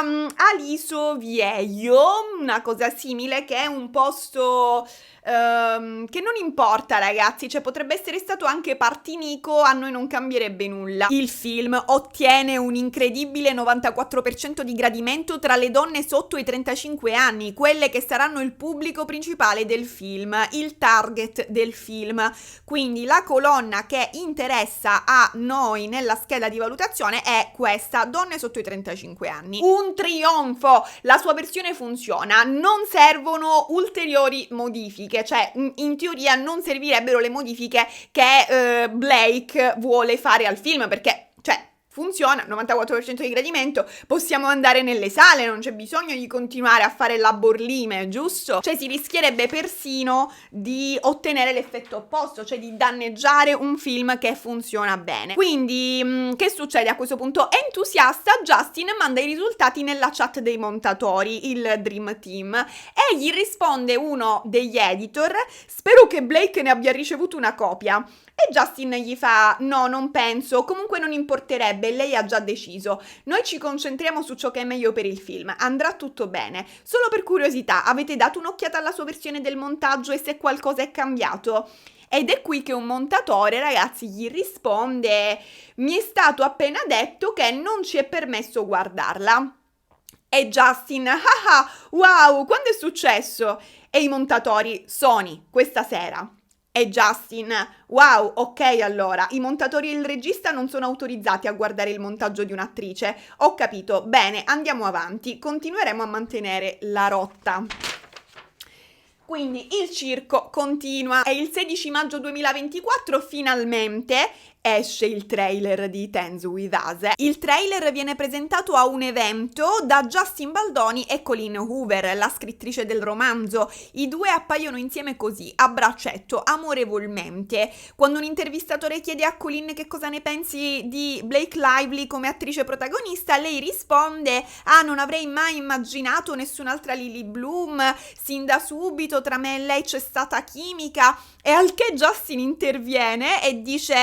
Speaker 2: Aliso Viejo, una cosa simile, che è un posto che non importa, ragazzi, cioè potrebbe essere stato anche Partinico, a noi non cambierebbe nulla. Il film ottiene un incredibile 94% di gradimento tra le donne sotto i 35 anni, quelle che saranno il pubblico principale del film, il target del film. Quindi la colonna che interessa a noi nella scheda di valutazione è questa, donne sotto i 35 anni. Un trionfo! La sua versione funziona, non servono ulteriori modifiche, cioè in teoria non servirebbero le modifiche che Blake vuole fare al film, perché, cioè, funziona, 94% di gradimento, possiamo andare nelle sale, non c'è bisogno di continuare a fare la borlime, giusto? Cioè si rischierebbe persino di ottenere l'effetto opposto, cioè di danneggiare un film che funziona bene. Quindi, che succede a questo punto? Entusiasta, Justin manda i risultati nella chat dei montatori, il Dream Team, e gli risponde uno degli editor: spero che Blake ne abbia ricevuto una copia. E Justin gli fa: no, non penso, comunque non importerebbe, lei ha già deciso, noi ci concentriamo su ciò che è meglio per il film, andrà tutto bene. Solo per curiosità, avete dato un'occhiata alla sua versione del montaggio e se qualcosa è cambiato? Ed è qui che un montatore, ragazzi, gli risponde: mi è stato appena detto che non ci è permesso guardarla. E Justin: ah, wow, quando è successo? E i montatori: Sony, questa sera. E Justin: wow, ok, allora, i montatori e il regista non sono autorizzati a guardare il montaggio di un'attrice. Ho capito, bene, andiamo avanti, continueremo a mantenere la rotta. Quindi il circo continua e il 16 maggio 2024 finalmente esce il trailer di It Ends With Us. Il trailer viene presentato a un evento da Justin Baldoni e Colleen Hoover, la scrittrice del romanzo. I due appaiono insieme così, a braccetto, amorevolmente. Quando un intervistatore chiede a Colleen che cosa ne pensi di Blake Lively come attrice protagonista, lei risponde: ah, non avrei mai immaginato nessun'altra Lily Bloom, sin da subito tra me e lei c'è stata chimica. E al che Justin interviene e dice: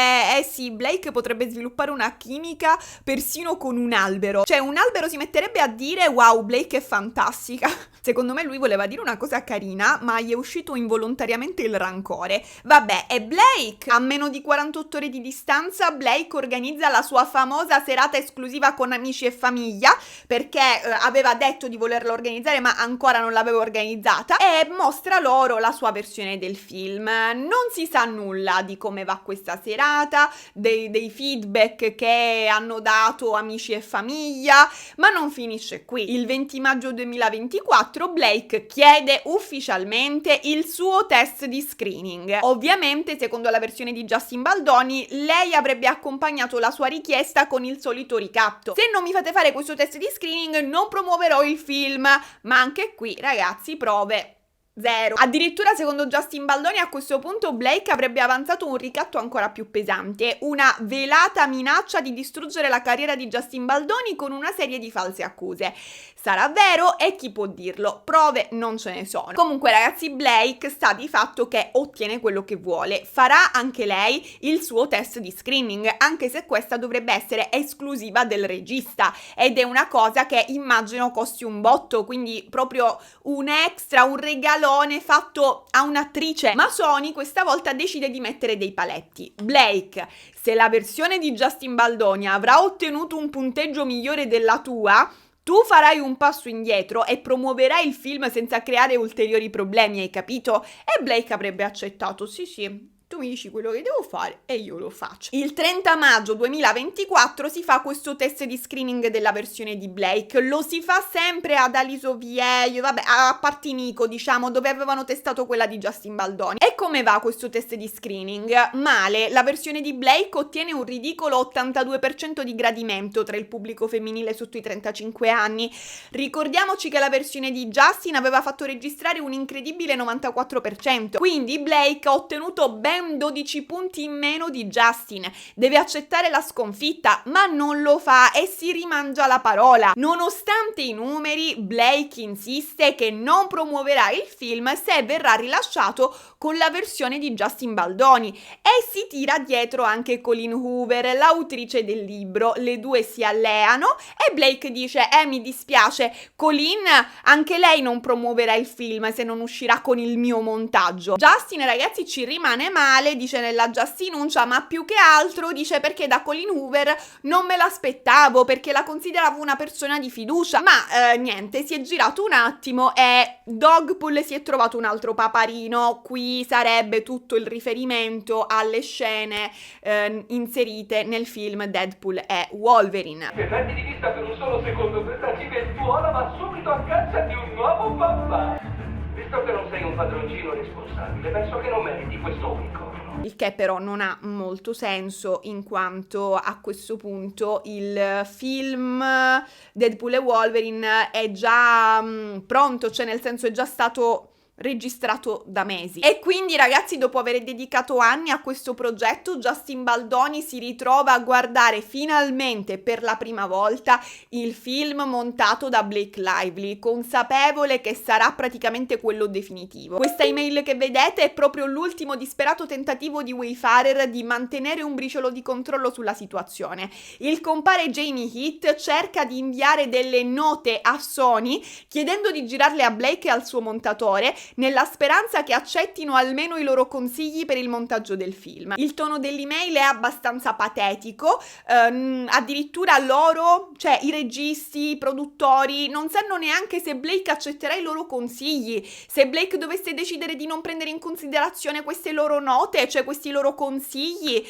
Speaker 2: sì, Blake potrebbe sviluppare una chimica persino con un albero. Cioè, un albero si metterebbe a dire: wow, Blake è fantastica. Secondo me lui voleva dire una cosa carina, ma gli è uscito involontariamente il rancore. Vabbè, e Blake, a meno di 48 ore di distanza, Blake organizza la sua famosa serata esclusiva con amici e famiglia, perché aveva detto di volerla organizzare, ma ancora non l'aveva organizzata, e mostra loro la sua versione del film. Non si sa nulla di come va questa serata, dei feedback che hanno dato amici e famiglia, ma non finisce qui. Il 20 maggio 2024 Blake chiede ufficialmente il suo test di screening. Ovviamente, secondo la versione di Justin Baldoni, lei avrebbe accompagnato la sua richiesta con il solito ricatto: se non mi fate fare questo test di screening non promuoverò il film. Ma anche qui, ragazzi, prove zero. Addirittura, secondo Justin Baldoni, a questo punto Blake avrebbe avanzato un ricatto ancora più pesante, una velata minaccia di distruggere la carriera di Justin Baldoni con una serie di false accuse. Sarà vero? E chi può dirlo? Prove non ce ne sono. Comunque, ragazzi, Blake sta di fatto che ottiene quello che vuole. Farà anche lei il suo test di screening, anche se questa dovrebbe essere esclusiva del regista, ed è una cosa che immagino costi un botto, quindi proprio un extra, un regalo fatto a un'attrice. Ma Sony questa volta decide di mettere dei paletti. Blake, se la versione di Justin Baldoni avrà ottenuto un punteggio migliore della tua, tu farai un passo indietro e promuoverai il film senza creare ulteriori problemi, hai capito? E Blake avrebbe accettato: sì, tu mi dici quello che devo fare e io lo faccio. Il 30 maggio 2024 si fa questo test di screening della versione di Blake. Lo si fa sempre ad Aliso Vieio, vabbè, a Partinico, diciamo, dove avevano testato quella di Justin Baldoni. E come va questo test di screening? Male. La versione di Blake ottiene un ridicolo 82% di gradimento tra il pubblico femminile sotto i 35 anni. Ricordiamoci che la versione di Justin aveva fatto registrare un incredibile 94%. Quindi Blake ha ottenuto ben 12 punti in meno di Justin. Deve accettare la sconfitta, ma non lo fa e si rimangia la parola. Nonostante i numeri, Blake insiste che non promuoverà il film se verrà rilasciato con la versione di Justin Baldoni, e si tira dietro anche Colleen Hoover, l'autrice del libro. Le due si alleano e Blake dice: mi dispiace, Colleen, anche lei non promuoverà il film se non uscirà con il mio montaggio. Justin, ragazzi, ci rimane male, dice nella Justinuncia, ma più che altro dice perché da Colleen Hoover non me l'aspettavo, perché la consideravo una persona di fiducia. Ma niente, si è girato un attimo e Dogpool si è trovato un altro paparino. Qui sarebbe tutto il riferimento alle scene inserite nel film Deadpool e Wolverine.
Speaker 3: Se perdi di vista per un solo secondo questa civettuola va subito a caccia di un nuovo papà. Visto che non sei un padroncino responsabile, penso che non meriti questo unicorno.
Speaker 2: Il che però non ha molto senso, in quanto a questo punto il film Deadpool e Wolverine è già pronto, cioè nel senso è già stato registrato da mesi. E quindi, ragazzi, dopo aver dedicato anni a questo progetto, Justin Baldoni si ritrova a guardare finalmente per la prima volta il film montato da Blake Lively, consapevole che sarà praticamente quello definitivo. Questa email che vedete è proprio l'ultimo disperato tentativo di Wayfarer di mantenere un briciolo di controllo sulla situazione. Il compare Jamie Heath cerca di inviare delle note a Sony chiedendo di girarle a Blake e al suo montatore, nella speranza che accettino almeno i loro consigli per il montaggio del film. Il tono dell'email è abbastanza patetico, addirittura loro, cioè i registi, i produttori, non sanno neanche se Blake accetterà i loro consigli, se Blake dovesse decidere di non prendere in considerazione queste loro note, cioè questi loro consigli,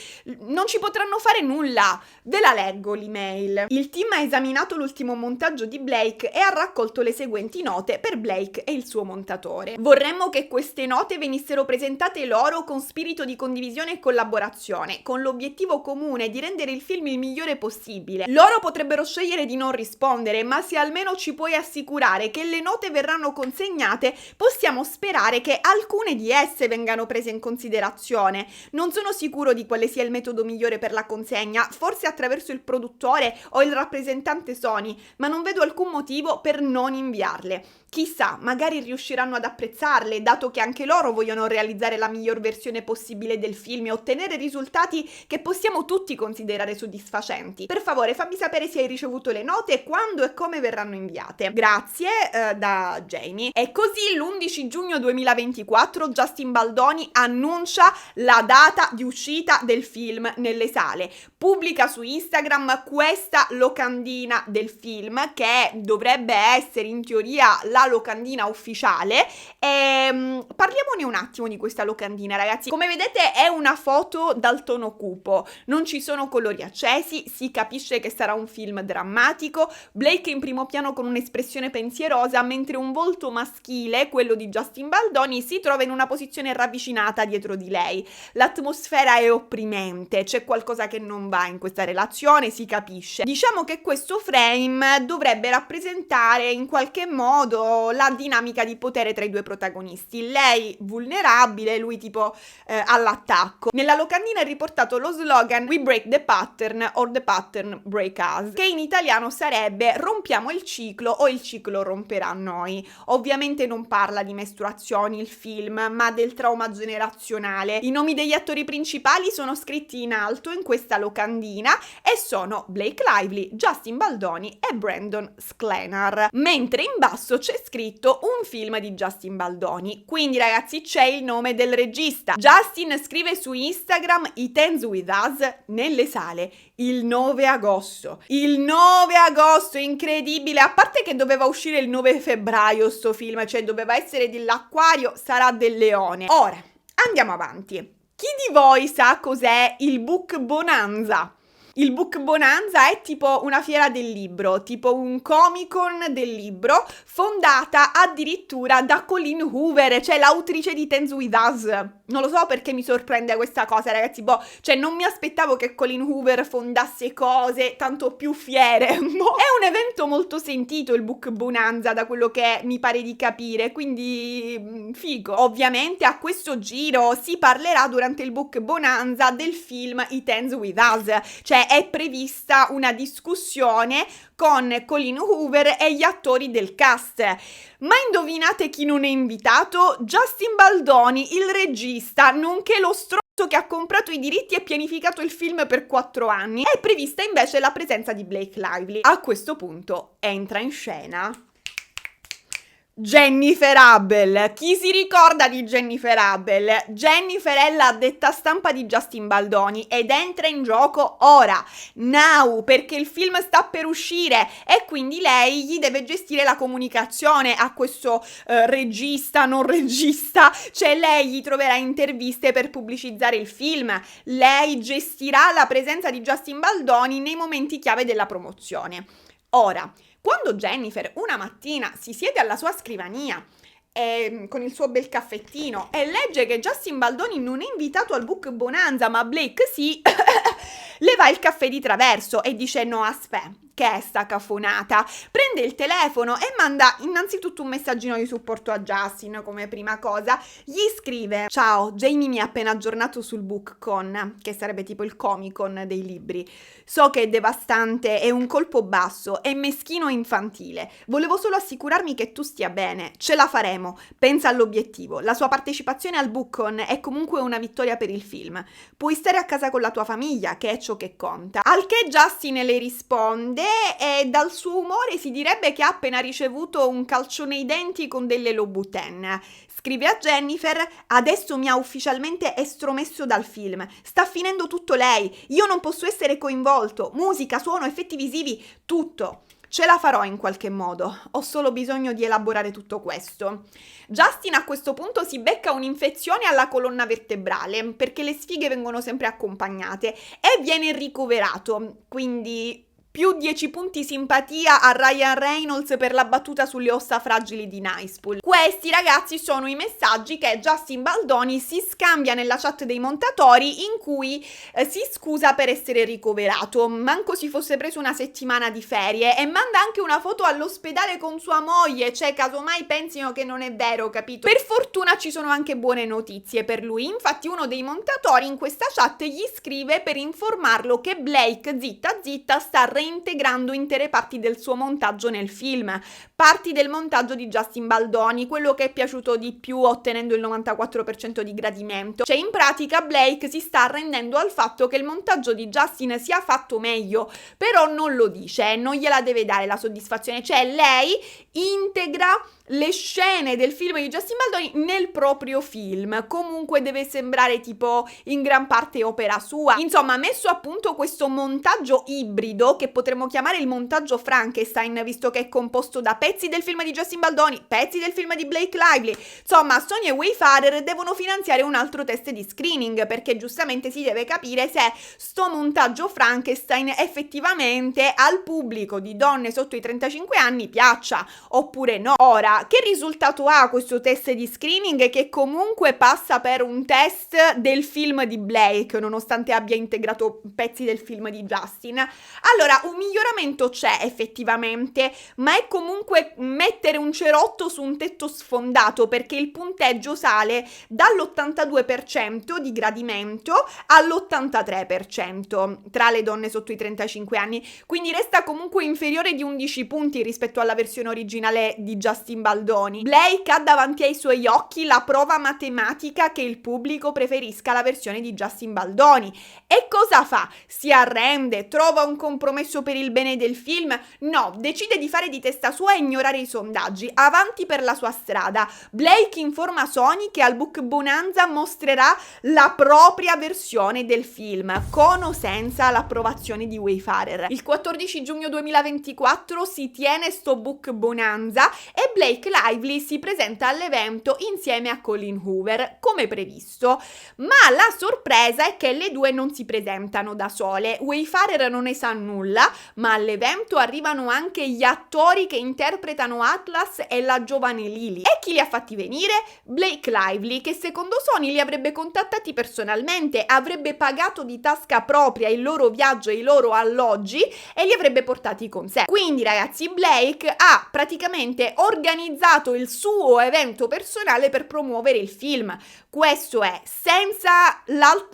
Speaker 2: non ci potranno fare nulla. Ve la leggo l'email. Il team ha esaminato l'ultimo montaggio di Blake e ha raccolto le seguenti note per Blake e il suo montatore. Vorremmo che queste note venissero presentate loro con spirito di condivisione e collaborazione, con l'obiettivo comune di rendere il film il migliore possibile. Loro potrebbero scegliere di non rispondere, ma se almeno ci puoi assicurare che le note verranno consegnate, possiamo sperare che alcune di esse vengano prese in considerazione. Non sono sicuro di quale sia il metodo migliore per la consegna, forse attraverso il produttore o il rappresentante Sony, ma non vedo alcun motivo per non inviarle. Chissà, magari riusciranno ad apprezzarle, dato che anche loro vogliono realizzare la miglior versione possibile del film e ottenere risultati che possiamo tutti considerare soddisfacenti. Per favore, fammi sapere se hai ricevuto le note, quando e come verranno inviate. Grazie, da Jamie. E così l'11 giugno 2024 Justin Baldoni annuncia la data di uscita del film nelle sale. Pubblica su Instagram questa locandina del film, che dovrebbe essere in teoria la locandina ufficiale, Parliamone un attimo di questa locandina, ragazzi. Come vedete è una foto dal tono cupo, non ci sono colori accesi, si capisce che sarà un film drammatico. Blake in primo piano con un'espressione pensierosa, mentre un volto maschile, quello di Justin Baldoni, si trova in una posizione ravvicinata dietro di lei. L'atmosfera è opprimente, c'è qualcosa che non va in questa relazione, si capisce. Diciamo che questo frame dovrebbe rappresentare in qualche modo la dinamica di potere tra i due protagonisti. Lei vulnerabile, lui tipo all'attacco. Nella locandina è riportato lo slogan "We break the pattern or the pattern break us", che in italiano sarebbe "rompiamo il ciclo o il ciclo romperà noi". Ovviamente non parla di mestruazioni il film, ma del trauma generazionale. I nomi degli attori principali sono scritti in alto in questa locandina e sono Blake Lively, Justin Baldoni e Brandon Sklenar, mentre in basso c'è scritto un film di Justin Baldoni. Quindi ragazzi c'è il nome del regista. Justin scrive su Instagram "It ends with us" nelle sale il 9 agosto. Il 9 agosto, incredibile! A parte che doveva uscire il 9 febbraio sto film, cioè doveva essere dell'Acquario, sarà del Leone. Ora, andiamo avanti. Chi di voi sa cos'è il Book Bonanza? Il Book Bonanza è tipo una fiera del libro, tipo un Comic-Con del libro, fondata addirittura da Colleen Hoover, cioè l'autrice di Tens With Us. Non lo so perché mi sorprende questa cosa, ragazzi, cioè non mi aspettavo che Colleen Hoover fondasse cose tanto più fiere. È un evento molto sentito il Book Bonanza, da quello che mi pare di capire, quindi figo. Ovviamente a questo giro si parlerà durante il Book Bonanza del film It Ends With Us, cioè è prevista una discussione con Colleen Hoover e gli attori del cast. Ma indovinate chi non è invitato? Justin Baldoni, il regista, nonché lo stronzo che ha comprato i diritti e pianificato il film per 4 anni. È prevista invece la presenza di Blake Lively. A questo punto entra in scena Jennifer Abel. Chi si ricorda di Jennifer Abel? Jennifer è la detta stampa di Justin Baldoni ed entra in gioco ora, now, perché il film sta per uscire e quindi lei gli deve gestire la comunicazione a questo regista, non regista, cioè lei gli troverà interviste per pubblicizzare il film, lei gestirà la presenza di Justin Baldoni nei momenti chiave della promozione. Ora, quando Jennifer una mattina si siede alla sua scrivania con il suo bel caffettino e legge che Justin Baldoni non è invitato al Book Bonanza ma Blake sì, le va il caffè di traverso e dice no, aspetta, che è sta cafonata? Prende il telefono e manda innanzitutto un messaggino di supporto a Justin come prima cosa. Gli scrive: ciao, Jamie mi ha appena aggiornato sul BookCon, che sarebbe tipo il Comic-Con dei libri. So che è devastante, è un colpo basso, è meschino e infantile. Volevo solo assicurarmi che tu stia bene. Ce la faremo. Pensa all'obiettivo. La sua partecipazione al BookCon è comunque una vittoria per il film. Puoi stare a casa con la tua famiglia, che è ciò che conta. Al che Justin le risponde e dal suo umore si direbbe che ha appena ricevuto un calcione ai denti con delle Louboutin. Scrive a Jennifer: adesso mi ha ufficialmente estromesso dal film, sta finendo tutto lei, io non posso essere coinvolto, musica, suono, effetti visivi, tutto. Ce la farò in qualche modo, ho solo bisogno di elaborare tutto questo. Justin a questo punto si becca un'infezione alla colonna vertebrale, perché le sfighe vengono sempre accompagnate, e viene ricoverato, quindi più 10 punti simpatia a Ryan Reynolds per la battuta sulle ossa fragili di Nicepool. Questi ragazzi sono i messaggi che Justin Baldoni si scambia nella chat dei montatori, in cui si scusa per essere ricoverato, manco si fosse preso una settimana di ferie, e manda anche una foto all'ospedale con sua moglie, cioè casomai pensino che non è vero, capito? Per fortuna ci sono anche buone notizie per lui, infatti uno dei montatori in questa chat gli scrive per informarlo che Blake zitta zitta sta reintegrando intere parti del suo montaggio nel film, parti del montaggio di Justin Baldoni, quello che è piaciuto di più ottenendo il 94% di gradimento. Cioè in pratica Blake si sta arrendendo al fatto che il montaggio di Justin sia fatto meglio, però non lo dice, non gliela deve dare la soddisfazione, cioè lei integra le scene del film di Justin Baldoni nel proprio film, comunque deve sembrare tipo in gran parte opera sua. Insomma, ha messo a punto questo montaggio ibrido che che potremmo chiamare il montaggio Frankenstein, visto che è composto da pezzi del film di Justin Baldoni, pezzi del film di Blake Lively. Insomma, Sony e Wayfarer devono finanziare un altro test di screening, perché giustamente si deve capire se sto montaggio Frankenstein effettivamente al pubblico di donne sotto i 35 anni piaccia oppure no. Ora, che risultato ha questo test di screening, che comunque passa per un test del film di Blake, nonostante abbia integrato pezzi del film di Justin? Allora, un miglioramento c'è effettivamente, ma è comunque mettere un cerotto su un tetto sfondato, perché il punteggio sale dall'82% di gradimento all'83% tra le donne sotto i 35 anni, quindi resta comunque inferiore di 11 punti rispetto alla versione originale di Justin Baldoni. Blake ha davanti ai suoi occhi la prova matematica che il pubblico preferisca la versione di Justin Baldoni. E cosa fa? Si arrende? Trova un compromesso per il bene del film? No, decide di fare di testa sua e ignorare i sondaggi, avanti per la sua strada. Blake informa Sony che al Book Bonanza mostrerà la propria versione del film, con o senza l'approvazione di Wayfarer. Il 14 giugno 2024 si tiene sto Book Bonanza e Blake Lively si presenta all'evento insieme a Colleen Hoover, come previsto. Ma la sorpresa è che le due non si presentano da sole. Wayfarer non ne sa nulla, ma all'evento arrivano anche gli attori che interpretano Atlas e la giovane Lily. E chi li ha fatti venire? Blake Lively, che secondo Sony li avrebbe contattati personalmente, avrebbe pagato di tasca propria il loro viaggio e i loro alloggi e li avrebbe portati con sé. Quindi ragazzi, Blake ha praticamente organizzato il suo evento personale per promuovere il film. Questo è senza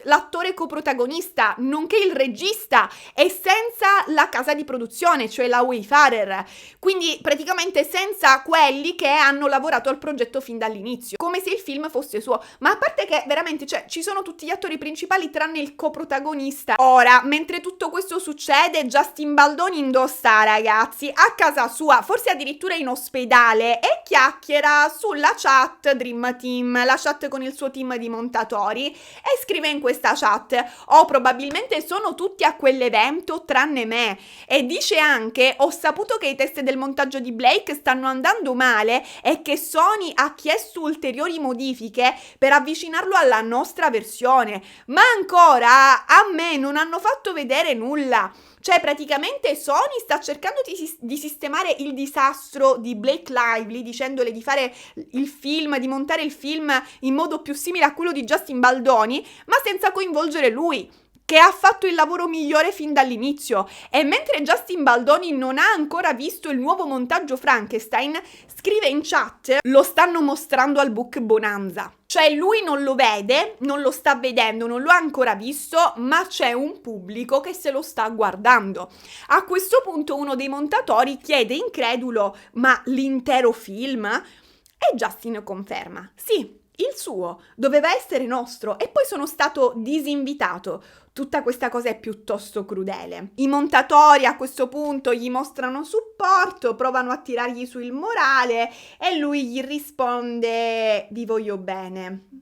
Speaker 2: l'attore coprotagonista, nonché il regista, e senza la casa di produzione, cioè la Wayfarer. Quindi praticamente senza quelli che hanno lavorato al progetto fin dall'inizio, come se il film fosse suo. Ma a parte che veramente, cioè, ci sono tutti gli attori principali tranne il coprotagonista. Ora, mentre tutto questo succede, Justin Baldoni indossa, ragazzi, a casa sua, forse addirittura in ospedale, e chiacchiera sulla chat Dream Team, la chat con il suo team di montatori, e scrive in questa chat: "Oh, probabilmente sono tutti a quell'evento tranne me", e dice anche: "Ho saputo che i test del montaggio di Blake stanno andando male e che Sony ha chiesto ulteriori modifiche per avvicinarlo alla nostra versione, ma ancora a me non hanno fatto vedere nulla". Cioè praticamente Sony sta cercando di sistemare il disastro di Blake Lively, dicendole di fare il film, di montare il film in modo più simile a quello di Justin Baldoni, ma senza coinvolgere lui, che ha fatto il lavoro migliore fin dall'inizio. E mentre Justin Baldoni non ha ancora visto il nuovo montaggio Frankenstein, scrive in chat: "Lo stanno mostrando al Book Bonanza". Cioè lui non lo vede, non lo sta vedendo, non lo ha ancora visto, ma c'è un pubblico che se lo sta guardando. A questo punto uno dei montatori chiede incredulo: "Ma l'intero film?" E Justin conferma: "Sì, il suo, doveva essere nostro e poi sono stato disinvitato". Tutta questa cosa è piuttosto crudele. I montatori a questo punto gli mostrano supporto, provano a tirargli su il morale e lui gli risponde: "Vi voglio bene".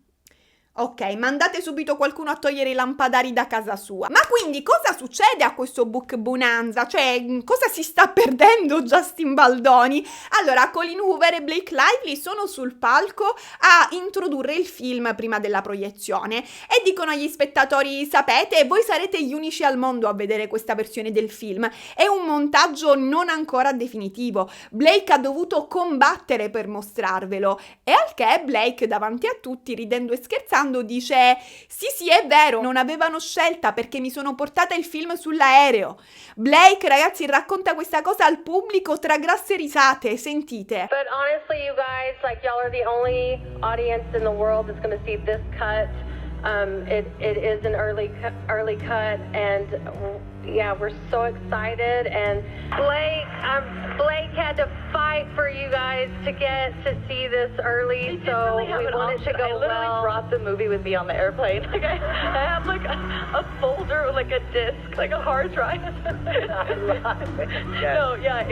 Speaker 2: Ok, mandate subito qualcuno a togliere i lampadari da casa sua. Ma quindi cosa succede a questo Book Bonanza? Cioè, cosa si sta perdendo Justin Baldoni? Allora, Colleen Hoover e Blake Lively sono sul palco a introdurre il film prima della proiezione e dicono agli spettatori: "Sapete, voi sarete gli unici al mondo a vedere questa versione del film. È un montaggio non ancora definitivo. Blake ha dovuto combattere per mostrarvelo". E al che Blake, davanti a tutti, ridendo e scherzando, dice: sì, è vero, non avevano scelta perché mi sono portata il film sull'aereo". Blake, ragazzi, racconta questa cosa al pubblico tra grasse risate, sentite.
Speaker 5: But honestly, you guys, like, y'all are the only audience in the world that's going to see this cut. It is an early cut, and yeah, we're so excited. And Blake had to fight for you guys to get to see this early, so we want it to go well. I literally brought the movie with me on the airplane. Like I have like a folder, like a disc, like a hard drive. I love it. Yes. No, yeah.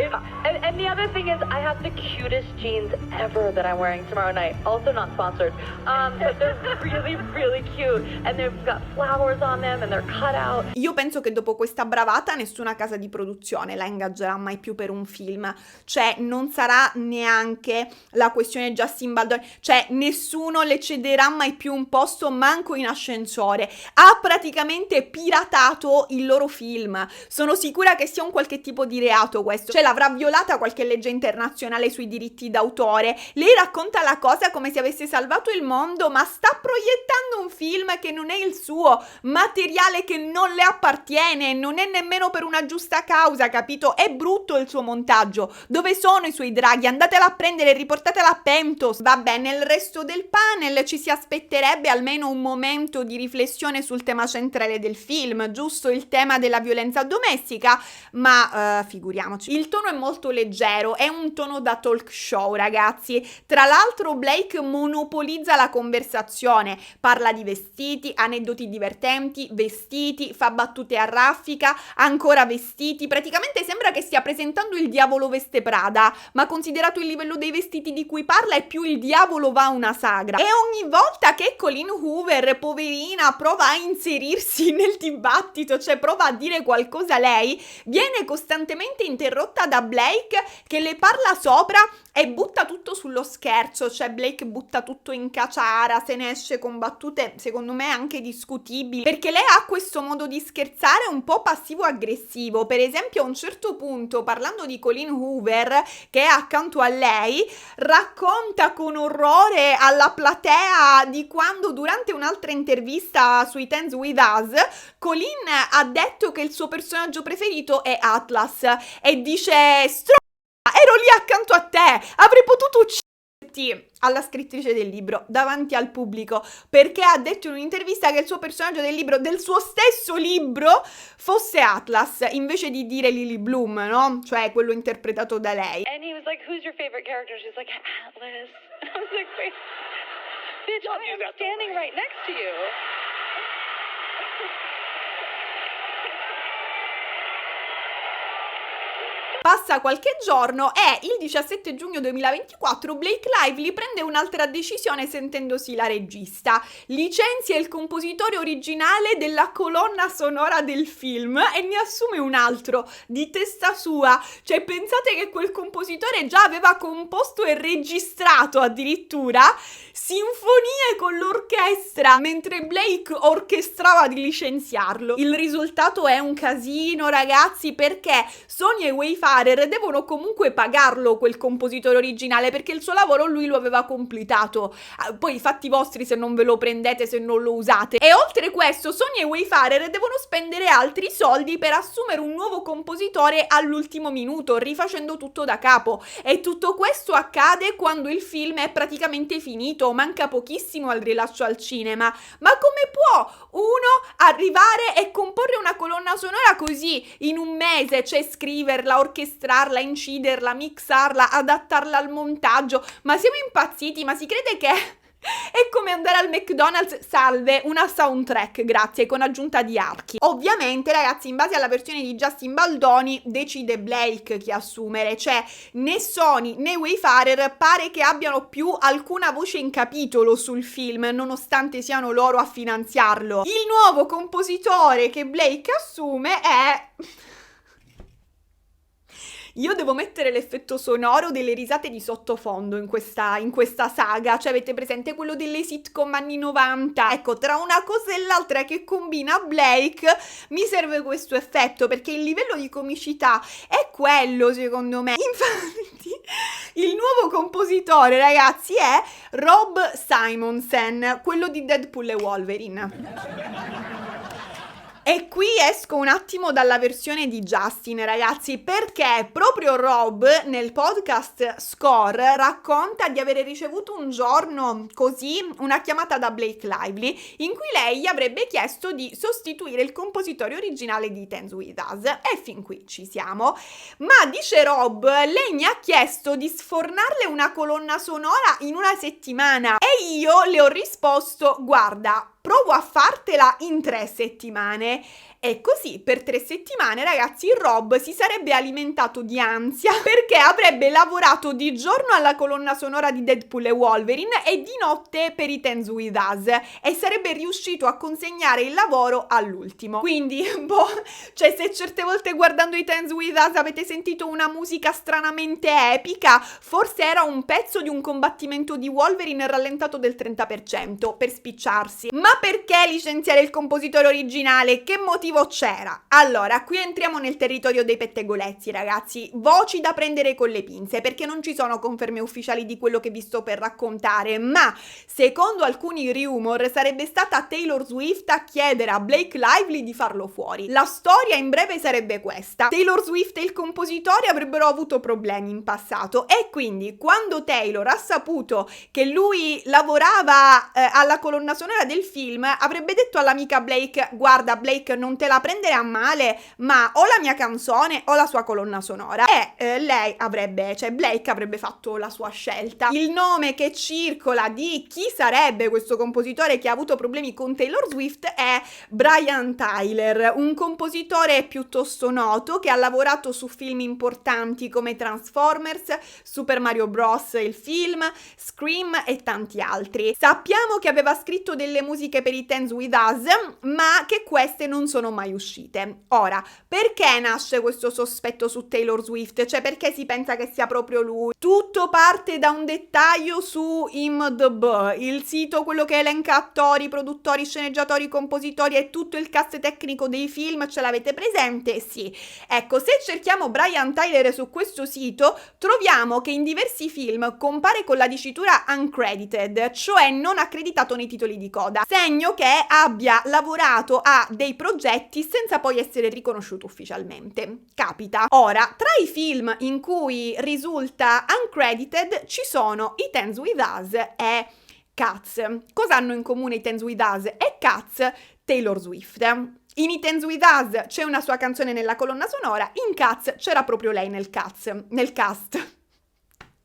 Speaker 5: And the other thing is, I have the cutest jeans ever that I'm wearing tomorrow night. Also not sponsored, but they're really, really cute, and they've got flowers on them, and they're cut out.
Speaker 2: Io penso che dopo questa questa bravata nessuna casa di produzione la ingaggerà mai più per un film, cioè non sarà neanche la questione Justin Baldoni, cioè nessuno le cederà mai più un posto manco in ascensore, ha praticamente piratato il loro film, sono sicura che sia un qualche tipo di reato questo, cioè l'avrà violata qualche legge internazionale sui diritti d'autore. Lei racconta la cosa come se avesse salvato il mondo, ma sta proiettando un film che non è il suo, materiale che non le appartiene, non è nemmeno per una giusta causa, capito? È brutto il suo montaggio. Dove sono i suoi draghi? Andatela a prendere e riportatela a Pentos. Vabbè, nel resto del panel ci si aspetterebbe almeno un momento di riflessione sul tema centrale del film, giusto il tema della violenza domestica, ma figuriamoci. Il tono è molto leggero, è un tono da talk show, ragazzi. Tra l'altro Blake monopolizza la conversazione, parla di vestiti, aneddoti divertenti, vestiti, fa battute a raffica, ancora vestiti, praticamente sembra che stia presentando il Diavolo veste Prada, ma considerato il livello dei vestiti di cui parla è più il diavolo va a una sagra. E ogni volta che Colleen Hoover, poverina, prova a inserirsi nel dibattito, cioè prova a dire qualcosa lei, viene costantemente interrotta da Blake che le parla sopra e butta tutto sullo scherzo, cioè Blake butta tutto in caciara, se ne esce con battute secondo me anche discutibili, perché lei ha questo modo di scherzare un po' passivo-aggressivo. Per esempio a un certo punto, parlando di Colleen Hoover che è accanto a lei, racconta con orrore alla platea di quando durante un'altra intervista sui Dance With Us Colleen ha detto che il suo personaggio preferito è Atlas e dice ero lì accanto a te, avrei potuto ucciderti, alla scrittrice del libro, davanti al pubblico, perché ha detto in un'intervista che il suo personaggio del libro, del suo stesso libro, fosse Atlas, invece di dire Lily Bloom, no? Cioè quello interpretato da lei.
Speaker 5: And he was like, who's your favorite character? She's like, Atlas. I was like, wait, bitch, I am standing right next to you.
Speaker 2: Passa qualche giorno e il 17 giugno 2024 Blake Lively prende un'altra decisione sentendosi la regista. Licenzia il compositore originale della colonna sonora del film e ne assume un altro di testa sua. Cioè pensate che quel compositore già aveva composto e registrato addirittura sinfonie con l'orchestra mentre Blake orchestrava di licenziarlo. Il risultato è un casino, ragazzi, perché Sony e Wayfarer devono comunque pagarlo quel compositore originale perché il suo lavoro lui lo aveva completato. Poi fatti vostri se non ve lo prendete, se non lo usate. E oltre questo Sony e Wayfarer devono spendere altri soldi per assumere un nuovo compositore all'ultimo minuto, rifacendo tutto da capo. E tutto questo accade quando il film è praticamente finito, manca pochissimo al rilascio al cinema. Ma come può uno arrivare e comporre una colonna sonora così in un mese? Cioè scriverla, orchestrarla, inciderla, mixarla, adattarla al montaggio? Ma siamo impazziti? Ma si crede che è come andare al McDonald's, salve, una soundtrack, grazie, con aggiunta di archi. Ovviamente, ragazzi, in base alla versione di Justin Baldoni decide Blake chi assumere, cioè né Sony né Wayfarer pare che abbiano più alcuna voce in capitolo sul film, nonostante siano loro a finanziarlo. Il nuovo compositore che Blake assume è... Io devo mettere l'effetto sonoro delle risate di sottofondo in questa saga, cioè avete presente quello delle sitcom anni 90? Ecco, tra una cosa e l'altra che combina Blake mi serve questo effetto, perché il livello di comicità è quello, secondo me. Infatti, il nuovo compositore, ragazzi, è Rob Simonsen, quello di Deadpool e Wolverine. E qui esco un attimo dalla versione di Justin, ragazzi, perché proprio Rob nel podcast Score racconta di avere ricevuto un giorno così una chiamata da Blake Lively in cui lei gli avrebbe chiesto di sostituire il compositore originale di Dance With Us, e fin qui ci siamo. Ma dice Rob, lei mi ha chiesto di sfornarle una colonna sonora in una settimana e io le ho risposto, guarda, provo a fartela in 3 settimane. E così per 3 settimane, ragazzi, Rob si sarebbe alimentato di ansia perché avrebbe lavorato di giorno alla colonna sonora di Deadpool e Wolverine e di notte per It Ends With Us e sarebbe riuscito a consegnare il lavoro all'ultimo. Quindi, cioè se certe volte guardando It Ends With Us avete sentito una musica stranamente epica, forse era un pezzo di un combattimento di Wolverine rallentato del 30% per spicciarsi. Ma perché licenziare il compositore originale? Che motivo c'era? Allora, qui entriamo nel territorio dei pettegolezzi, ragazzi, voci da prendere con le pinze, perché non ci sono conferme ufficiali di quello che vi sto per raccontare, ma secondo alcuni rumor sarebbe stata Taylor Swift a chiedere a Blake Lively di farlo fuori. La storia in breve sarebbe questa: Taylor Swift e il compositore avrebbero avuto problemi in passato e quindi quando Taylor ha saputo che lui lavorava alla colonna sonora del film, avrebbe detto all'amica Blake: guarda Blake, non te la prendere a male, ma o la mia canzone o la sua colonna sonora. E Blake avrebbe fatto la sua scelta. Il nome che circola di chi sarebbe questo compositore che ha avuto problemi con Taylor Swift è Brian Tyler, un compositore piuttosto noto che ha lavorato su film importanti come Transformers, Super Mario Bros. Il film, Scream e tanti altri. Sappiamo che aveva scritto delle musiche per It Ends With Us, ma che queste non sono mai uscite. Ora, perché nasce questo sospetto su Taylor Swift? Cioè, perché si pensa che sia proprio lui? Tutto parte da un dettaglio su IMDb, il sito quello che elenca attori, produttori, sceneggiatori, compositori e tutto il cast tecnico dei film. Ce l'avete presente? Sì. Ecco, se cerchiamo Brian Tyler su questo sito, troviamo che in diversi film compare con la dicitura uncredited, cioè non accreditato nei titoli di coda, segno che abbia lavorato a dei progetti senza poi essere riconosciuto ufficialmente. Capita. Ora, tra i film in cui risulta uncredited ci sono It Ends With Us e Cats. Cosa hanno in comune It Ends With Us e Cats? Taylor Swift. In It Ends With Us c'è una sua canzone nella colonna sonora, in Cats c'era proprio lei nel cast.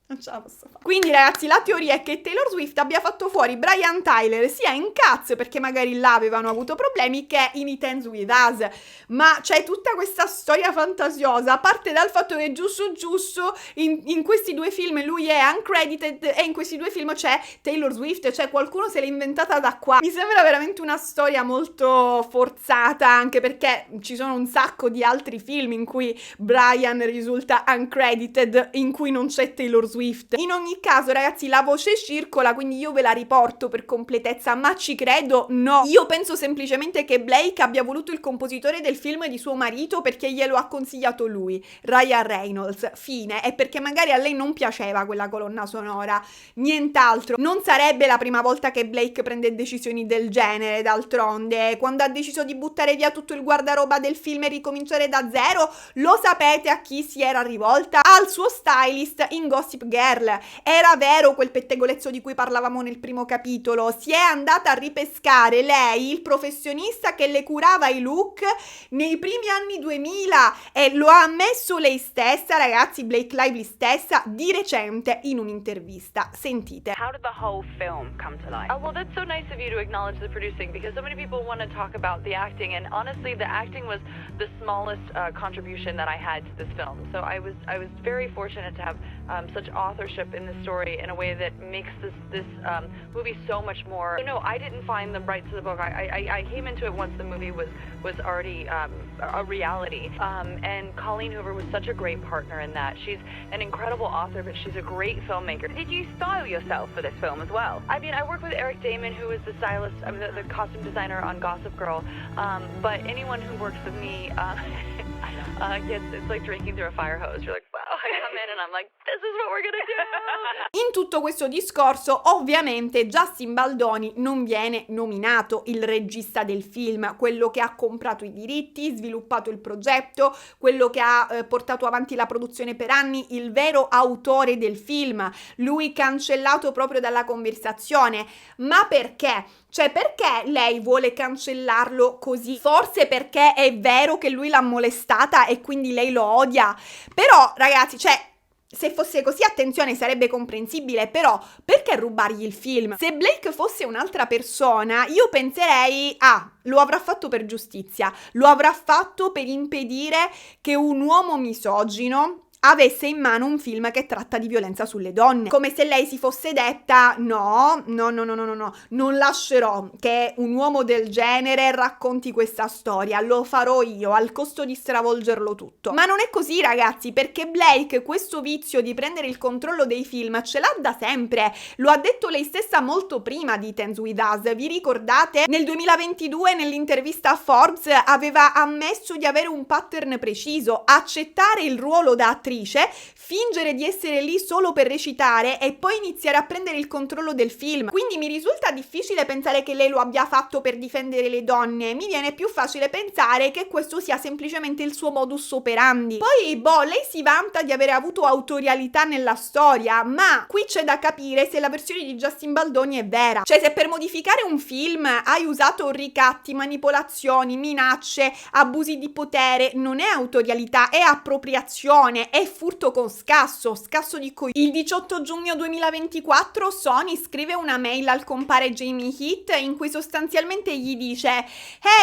Speaker 2: Non ce la posso fare. Quindi ragazzi, la teoria è che Taylor Swift abbia fatto fuori Brian Tyler sia in Cats, perché magari là avevano avuto problemi, che in It Ends With Us. Ma c'è tutta questa storia fantasiosa, parte dal fatto che giusto in questi due film lui è uncredited e in questi due film c'è Taylor Swift, cioè qualcuno se l'è inventata da qua. Mi sembra veramente una storia molto forzata, anche perché ci sono un sacco di altri film in cui Brian risulta uncredited, in cui non c'è Taylor Swift. In ogni caso, ragazzi, la voce circola, quindi io ve la riporto per completezza, ma ci credo? No. Io penso semplicemente che Blake abbia voluto il compositore del film di suo marito perché glielo ha consigliato lui, Ryan Reynolds. Fine. E perché magari a lei non piaceva quella colonna sonora. Nient'altro. Non sarebbe la prima volta che Blake prende decisioni del genere, d'altronde. Quando ha deciso di buttare via tutto il guardaroba del film e ricominciare da zero, lo sapete a chi si era rivolta? Al suo stylist in Gossip Girl. Era vero quel pettegolezzo di cui parlavamo nel primo capitolo, si è andata a ripescare lei, il professionista che le curava i look nei primi anni 2000, e lo ha ammesso lei stessa, ragazzi, Blake Lively stessa, di recente in un'intervista. Sentite.
Speaker 6: How did the whole film come to life? Oh, well, that's so nice of you to acknowledge the producing, because so many people want to talk about the acting, and honestly, the acting was the smallest contribution that I had to this film. So I was very fortunate to have such authorship in the story in a way that makes this movie so much more. No, I didn't find the rights to the book. I came into it once the movie was already a reality. And Colleen Hoover was such a great partner in that. She's an incredible author, but she's a great filmmaker. Did you style yourself for this film as well? I mean, I worked with Eric Damon, who is the stylist, the costume designer on Gossip Girl. But anyone who works with me, it's like drinking through a fire hose. You're like, wow, I come in and I'm like, this is what we're gonna do.
Speaker 2: In tutto questo discorso, ovviamente, Justin Baldoni non viene nominato il regista del film, quello che ha comprato i diritti, sviluppato il progetto, quello che ha portato avanti la produzione per anni, il vero autore del film. Lui cancellato proprio dalla conversazione. Ma perché? Cioè, perché lei vuole cancellarlo così? Forse perché è vero che lui l'ha molestata e quindi lei lo odia. Però, ragazzi, cioè, Se fosse così, attenzione, sarebbe comprensibile, però perché rubargli il film? Se Blake fosse un'altra persona, io penserei, lo avrà fatto per giustizia, lo avrà fatto per impedire che un uomo misogino avesse in mano un film che tratta di violenza sulle donne, come se lei si fosse detta no, non lascerò che un uomo del genere racconti questa storia, lo farò io al costo di stravolgerlo tutto. Ma non è così, ragazzi, perché Blake questo vizio di prendere il controllo dei film ce l'ha da sempre, lo ha detto lei stessa molto prima di Dance With Us, vi ricordate? Nel 2022 nell'intervista a Forbes aveva ammesso di avere un pattern preciso, accettare il ruolo da attrice, fingere di essere lì solo per recitare e poi iniziare a prendere il controllo del film. Quindi mi risulta difficile pensare che lei lo abbia fatto per difendere le donne, mi viene più facile pensare che questo sia semplicemente il suo modus operandi. Poi, lei si vanta di avere avuto autorialità nella storia, ma qui c'è da capire se la versione di Justin Baldoni è vera. Cioè, se per modificare un film hai usato ricatti, manipolazioni, minacce, abusi di potere, non è autorialità, è appropriazione, è furto con scasso di coglioni. Il 18 giugno 2024 Sony scrive una mail al compare Jamie Heath in cui sostanzialmente gli dice: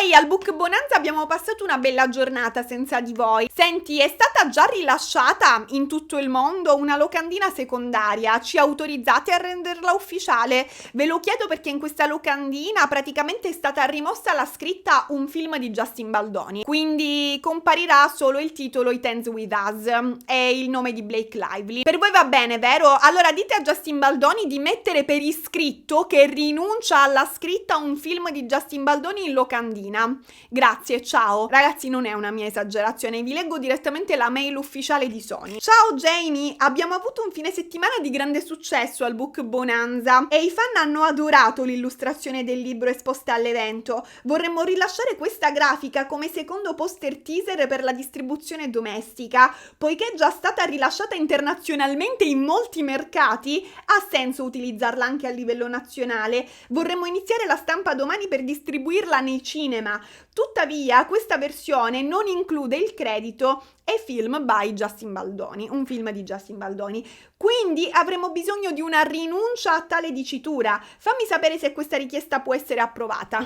Speaker 2: "Ehi, al Book Bonanza abbiamo passato una bella giornata senza di voi. Senti, è stata già rilasciata in tutto il mondo una locandina secondaria, ci autorizzate a renderla ufficiale? Ve lo chiedo perché in questa locandina praticamente è stata rimossa la scritta un film di Justin Baldoni, quindi comparirà solo il titolo It Ends With Us e il nome di Blake Lively. Per voi va bene, vero? Allora dite a Justin Baldoni di mettere per iscritto che rinuncia alla scritta un film di Justin Baldoni in locandina. Grazie, ciao." Ragazzi, non è una mia esagerazione, vi leggo direttamente la mail ufficiale di Sony. "Ciao Jamie, abbiamo avuto un fine settimana di grande successo al Book Bonanza e i fan hanno adorato l'illustrazione del libro esposta all'evento. Vorremmo rilasciare questa grafica come secondo poster teaser per la distribuzione domestica, poiché è già stata rilasciata internazionalmente in molti mercati, ha senso utilizzarla anche a livello nazionale. Vorremmo iniziare la stampa domani per distribuirla nei cinema. Tuttavia, questa versione non include il credito e film by Justin Baldoni, un film di Justin Baldoni. Quindi avremo bisogno di una rinuncia a tale dicitura. Fammi sapere se questa richiesta può essere approvata."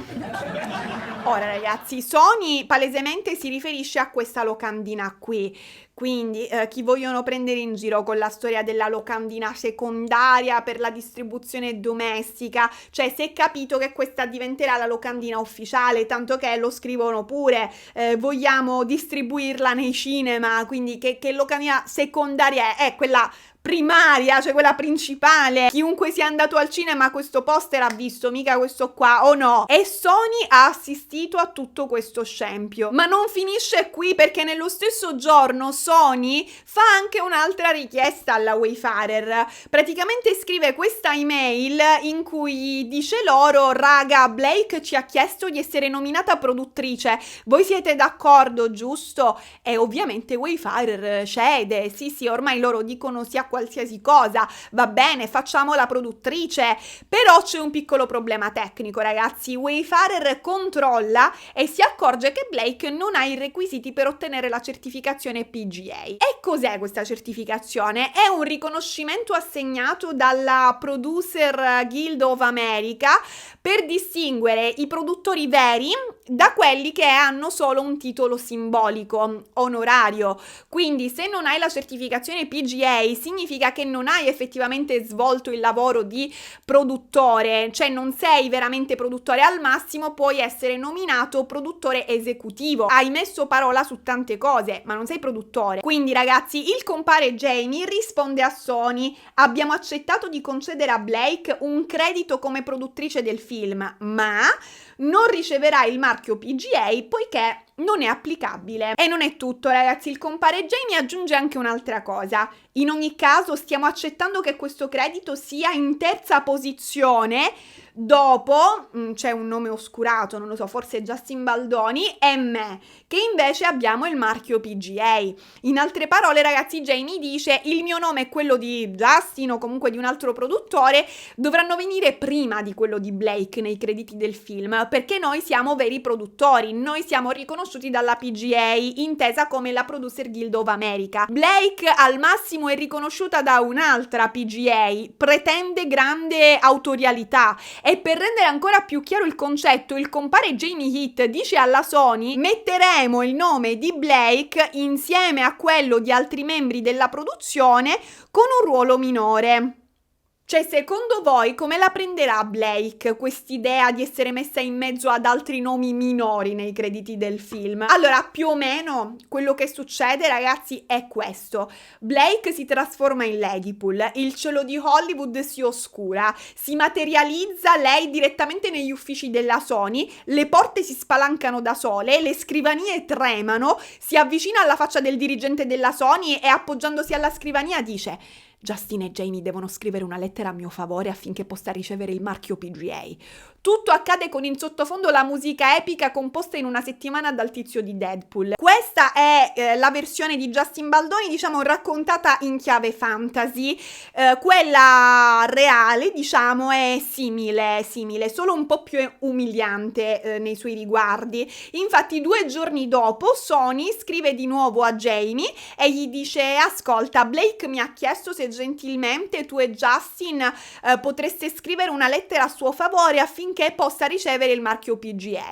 Speaker 2: Ora ragazzi, Sony palesemente si riferisce a questa locandina qui. Quindi chi vogliono prendere in giro con la storia della locandina secondaria per la distribuzione domestica, cioè si è capito che questa diventerà la locandina ufficiale, tanto che lo scrivono pure, vogliamo distribuirla nei cinema, quindi che locandina secondaria è quella primaria, cioè quella principale. Chiunque sia andato al cinema questo poster ha visto, mica questo qua, o no? E Sony ha assistito a tutto questo scempio. Ma non finisce qui, perché nello stesso giorno Sony fa anche un'altra richiesta alla Wayfarer. Praticamente scrive questa email in cui dice loro: "Raga, Blake ci ha chiesto di essere nominata produttrice, voi siete d'accordo, giusto?" E ovviamente Wayfarer cede, sì, ormai loro dicono sia qualsiasi cosa, va bene, facciamo la produttrice. Però c'è un piccolo problema tecnico, ragazzi. Wayfarer controlla e si accorge che Blake non ha i requisiti per ottenere la certificazione PGA. E cos'è questa certificazione? È un riconoscimento assegnato dalla Producer Guild of America per distinguere i produttori veri da quelli che hanno solo un titolo simbolico, onorario. Quindi se non hai la certificazione PGA significa che non hai effettivamente svolto il lavoro di produttore, cioè non sei veramente produttore, al massimo puoi essere nominato produttore esecutivo, hai messo parola su tante cose, ma non sei produttore. Quindi ragazzi, il compare Jamie risponde a Sony: "Abbiamo accettato di concedere a Blake un credito come produttrice del film, ma non riceverà il marchio PGA poiché non è applicabile." E non è tutto, ragazzi, il compare Jamie aggiunge anche un'altra cosa: "In ogni caso stiamo accettando che questo credito sia in terza posizione Dopo c'è un nome oscurato, non lo so, forse Justin Baldoni e me, che invece abbiamo il marchio PGA. In altre parole, ragazzi, Jamie dice: il mio nome è quello di Justin o comunque di un altro produttore, dovranno venire prima di quello di Blake nei crediti del film, perché noi siamo veri produttori, noi siamo riconosciuti dalla PGA, intesa come la Producer Guild of America. Blake al massimo è riconosciuta da un'altra PGA, pretende grande autorialità. E per rendere ancora più chiaro il concetto, il compare Jamie Heath dice alla Sony: metteremo il nome di Blake insieme a quello di altri membri della produzione con un ruolo minore. Cioè, secondo voi come la prenderà Blake quest'idea di essere messa in mezzo ad altri nomi minori nei crediti del film? Allora, più o meno quello che succede, ragazzi, è questo. Blake si trasforma in Ladypool, il cielo di Hollywood si oscura, si materializza lei direttamente negli uffici della Sony, le porte si spalancano da sole, le scrivanie tremano, si avvicina alla faccia del dirigente della Sony e appoggiandosi alla scrivania dice: Justin e Jamie devono scrivere una lettera a mio favore affinché possa ricevere il marchio PGA. Tutto accade con in sottofondo la musica epica composta in una settimana dal tizio di Deadpool. Questa è la versione di Justin Baldoni, diciamo, raccontata in chiave fantasy. Quella reale, diciamo, è simile, solo un po' più umiliante nei suoi riguardi. Infatti 2 giorni dopo Sony scrive di nuovo a Jamie e gli dice: ascolta, Blake mi ha chiesto se gentilmente tu e Justin potreste scrivere una lettera a suo favore affinché possa ricevere il marchio PGA.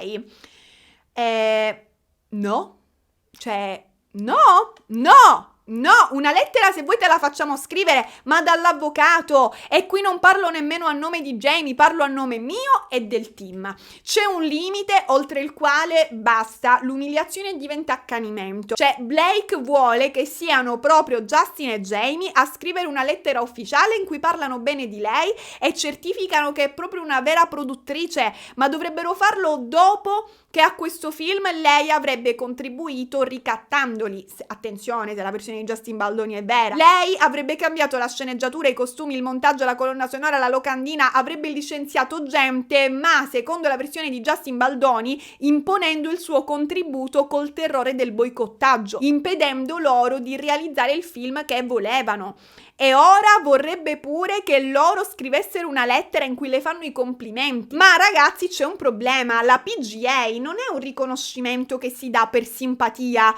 Speaker 2: No, una lettera se vuoi te la facciamo scrivere, ma dall'avvocato, e qui non parlo nemmeno a nome di Jamie, parlo a nome mio e del team. C'è un limite oltre il quale basta, l'umiliazione diventa accanimento. Cioè, Blake vuole che siano proprio Justin e Jamie a scrivere una lettera ufficiale in cui parlano bene di lei e certificano che è proprio una vera produttrice, ma dovrebbero farlo dopo che a questo film lei avrebbe contribuito ricattandoli. Attenzione, se la versione di Justin Baldoni è vera. Lei avrebbe cambiato la sceneggiatura, i costumi, il montaggio, la colonna sonora, la locandina, avrebbe licenziato gente, ma secondo la versione di Justin Baldoni imponendo il suo contributo col terrore del boicottaggio, impedendo loro di realizzare il film che volevano. E ora vorrebbe pure che loro scrivessero una lettera in cui le fanno i complimenti. Ma ragazzi, c'è un problema: la PGA non è un riconoscimento che si dà per simpatia.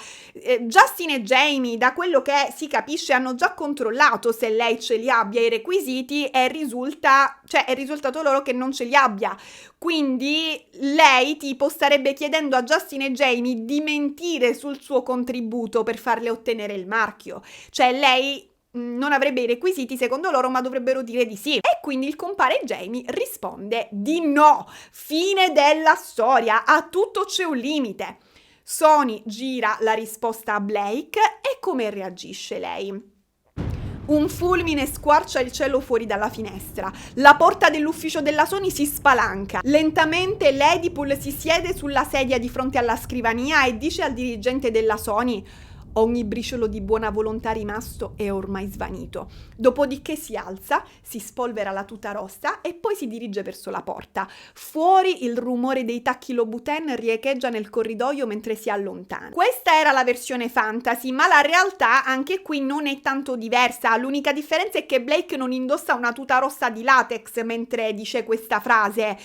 Speaker 2: Justin e Jamie, da quello che si capisce, hanno già controllato se lei ce li abbia i requisiti e è risultato loro che non ce li abbia. Quindi lei tipo starebbe chiedendo a Justin e Jamie di mentire sul suo contributo per farle ottenere il marchio. Cioè, lei non avrebbe i requisiti secondo loro, ma dovrebbero dire di sì. E quindi il compare Jamie risponde di no. Fine della storia, a tutto c'è un limite. Sony gira la risposta a Blake e come reagisce lei? Un fulmine squarcia il cielo fuori dalla finestra. La porta dell'ufficio della Sony si spalanca. Lentamente Ladypool si siede sulla sedia di fronte alla scrivania e dice al dirigente della Sony: ogni briciolo di buona volontà rimasto è ormai svanito. Dopodiché si alza, si spolvera la tuta rossa e poi si dirige verso la porta. Fuori il rumore dei tacchi Louboutin riecheggia nel corridoio mentre si allontana. Questa era la versione fantasy, ma la realtà anche qui non è tanto diversa. L'unica differenza è che Blake non indossa una tuta rossa di latex mentre dice questa frase.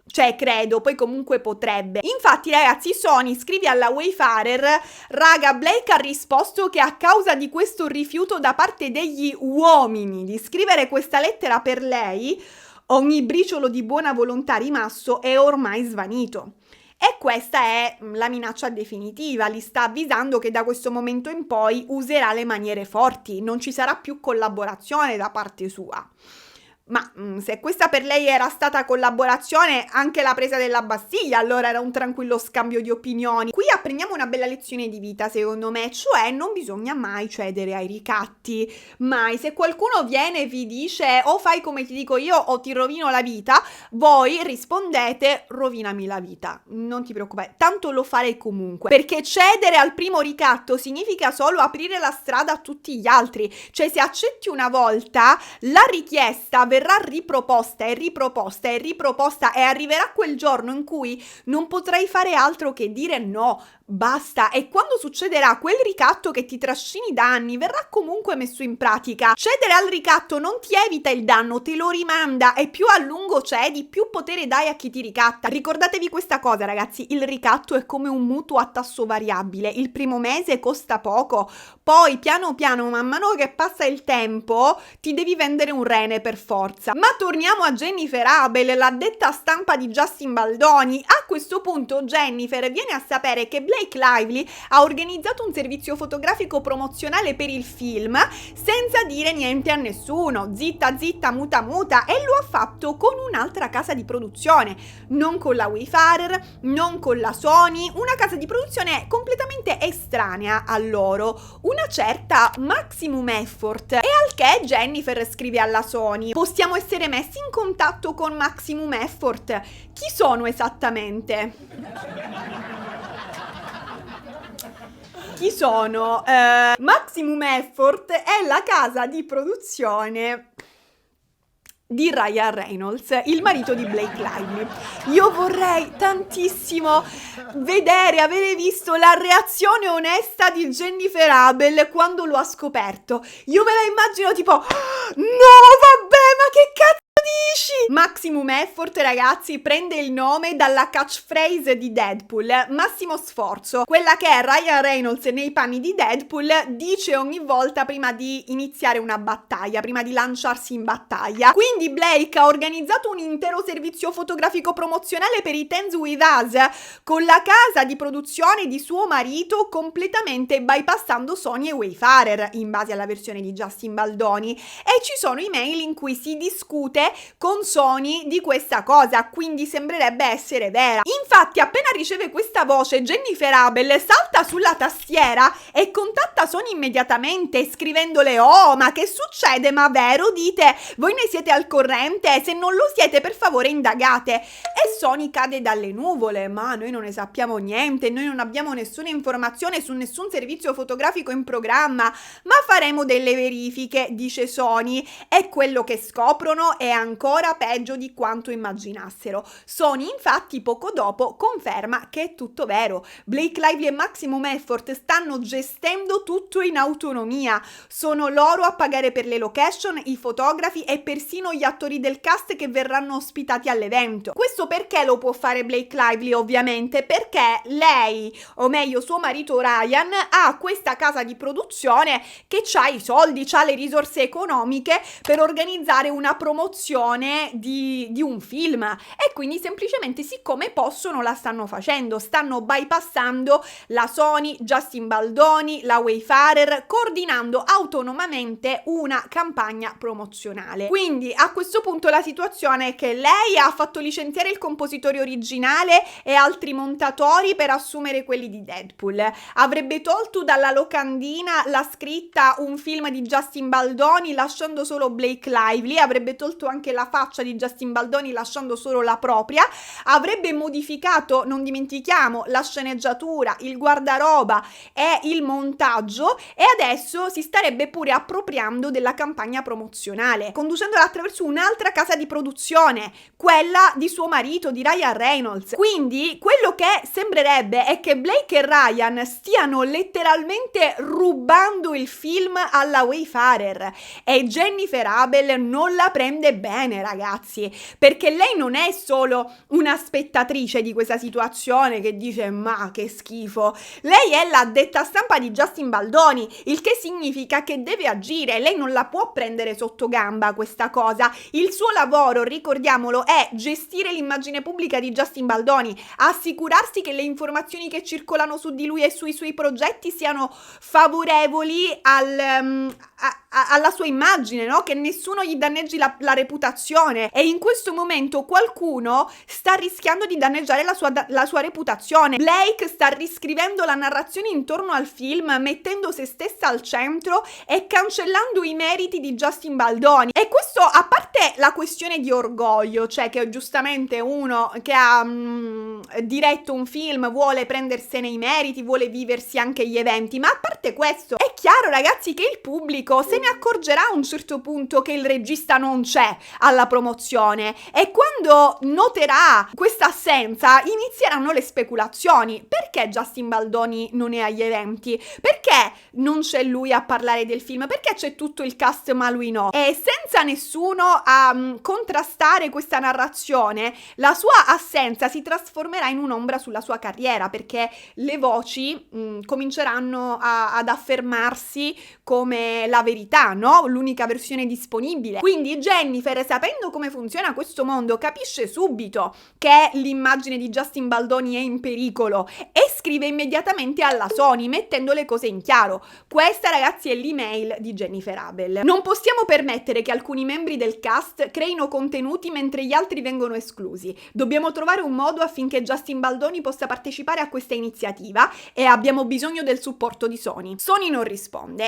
Speaker 2: Cioè, credo, poi comunque potrebbe. Infatti, ragazzi, Sony scrive alla Wayfarer: raga, Blake ha risposto che a causa di questo rifiuto da parte degli uomini di scrivere questa lettera per lei, ogni briciolo di buona volontà rimasto è ormai svanito. E questa è la minaccia definitiva, li sta avvisando che da questo momento in poi userà le maniere forti, non ci sarà più collaborazione da parte sua. Ma se questa per lei era stata collaborazione, anche la presa della Bastiglia allora era un tranquillo scambio di opinioni. Qui apprendiamo una bella lezione di vita, secondo me, cioè non bisogna mai cedere ai ricatti, mai. Se qualcuno viene e vi dice o fai come ti dico io o ti rovino la vita, voi rispondete: rovinami la vita, non ti preoccupare, tanto lo farei comunque. Perché cedere al primo ricatto significa solo aprire la strada a tutti gli altri. Cioè, se accetti una volta, la richiesta verrà riproposta e riproposta e riproposta e arriverà quel giorno in cui non potrai fare altro che dire no, basta. E quando succederà, quel ricatto che ti trascini da anni verrà comunque messo in pratica. Cedere al ricatto non ti evita il danno, te lo rimanda, e più a lungo cedi, più potere dai a chi ti ricatta. Ricordatevi questa cosa, ragazzi, il ricatto è come un mutuo a tasso variabile. Il primo mese costa poco, poi piano piano, man mano che passa il tempo, ti devi vendere un rene per forza. Ma torniamo a Jennifer Abel, l'addetta stampa di Justin Baldoni. A questo punto Jennifer viene a sapere che Blake Lively ha organizzato un servizio fotografico promozionale per il film senza dire niente a nessuno, zitta zitta muta muta, e lo ha fatto con un'altra casa di produzione, non con la Wayfarer, non con la Sony, una casa di produzione completamente estranea a loro, una certa Maximum Effort. E al che Jennifer scrive alla Sony: possiamo essere messi in contatto con Maximum Effort? Chi sono esattamente? Chi sono? Maximum Effort è la casa di produzione di Ryan Reynolds, il marito di Blake Lively. Io vorrei tantissimo avere visto la reazione onesta di Jennifer Abel quando lo ha scoperto. Io me la immagino tipo: no, vabbè, ma che cazzo dici? Maximum Effort, ragazzi, prende il nome dalla catchphrase di Deadpool, massimo sforzo, quella che Ryan Reynolds nei panni di Deadpool dice ogni volta prima di iniziare una battaglia, prima di lanciarsi in battaglia. Quindi Blake ha organizzato un intero servizio fotografico promozionale per i Dance With Us con la casa di produzione di suo marito, completamente bypassando Sony e Wayfarer in base alla versione di Justin Baldoni, e ci sono email in cui si discute con Sony di questa cosa, quindi sembrerebbe essere vera. Infatti, appena riceve questa voce, Jennifer Abel salta sulla tastiera e contatta Sony immediatamente scrivendole: oh, ma che succede? Ma vero dite? Voi ne siete al corrente? Se non lo siete, per favore indagate. E Sony cade dalle nuvole: ma noi non ne sappiamo niente, noi non abbiamo nessuna informazione su nessun servizio fotografico in programma, ma faremo delle verifiche, dice Sony, e quello che scoprono è ancora peggio di quanto immaginassero. Sony infatti poco dopo conferma che è tutto vero. Blake Lively e Maximum Effort stanno gestendo tutto in autonomia, sono loro a pagare per le location, i fotografi e persino gli attori del cast che verranno ospitati all'evento. Questo perché lo può fare Blake Lively? Ovviamente perché lei, o meglio suo marito Ryan, ha questa casa di produzione che ha i soldi, ha le risorse economiche per organizzare una promozione di un film, e quindi semplicemente, siccome possono, la stanno facendo, stanno bypassando la Sony, Justin Baldoni, la Wayfarer, coordinando autonomamente una campagna promozionale. Quindi a questo punto la situazione è che lei ha fatto licenziare il compositore originale e altri montatori per assumere quelli di Deadpool, avrebbe tolto dalla locandina la scritta "un film di Justin Baldoni" lasciando solo Blake Lively, avrebbe tolto anche la faccia di Justin Baldoni lasciando solo la propria, avrebbe modificato, non dimentichiamo, la sceneggiatura, il guardaroba e il montaggio, e adesso si starebbe pure appropriando della campagna promozionale, conducendola attraverso un'altra casa di produzione, quella di suo marito, di Ryan Reynolds. Quindi quello che sembrerebbe è che Blake e Ryan stiano letteralmente rubando il film alla Wayfarer, e Jennifer Abel non la prende bene, ragazzi, perché lei non è solo una spettatrice di questa situazione che dice "ma che schifo", lei è l'addetta stampa di Justin Baldoni, il che significa che deve agire, lei non la può prendere sotto gamba questa cosa. Il suo lavoro, ricordiamolo, è gestire l'immagine pubblica di Justin Baldoni, assicurarsi che le informazioni che circolano su di lui e sui suoi progetti siano favorevoli alla sua immagine, no? Che nessuno gli danneggi la reputazione, e in questo momento qualcuno sta rischiando di danneggiare la sua reputazione. Blake sta riscrivendo la narrazione intorno al film, mettendo se stessa al centro e cancellando i meriti di Justin Baldoni, e questo, a parte la questione di orgoglio, cioè che giustamente uno che ha diretto un film vuole prendersene i meriti, vuole viversi anche gli eventi, ma a parte questo è chiaro, ragazzi, che il pubblico se ne accorgerà a un certo punto che il regista non c'è alla promozione, e quando noterà questa assenza inizieranno le speculazioni. Perché Justin Baldoni non è agli eventi? Perché non c'è lui a parlare del film? Perché c'è tutto il cast ma lui no? E senza nessuno a contrastare questa narrazione, la sua assenza si trasformerà in un'ombra sulla sua carriera, perché le voci cominceranno ad affermarsi come la verità, no? L'unica versione disponibile. Quindi Jennifer, sapendo come funziona questo mondo, capisce subito che l'immagine di Justin Baldoni è in pericolo e scrive immediatamente alla Sony mettendo le cose in chiaro. Questa, ragazzi, è l'email di Jennifer Abel. Non possiamo permettere che alcuni membri del cast creino contenuti mentre gli altri vengono esclusi. Dobbiamo trovare un modo affinché Justin Baldoni possa partecipare a questa iniziativa e abbiamo bisogno del supporto di Sony. Sony non risponde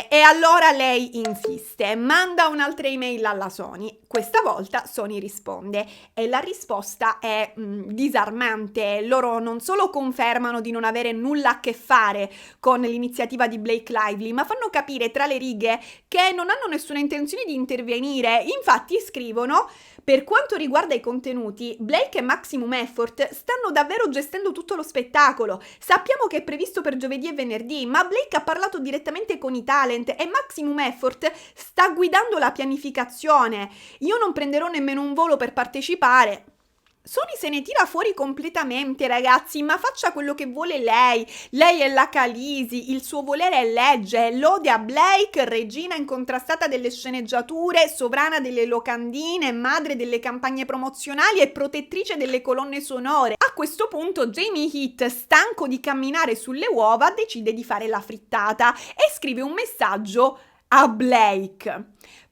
Speaker 2: e allora lei insiste, manda un'altra email alla Sony. Questa volta Sony risponde e la risposta è disarmante. Loro non solo confermano di non avere nulla a che fare con l'iniziativa di Blake Lively, ma fanno capire tra le righe che non hanno nessuna intenzione di intervenire. Infatti scrivono: per quanto riguarda i contenuti, Blake e Maximum Effort stanno davvero gestendo tutto lo spettacolo. Sappiamo che è previsto per giovedì e venerdì, ma Blake ha parlato direttamente con i talent e Maximum Effort sta guidando la pianificazione. Io non prenderò nemmeno un volo per partecipare. Sony se ne tira fuori completamente, ragazzi, ma faccia quello che vuole lei. Lei è la Khaleesi, il suo volere è legge, lode a Blake, regina incontrastata delle sceneggiature, sovrana delle locandine, madre delle campagne promozionali e protettrice delle colonne sonore. A questo punto Jamie Heat, stanco di camminare sulle uova, decide di fare la frittata e scrive un messaggio a Blake.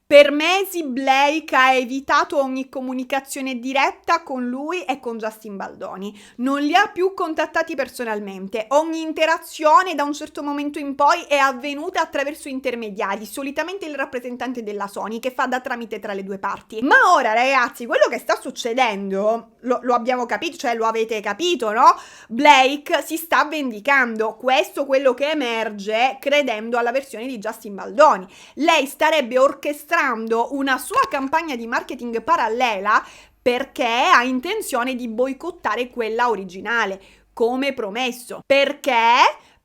Speaker 2: Per mesi Blake ha evitato ogni comunicazione diretta con lui e con Justin Baldoni. Non li ha più contattati personalmente. Ogni interazione da un certo momento in poi è avvenuta attraverso intermediari, solitamente il rappresentante della Sony che fa da tramite tra le due parti. Ma ora, ragazzi, quello che sta succedendo, lo abbiamo capito, cioè lo avete capito, no? Blake si sta vendicando. Questo è quello che emerge credendo alla versione di Justin Baldoni. Lei starebbe orchestrando una sua campagna di marketing parallela perché ha intenzione di boicottare quella originale, come promesso. Perché?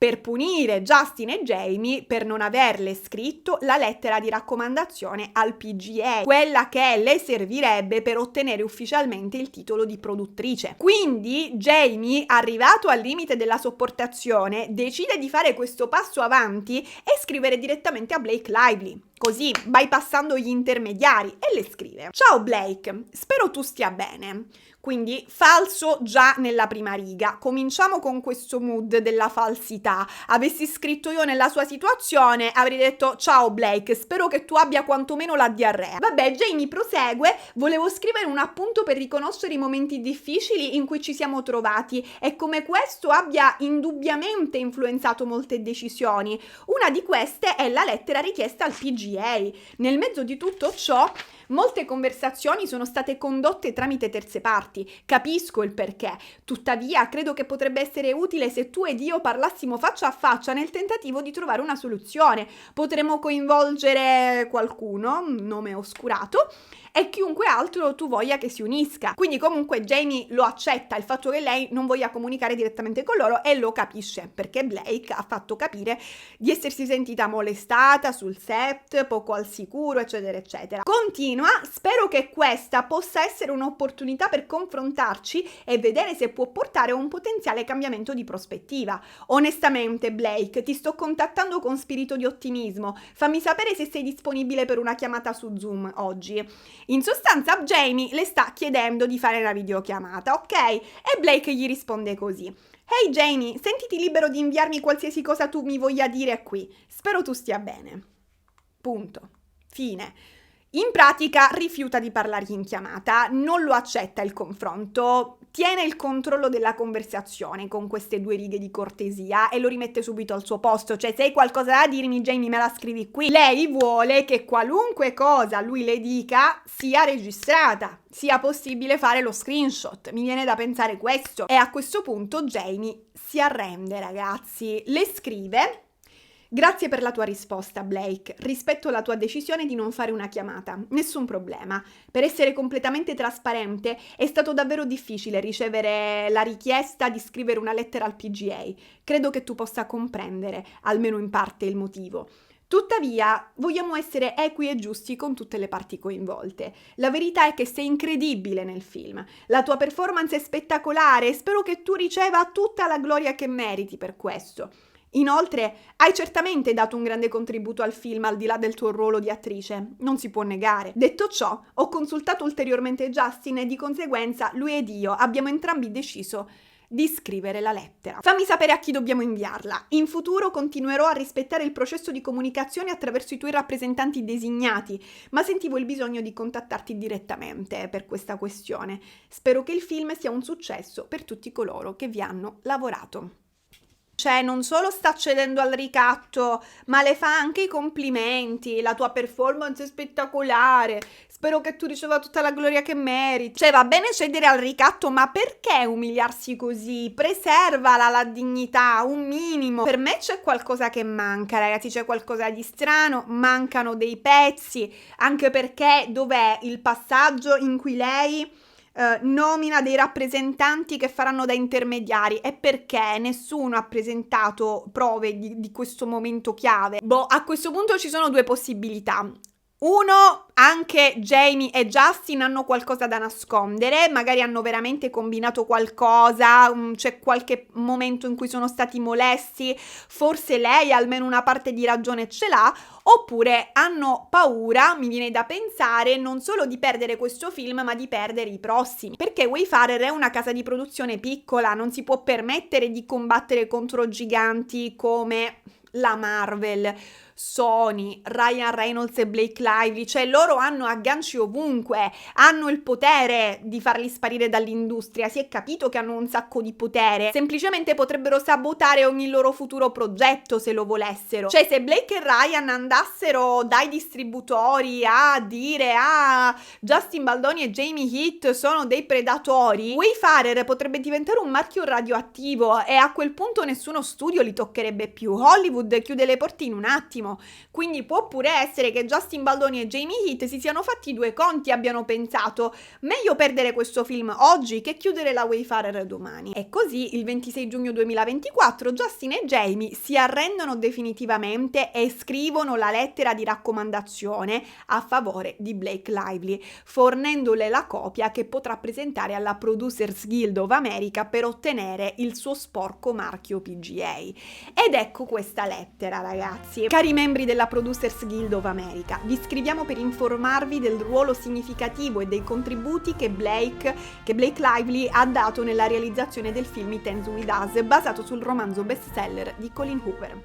Speaker 2: Per punire Justin e Jamie per non averle scritto la lettera di raccomandazione al PGA, quella che le servirebbe per ottenere ufficialmente il titolo di produttrice. Quindi Jamie, arrivato al limite della sopportazione, decide di fare questo passo avanti e scrivere direttamente a Blake Lively, così bypassando gli intermediari, e le scrive: ciao Blake, spero tu stia bene. Quindi falso già nella prima riga. Cominciamo con questo mood della falsità. Avessi scritto io nella sua situazione, avrei detto: ciao Blake, spero che tu abbia quantomeno la diarrea. Vabbè, Jamie prosegue: volevo scrivere un appunto per riconoscere i momenti difficili in cui ci siamo trovati e come questo abbia indubbiamente influenzato molte decisioni. Una di queste è la lettera richiesta al PGA. Nel mezzo di tutto ciò, molte conversazioni sono state condotte tramite terze parti. Capisco il perché, tuttavia credo che potrebbe essere utile se tu ed io parlassimo faccia a faccia nel tentativo di trovare una soluzione. Potremmo coinvolgere qualcuno, nome oscurato, e chiunque altro tu voglia che si unisca. Quindi comunque Jamie lo accetta, il fatto che lei non voglia comunicare direttamente con loro, e lo capisce perché Blake ha fatto capire di essersi sentita molestata sul set, poco al sicuro, eccetera eccetera. Continua: spero che questa possa essere un'opportunità per confrontarci e vedere se può portare a un potenziale cambiamento di prospettiva. Onestamente Blake, ti sto contattando con spirito di ottimismo, fammi sapere se sei disponibile per una chiamata su Zoom oggi. In sostanza Jamie le sta chiedendo di fare la videochiamata, ok? E Blake gli risponde così: Hey Jamie, sentiti libero di inviarmi qualsiasi cosa tu mi voglia dire qui. Spero tu stia bene. Punto. Fine. In pratica rifiuta di parlare in chiamata, non lo accetta il confronto, tiene il controllo della conversazione con queste 2 righe di cortesia e lo rimette subito al suo posto. Cioè, se hai qualcosa da dirmi, Jamie, me la scrivi qui. Lei vuole che qualunque cosa lui le dica sia registrata, sia possibile fare lo screenshot. Mi viene da pensare questo. E a questo punto Jamie si arrende, ragazzi. Le scrive Grazie per la tua risposta, Blake. Rispetto la tua decisione di non fare una chiamata. Nessun problema. Per essere completamente trasparente, è stato davvero difficile ricevere la richiesta di scrivere una lettera al PGA. Credo che tu possa comprendere, almeno in parte, il motivo. Tuttavia, vogliamo essere equi e giusti con tutte le parti coinvolte. La verità è che sei incredibile nel film. La tua performance è spettacolare e spero che tu riceva tutta la gloria che meriti per questo. Inoltre, hai certamente dato un grande contributo al film al di là del tuo ruolo di attrice, non si può negare. Detto ciò, ho consultato ulteriormente Justin e di conseguenza lui ed io abbiamo entrambi deciso di scrivere la lettera. Fammi sapere a chi dobbiamo inviarla. In futuro continuerò a rispettare il processo di comunicazione attraverso i tuoi rappresentanti designati, ma sentivo il bisogno di contattarti direttamente per questa questione. Spero che il film sia un successo per tutti coloro che vi hanno lavorato. Cioè, non solo sta cedendo al ricatto, ma le fa anche i complimenti. La tua performance è spettacolare. Spero che tu riceva tutta la gloria che meriti. Cioè, va bene cedere al ricatto, ma perché umiliarsi così? Preservala la dignità, un minimo. Per me c'è qualcosa che manca, ragazzi, c'è qualcosa di strano, mancano dei pezzi, anche perché dov'è il passaggio in cui lei nomina dei rappresentanti che faranno da intermediari e perché nessuno ha presentato prove di questo momento chiave. A questo punto ci sono due possibilità. Uno, anche Jamie e Justin hanno qualcosa da nascondere, magari hanno veramente combinato qualcosa, c'è qualche momento in cui sono stati molesti, forse lei almeno una parte di ragione ce l'ha, oppure hanno paura, mi viene da pensare, non solo di perdere questo film ma di perdere i prossimi, perché Wayfarer è una casa di produzione piccola, non si può permettere di combattere contro giganti come la Marvel, Sony, Ryan Reynolds e Blake Lively, cioè loro hanno agganci ovunque, hanno il potere di farli sparire dall'industria, si è capito che hanno un sacco di potere, semplicemente potrebbero sabotare ogni loro futuro progetto se lo volessero. Cioè, se Blake e Ryan andassero dai distributori a dire Justin Baldoni e Jamie Heath sono dei predatori, Wayfarer potrebbe diventare un marchio radioattivo e a quel punto nessuno studio li toccherebbe più. Hollywood chiude le porte in un attimo. Quindi può pure essere che Justin Baldoni e Jamie Heath si siano fatti due conti e abbiano pensato meglio perdere questo film oggi che chiudere la Wayfarer domani. E così il 26 giugno 2024 Justin e Jamie si arrendono definitivamente e scrivono la lettera di raccomandazione a favore di Blake Lively, fornendole la copia che potrà presentare alla Producers Guild of America per ottenere il suo sporco marchio PGA. Ed ecco questa lettera, ragazzi. Cari membri della Producers Guild of America, vi scriviamo per informarvi del ruolo significativo e dei contributi che Blake Lively ha dato nella realizzazione del film It Ends With Us, basato sul romanzo bestseller di Colin Hoover.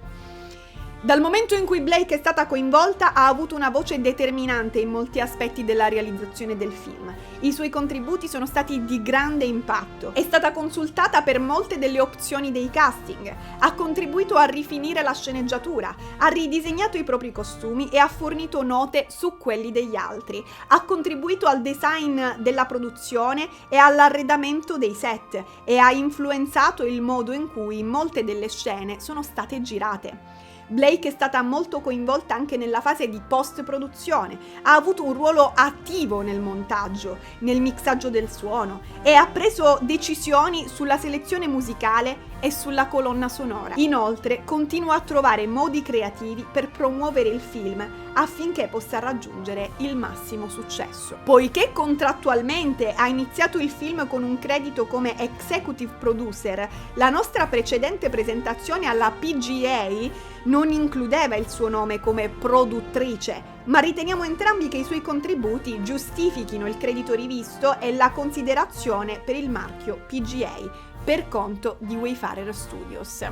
Speaker 2: Dal momento in cui Blake è stata coinvolta, ha avuto una voce determinante in molti aspetti della realizzazione del film. I suoi contributi sono stati di grande impatto. È stata consultata per molte delle opzioni dei casting, ha contribuito a rifinire la sceneggiatura, ha ridisegnato i propri costumi e ha fornito note su quelli degli altri. Ha contribuito al design della produzione e all'arredamento dei set e ha influenzato il modo in cui molte delle scene sono state girate. Blake è stata molto coinvolta anche nella fase di post-produzione, ha avuto un ruolo attivo nel montaggio, nel mixaggio del suono e ha preso decisioni sulla selezione musicale e sulla colonna sonora. Inoltre, continua a trovare modi creativi per promuovere il film affinché possa raggiungere il massimo successo. Poiché contrattualmente ha iniziato il film con un credito come executive producer, la nostra precedente presentazione alla PGA non includeva il suo nome come produttrice, ma riteniamo entrambi che i suoi contributi giustifichino il credito rivisto e la considerazione per il marchio PGA per conto di Wayfarer Studios.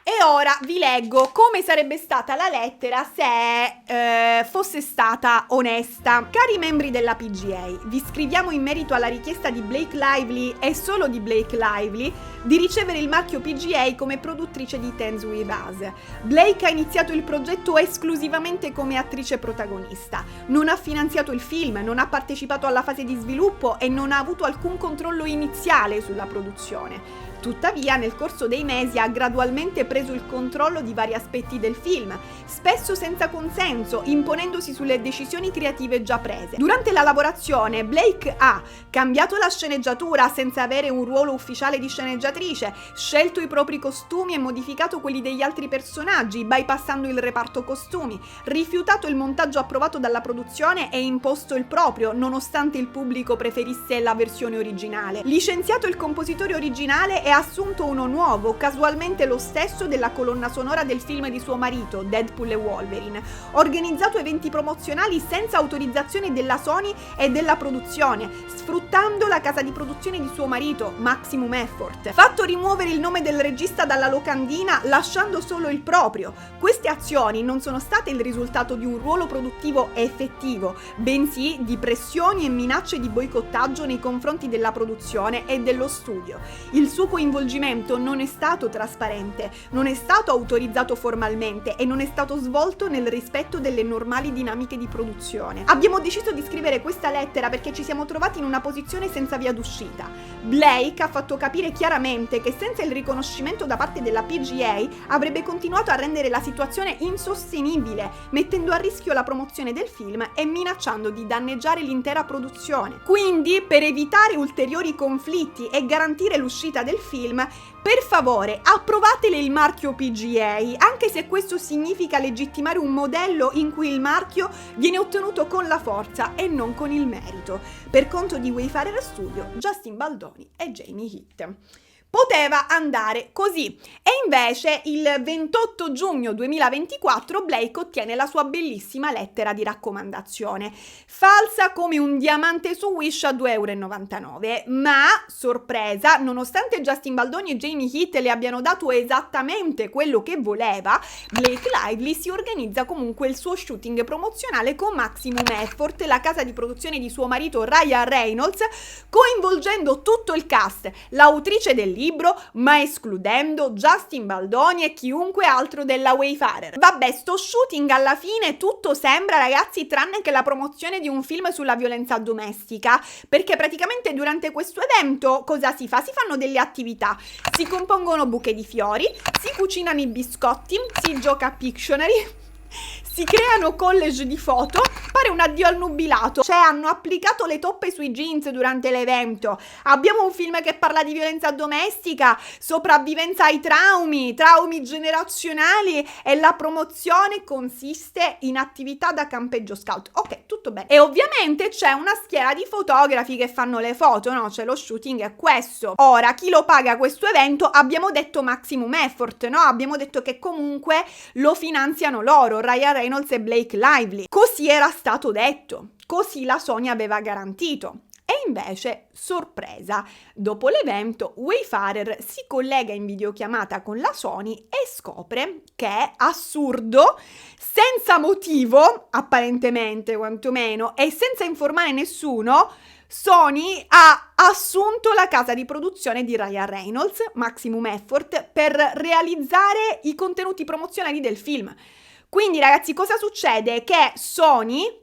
Speaker 2: E ora vi leggo come sarebbe stata la lettera se fosse stata onesta. Cari membri della PGA, vi scriviamo in merito alla richiesta di Blake Lively e solo di Blake Lively di ricevere il marchio PGA come produttrice di It Ends With Us. Blake ha iniziato il progetto esclusivamente come attrice protagonista. Non ha finanziato il film, non ha partecipato alla fase di sviluppo e non ha avuto alcun controllo iniziale sulla produzione. Tuttavia, nel corso dei mesi ha gradualmente preso il controllo di vari aspetti del film, spesso senza consenso, imponendosi sulle decisioni creative già prese. Durante la lavorazione, Blake ha cambiato la sceneggiatura senza avere un ruolo ufficiale di sceneggiatrice, scelto i propri costumi e modificato quelli degli altri personaggi, bypassando il reparto costumi, rifiutato il montaggio approvato dalla produzione e imposto il proprio, nonostante il pubblico preferisse la versione originale. Licenziato il compositore originale e assunto uno nuovo, casualmente lo stesso della colonna sonora del film di suo marito, Deadpool e Wolverine. Organizzato eventi promozionali senza autorizzazione della Sony e della produzione, sfruttando la casa di produzione di suo marito, Maximum Effort. Fatto rimuovere il nome del regista dalla locandina, lasciando solo il proprio. Queste azioni non sono state il risultato di un ruolo produttivo effettivo, bensì di pressioni e minacce di boicottaggio nei confronti della produzione e dello studio. Il suo coinvolgimento non è stato trasparente, non è stato autorizzato formalmente e non è stato svolto nel rispetto delle normali dinamiche di produzione. Abbiamo deciso di scrivere questa lettera perché ci siamo trovati in una posizione senza via d'uscita. Blake ha fatto capire chiaramente che senza il riconoscimento da parte della PGA avrebbe continuato a rendere la situazione insostenibile, mettendo a rischio la promozione del film e minacciando di danneggiare l'intera produzione. Quindi, per evitare ulteriori conflitti e garantire l'uscita del film, per favore, approvatele il marchio PGA, anche se questo significa legittimare un modello in cui il marchio viene ottenuto con la forza e non con il merito. Per conto di Wayfarer Studio, Justin Baldoni e Jamie Heath. Poteva andare così. E invece il 28 giugno 2024 Blake ottiene la sua bellissima lettera di raccomandazione, falsa come un diamante su Wish a 2,99 €, ma, sorpresa, nonostante Justin Baldoni e Jamie Heath le abbiano dato esattamente quello che voleva, Blake Lively si organizza comunque il suo shooting promozionale con Maximum Effort, la casa di produzione di suo marito Ryan Reynolds, coinvolgendo tutto il cast, l'autrice del libro, ma escludendo Justin Baldoni e chiunque altro della Wayfarer. Vabbè, sto shooting alla fine tutto sembra, ragazzi, tranne che la promozione di un film sulla violenza domestica, perché praticamente durante questo evento cosa si fa? Si fanno delle attività, si compongono buche di fiori, si cucinano i biscotti, si gioca a Pictionary, si creano collage di foto, pare un addio al nubilato, cioè hanno applicato le toppe sui jeans durante l'evento. Abbiamo un film che parla di violenza domestica, sopravvivenza ai traumi generazionali, e la promozione consiste in attività da campeggio scout. Ok, tutto bene. E ovviamente c'è una schiera di fotografi che fanno le foto, no? Cioè lo shooting è questo. Ora, chi lo paga questo evento? Abbiamo detto Maximum Effort, no? Abbiamo detto che comunque lo finanziano loro, Ryan Reynolds e Blake Lively. Così era stato detto, così la Sony aveva garantito. E invece, sorpresa, dopo l'evento Wayfarer si collega in videochiamata con la Sony e scopre che è assurdo, senza motivo, apparentemente quantomeno, e senza informare nessuno, Sony ha assunto la casa di produzione di Ryan Reynolds, Maximum Effort, per realizzare i contenuti promozionali del film. Quindi, ragazzi, cosa succede? Che Sony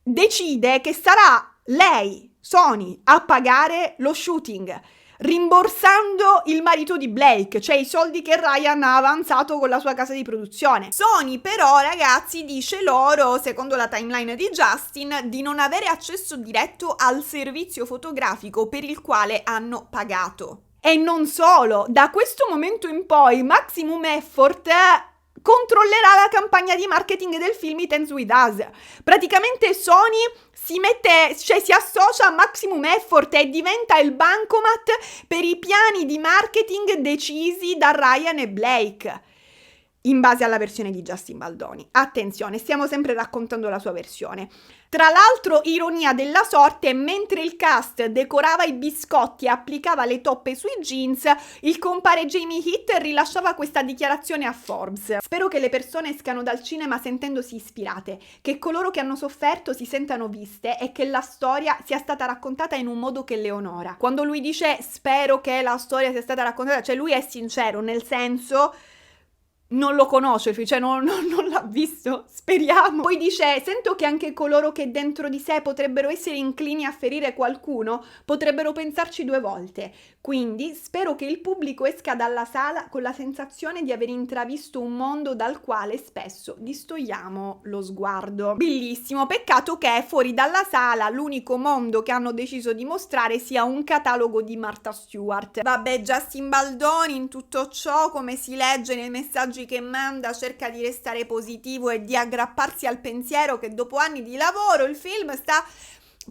Speaker 2: decide che sarà lei, Sony, a pagare lo shooting, rimborsando il marito di Blake, cioè i soldi che Ryan ha avanzato con la sua casa di produzione. Sony però, ragazzi, dice loro, secondo la timeline di Justin, di non avere accesso diretto al servizio fotografico per il quale hanno pagato. E non solo, da questo momento in poi Maximum Effort controllerà la campagna di marketing del film It Ends With Us. Praticamente Sony si associa a Maximum Effort e diventa il bancomat per i piani di marketing decisi da Ryan e Blake, in base alla versione di Justin Baldoni. Attenzione, stiamo sempre raccontando la sua versione. Tra l'altro, ironia della sorte, mentre il cast decorava i biscotti e applicava le toppe sui jeans, il compare Jamie Heath rilasciava questa dichiarazione a Forbes. Spero che le persone escano dal cinema sentendosi ispirate, che coloro che hanno sofferto si sentano viste e che la storia sia stata raccontata in un modo che le onora. Quando lui dice spero che la storia sia stata raccontata, cioè lui è sincero, nel senso non lo conosce, cioè non l'ha visto, speriamo. Poi dice, sento che anche coloro che dentro di sé potrebbero essere inclini a ferire qualcuno, potrebbero pensarci 2 volte. Quindi spero che il pubblico esca dalla sala con la sensazione di aver intravisto un mondo dal quale spesso distogliamo lo sguardo. Bellissimo, peccato che fuori dalla sala l'unico mondo che hanno deciso di mostrare sia un catalogo di Martha Stewart. Vabbè, Justin Baldoni in tutto ciò, come si legge nei messaggi che manda, cerca di restare positivo e di aggrapparsi al pensiero che dopo anni di lavoro il film sta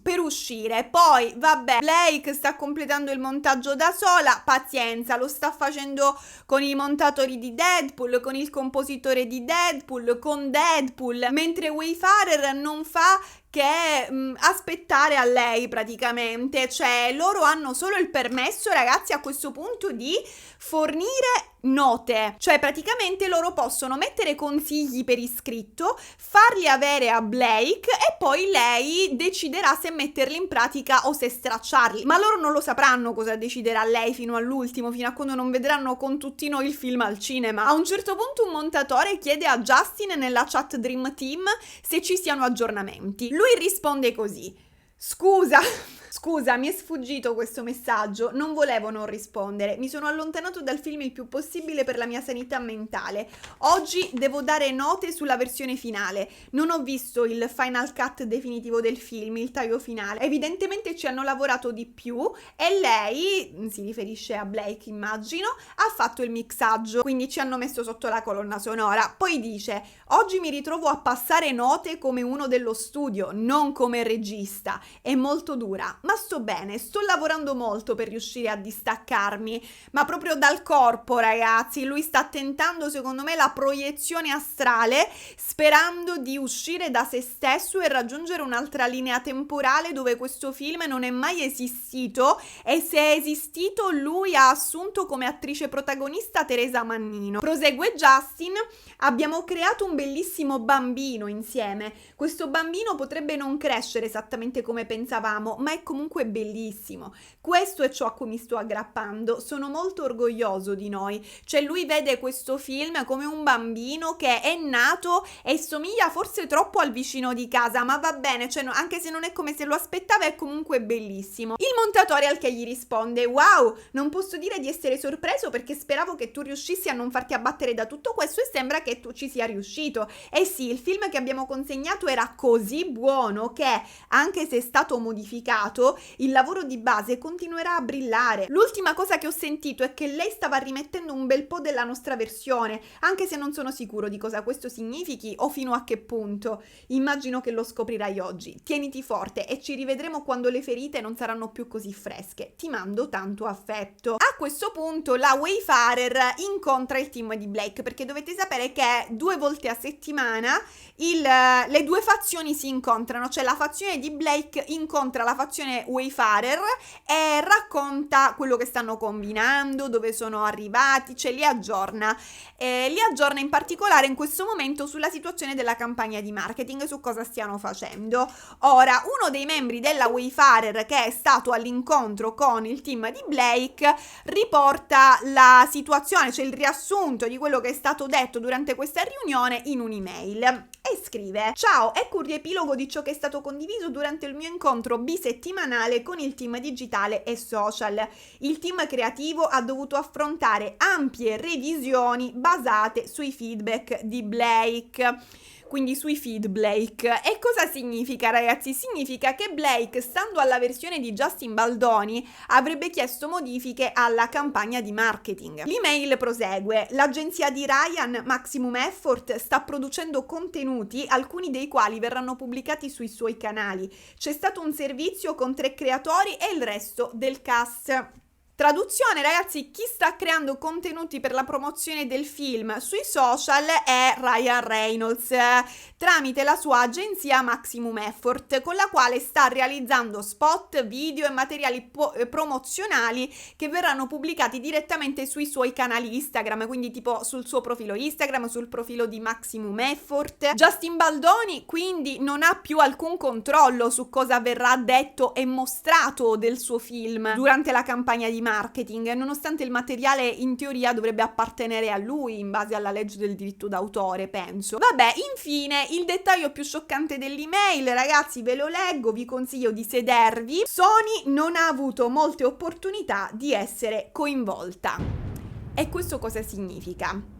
Speaker 2: per uscire. Poi vabbè, Blake sta completando il montaggio da sola, pazienza, lo sta facendo con i montatori di Deadpool, con il compositore di Deadpool, con Deadpool, mentre Wayfarer non fa che aspettare a lei praticamente, cioè loro hanno solo il permesso, ragazzi, a questo punto di fornire note, cioè praticamente loro possono mettere consigli per iscritto, farli avere a Blake e poi lei deciderà se metterli in pratica o se stracciarli, ma loro non lo sapranno cosa deciderà lei fino all'ultimo, fino a quando non vedranno con tutti noi il film al cinema. A un certo punto un montatore chiede a Justin nella chat Dream Team se ci siano aggiornamenti. Lui risponde così: Scusa, mi è sfuggito questo messaggio, non volevo non rispondere, mi sono allontanato dal film il più possibile per la mia sanità mentale. Oggi devo dare note sulla versione finale, non ho visto il final cut definitivo del film, il taglio finale, evidentemente ci hanno lavorato di più e lei, si riferisce a Blake immagino, ha fatto il mixaggio, quindi ci hanno messo sotto la colonna sonora. Poi dice: oggi mi ritrovo a passare note come uno dello studio, non come regista, è molto dura. Ma sto bene, sto lavorando molto per riuscire a distaccarmi, ma proprio dal corpo, ragazzi. Lui sta tentando, secondo me, la proiezione astrale, sperando di uscire da se stesso e raggiungere un'altra linea temporale dove questo film non è mai esistito, e se è esistito lui ha assunto come attrice protagonista Teresa Mannino. Prosegue Justin: abbiamo creato un bellissimo bambino insieme. Questo bambino potrebbe non crescere esattamente come pensavamo, ma è comunque bellissimo. Questo è ciò a cui mi sto aggrappando. Sono molto orgoglioso di noi. Cioè lui vede questo film come un bambino che è nato e somiglia forse troppo al vicino di casa, ma va bene, cioè anche se non è come se lo aspettava, è comunque bellissimo. Il montatore al che gli risponde: wow, non posso dire di essere sorpreso perché speravo che tu riuscissi a non farti abbattere da tutto questo e sembra che tu ci sia riuscito. Eh sì, il film che abbiamo consegnato era così buono che, anche se è stato modificato, il lavoro di base continuerà a brillare. L'ultima cosa che ho sentito è che lei stava rimettendo un bel po' della nostra versione, anche se non sono sicuro di cosa questo significhi o fino a che punto. Immagino che lo scoprirai oggi. Tieniti forte e ci rivedremo quando le ferite non saranno più così fresche. Ti mando tanto affetto. A questo punto la Wayfarer incontra il team di Blake, perché dovete sapere che 2 volte a settimana le due fazioni si incontrano, cioè la fazione di Blake incontra la fazione Wayfarer e racconta quello che stanno combinando, dove sono arrivati, cioè li aggiorna in particolare in questo momento sulla situazione della campagna di marketing, su cosa stiano facendo. Ora, uno dei membri della Wayfarer che è stato all'incontro con il team di Blake riporta la situazione, cioè il riassunto di quello che è stato detto durante questa riunione in un'email e scrive: ciao, ecco un riepilogo di ciò che è stato condiviso durante il mio incontro bisettimanale con il team digitale e social. Il team creativo ha dovuto affrontare ampie revisioni basate sui feedback di Blake. Quindi sui feed Blake. E cosa significa, ragazzi? Significa che Blake, stando alla versione di Justin Baldoni, avrebbe chiesto modifiche alla campagna di marketing. L'email prosegue: l'agenzia di Ryan, Maximum Effort, sta producendo contenuti, alcuni dei quali verranno pubblicati sui suoi canali. C'è stato un servizio con 3 creatori e il resto del cast. Traduzione, ragazzi: chi sta creando contenuti per la promozione del film sui social è Ryan Reynolds, tramite la sua agenzia Maximum Effort, con la quale sta realizzando spot, video e materiali promozionali che verranno pubblicati direttamente sui suoi canali Instagram, quindi tipo sul suo profilo Instagram, sul profilo di Maximum Effort. Justin Baldoni quindi non ha più alcun controllo su cosa verrà detto e mostrato del suo film durante la campagna di marketing, nonostante il materiale in teoria dovrebbe appartenere a lui in base alla legge del diritto d'autore, penso. Vabbè, infine, il dettaglio più scioccante dell'email, ragazzi, ve lo leggo, vi consiglio di sedervi. Sony non ha avuto molte opportunità di essere coinvolta. E questo cosa significa?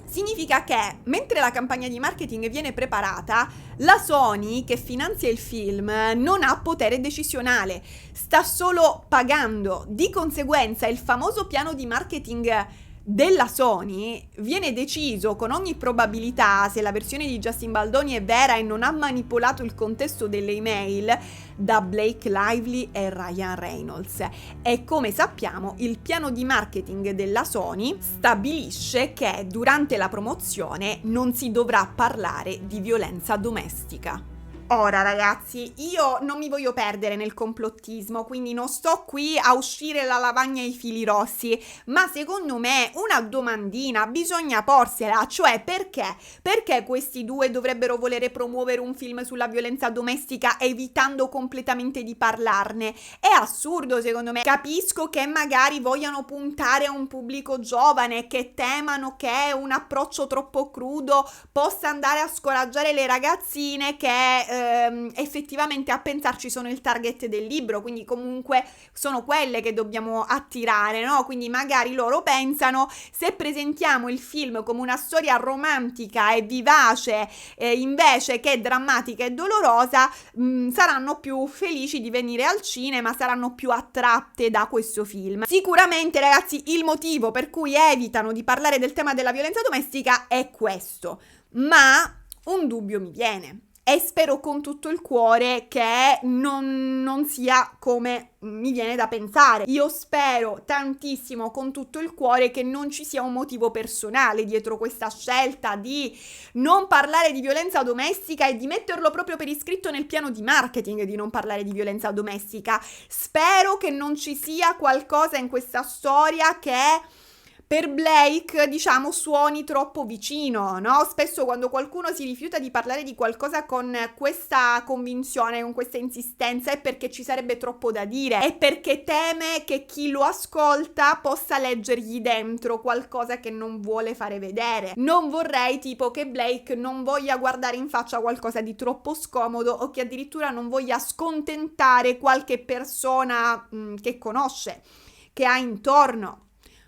Speaker 2: Significa che, mentre la campagna di marketing viene preparata, la Sony, che finanzia il film, non ha potere decisionale, sta solo pagando. Di conseguenza, il famoso piano di marketing della Sony viene deciso con ogni probabilità, se la versione di Justin Baldoni è vera e non ha manipolato il contesto delle email, da Blake Lively e Ryan Reynolds. E come sappiamo, il piano di marketing della Sony stabilisce che durante la promozione non si dovrà parlare di violenza domestica. Ora ragazzi, io non mi voglio perdere nel complottismo, quindi non sto qui a uscire la lavagna ai fili rossi, ma secondo me una domandina bisogna porsela, cioè perché? Perché questi due dovrebbero volere promuovere un film sulla violenza domestica evitando completamente di parlarne? È assurdo secondo me. Capisco che magari vogliano puntare a un pubblico giovane, che temano che un approccio troppo crudo possa andare a scoraggiare le ragazzine che effettivamente a pensarci sono il target del libro, quindi comunque sono quelle che dobbiamo attirare, no? Quindi magari loro pensano, se presentiamo il film come una storia romantica e vivace invece che drammatica e dolorosa, saranno più felici di venire al cinema, saranno più attratte da questo film. Sicuramente ragazzi il motivo per cui evitano di parlare del tema della violenza domestica è questo, ma un dubbio mi viene. E spero con tutto il cuore che non sia come mi viene da pensare. Io spero tantissimo con tutto il cuore che non ci sia un motivo personale dietro questa scelta di non parlare di violenza domestica e di metterlo proprio per iscritto nel piano di marketing di non parlare di violenza domestica. Spero che non ci sia qualcosa in questa storia che per Blake, diciamo, suoni troppo vicino, no? Spesso quando qualcuno si rifiuta di parlare di qualcosa con questa convinzione, con questa insistenza, è perché ci sarebbe troppo da dire, è perché teme che chi lo ascolta possa leggergli dentro qualcosa che non vuole fare vedere. Non vorrei tipo che Blake non voglia guardare in faccia qualcosa di troppo scomodo o che addirittura non voglia scontentare qualche persona che conosce, che ha intorno.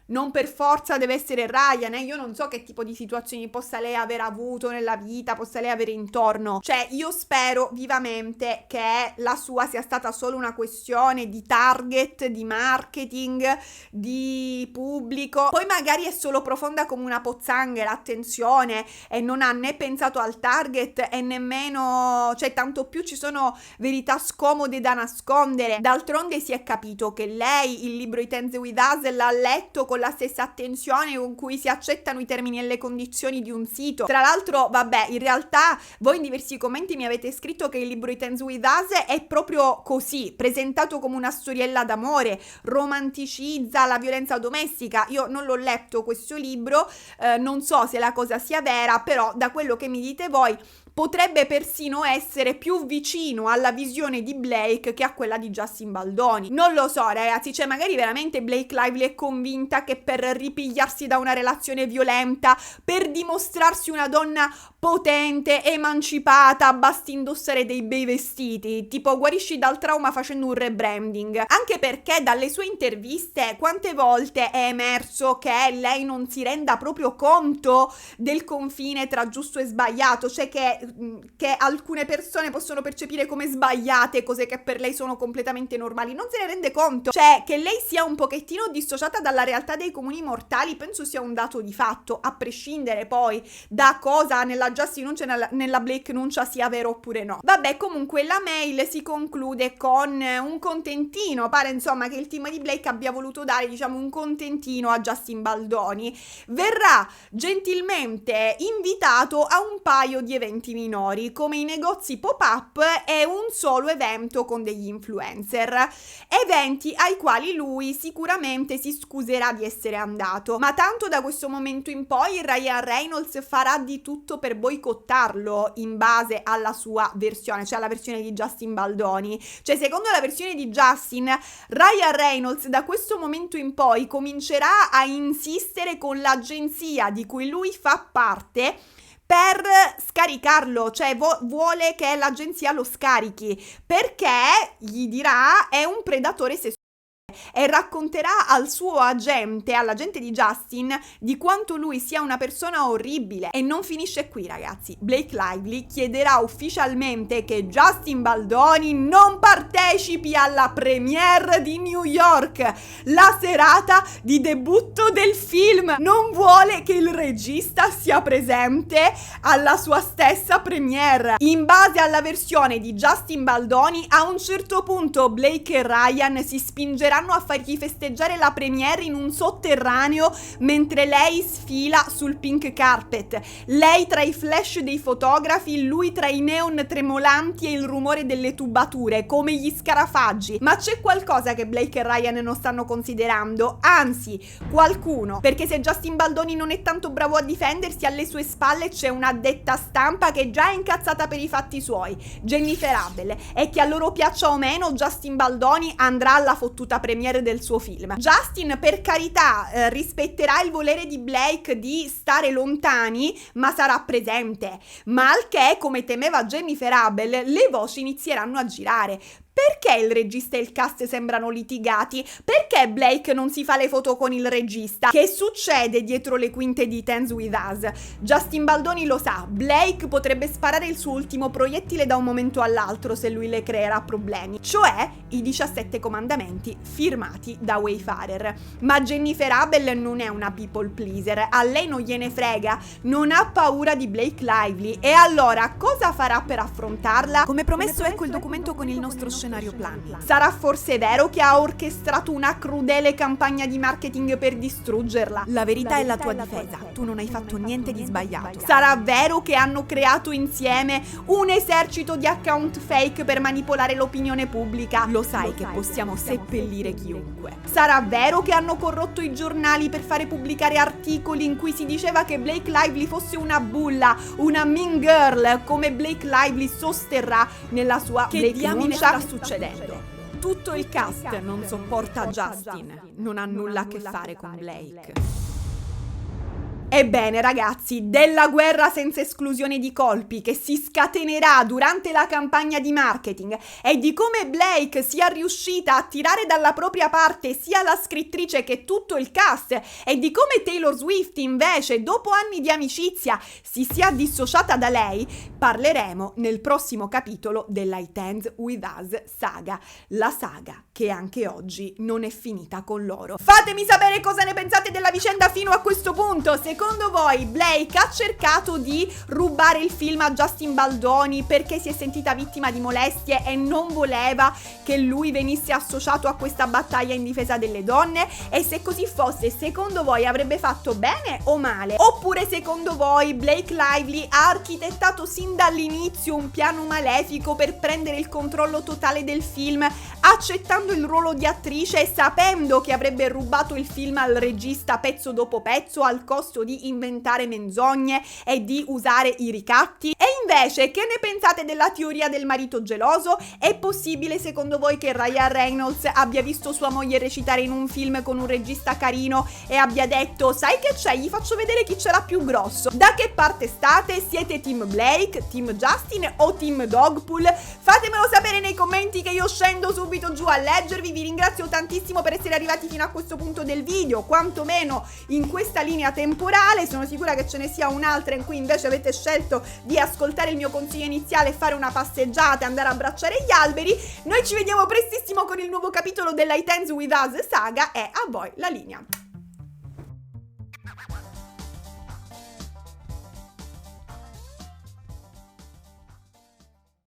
Speaker 2: Non per forza deve essere Ryan, io non so che tipo di situazioni possa lei aver avuto nella vita, possa lei avere intorno. Cioè, io spero vivamente che la sua sia stata solo una questione di target, di marketing, di pubblico. Poi magari è solo profonda come una pozzanghera, attenzione, e non ha né pensato al target e nemmeno, cioè tanto più ci sono verità scomode da nascondere. D'altronde si è capito che lei il libro I Tense with Us l'ha letto con la stessa attenzione con cui si accettano i termini e le condizioni di un sito. Tra l'altro, vabbè, in realtà voi in diversi commenti mi avete scritto che il libro I Tense with Us è proprio così, presentato come una storiella d'amore, romanticizza la violenza domestica. Io non l'ho letto questo libro, non so se la cosa sia vera, però da quello che mi dite voi potrebbe persino essere più vicino alla visione di Blake che a quella di Justin Baldoni. Non lo so ragazzi, cioè magari veramente Blake Lively è convinta che per ripigliarsi da una relazione violenta, per dimostrarsi una donna potente, emancipata, basti indossare dei bei vestiti, tipo guarisci dal trauma facendo un rebranding. Anche perché dalle sue interviste quante volte è emerso che lei non si renda proprio conto del confine tra giusto e sbagliato, cioè che alcune persone possono percepire come sbagliate cose che per lei sono completamente normali, non se ne rende conto. Cioè che lei sia un pochettino dissociata dalla realtà dei comuni mortali penso sia un dato di fatto, a prescindere poi da cosa nella Justin Nuncia e nella Blake Nuncia sia vero oppure no. Vabbè, comunque la mail si conclude con un contentino, pare insomma che il team di Blake abbia voluto dare diciamo un contentino a Justin Baldoni. Verrà gentilmente invitato a un paio di eventi minori, come i negozi pop-up e un solo evento con degli influencer. Eventi ai quali lui sicuramente si scuserà di essere andato, ma tanto da questo momento in poi Ryan Reynolds farà di tutto per boicottarlo in base alla sua versione, cioè alla versione di Justin Baldoni. Cioè, secondo la versione di Justin, Ryan Reynolds da questo momento in poi comincerà a insistere con l'agenzia di cui lui fa parte per scaricarlo, cioè vuole che l'agenzia lo scarichi, perché gli dirà è un predatore sessuale e racconterà al suo agente, all'agente di Justin, di quanto lui sia una persona orribile. E non finisce qui, ragazzi. Blake Lively chiederà ufficialmente che Justin Baldoni non partecipi alla premiere di New York, la serata di debutto del film. Non vuole che il regista sia presente alla sua stessa premiere. In base alla versione di Justin Baldoni, a un certo punto Blake e Ryan si spingeranno a fargli festeggiare la premiere in un sotterraneo mentre lei sfila sul pink carpet. Lei tra i flash dei fotografi, lui tra i neon tremolanti e il rumore delle tubature, come gli scarafaggi. Ma c'è qualcosa che Blake e Ryan non stanno considerando, anzi, qualcuno, perché se Justin Baldoni non è tanto bravo a difendersi, alle sue spalle c'è un'addetta stampa che già è incazzata per i fatti suoi, Jennifer Abel, e che a loro piaccia o meno Justin Baldoni andrà alla fottuta premiere del suo film. Justin, per carità, rispetterà il volere di Blake di stare lontani, ma sarà presente. Ma al che, come temeva Jennifer Abel, le voci inizieranno a girare. Perché il regista e il cast sembrano litigati? Perché Blake non si fa le foto con il regista? Che succede dietro le quinte di Dance With Us? Justin Baldoni lo sa, Blake potrebbe sparare il suo ultimo proiettile da un momento all'altro se lui le creerà problemi, cioè i 17 comandamenti firmati da Wayfarer. Ma Jennifer Abel non è una people pleaser, a lei non gliene frega, non ha paura di Blake Lively, e allora cosa farà per affrontarla? Come promesso, ecco il documento con il nostro scenario plan. Sarà forse vero che ha orchestrato una crudele campagna di marketing per distruggerla? La verità è la tua difesa, tu non hai fatto niente di sbagliato. Sarà vero che hanno creato insieme un esercito di account fake per manipolare l'opinione pubblica? Lo sai che possiamo seppellire chiunque. Sarà vero che hanno corrotto i giornali per fare pubblicare articoli in cui si diceva che Blake Lively fosse una bulla, una mean girl, come Blake Lively sosterrà nella sua Blake diamine sta succedendo? Tutto il cast non sopporta Justin, non ha nulla a che fare con Blake. Ebbene ragazzi, della guerra senza esclusione di colpi che si scatenerà durante la campagna di marketing e di come Blake sia riuscita a tirare dalla propria parte sia la scrittrice che tutto il cast, e di come Taylor Swift invece dopo anni di amicizia si sia dissociata da lei, parleremo nel prossimo capitolo della It Ends With Us saga, la saga che anche oggi non è finita con loro. Fatemi sapere cosa ne pensate della vicenda fino a questo punto. Secondo voi Blake ha cercato di rubare il film a Justin Baldoni perché si è sentita vittima di molestie e non voleva che lui venisse associato a questa battaglia in difesa delle donne? E se così fosse, secondo voi avrebbe fatto bene o male? Oppure secondo voi Blake Lively ha architettato sin dall'inizio un piano malefico per prendere il controllo totale del film, accettando il ruolo di attrice, sapendo che avrebbe rubato il film al regista pezzo dopo pezzo al costo di inventare menzogne e di usare i ricatti? E invece, che ne pensate della teoria del marito geloso? È possibile secondo voi che Ryan Reynolds abbia visto sua moglie recitare in un film con un regista carino e abbia detto: sai che c'è, gli faccio vedere chi ce l'ha più grosso? Da che parte state? Siete team Blake, team Justin o team Dogpool? Fatemelo sapere nei commenti che io scendo subito giù a leggervi. Vi ringrazio tantissimo per essere arrivati fino a questo punto del video, quantomeno in questa linea temporale. Sono sicura che ce ne sia un'altra in cui invece avete scelto di ascoltare il mio consiglio iniziale e fare una passeggiata e andare a abbracciare gli alberi. Noi ci vediamo prestissimo con il nuovo capitolo della It Ends With Us saga, e a voi la linea.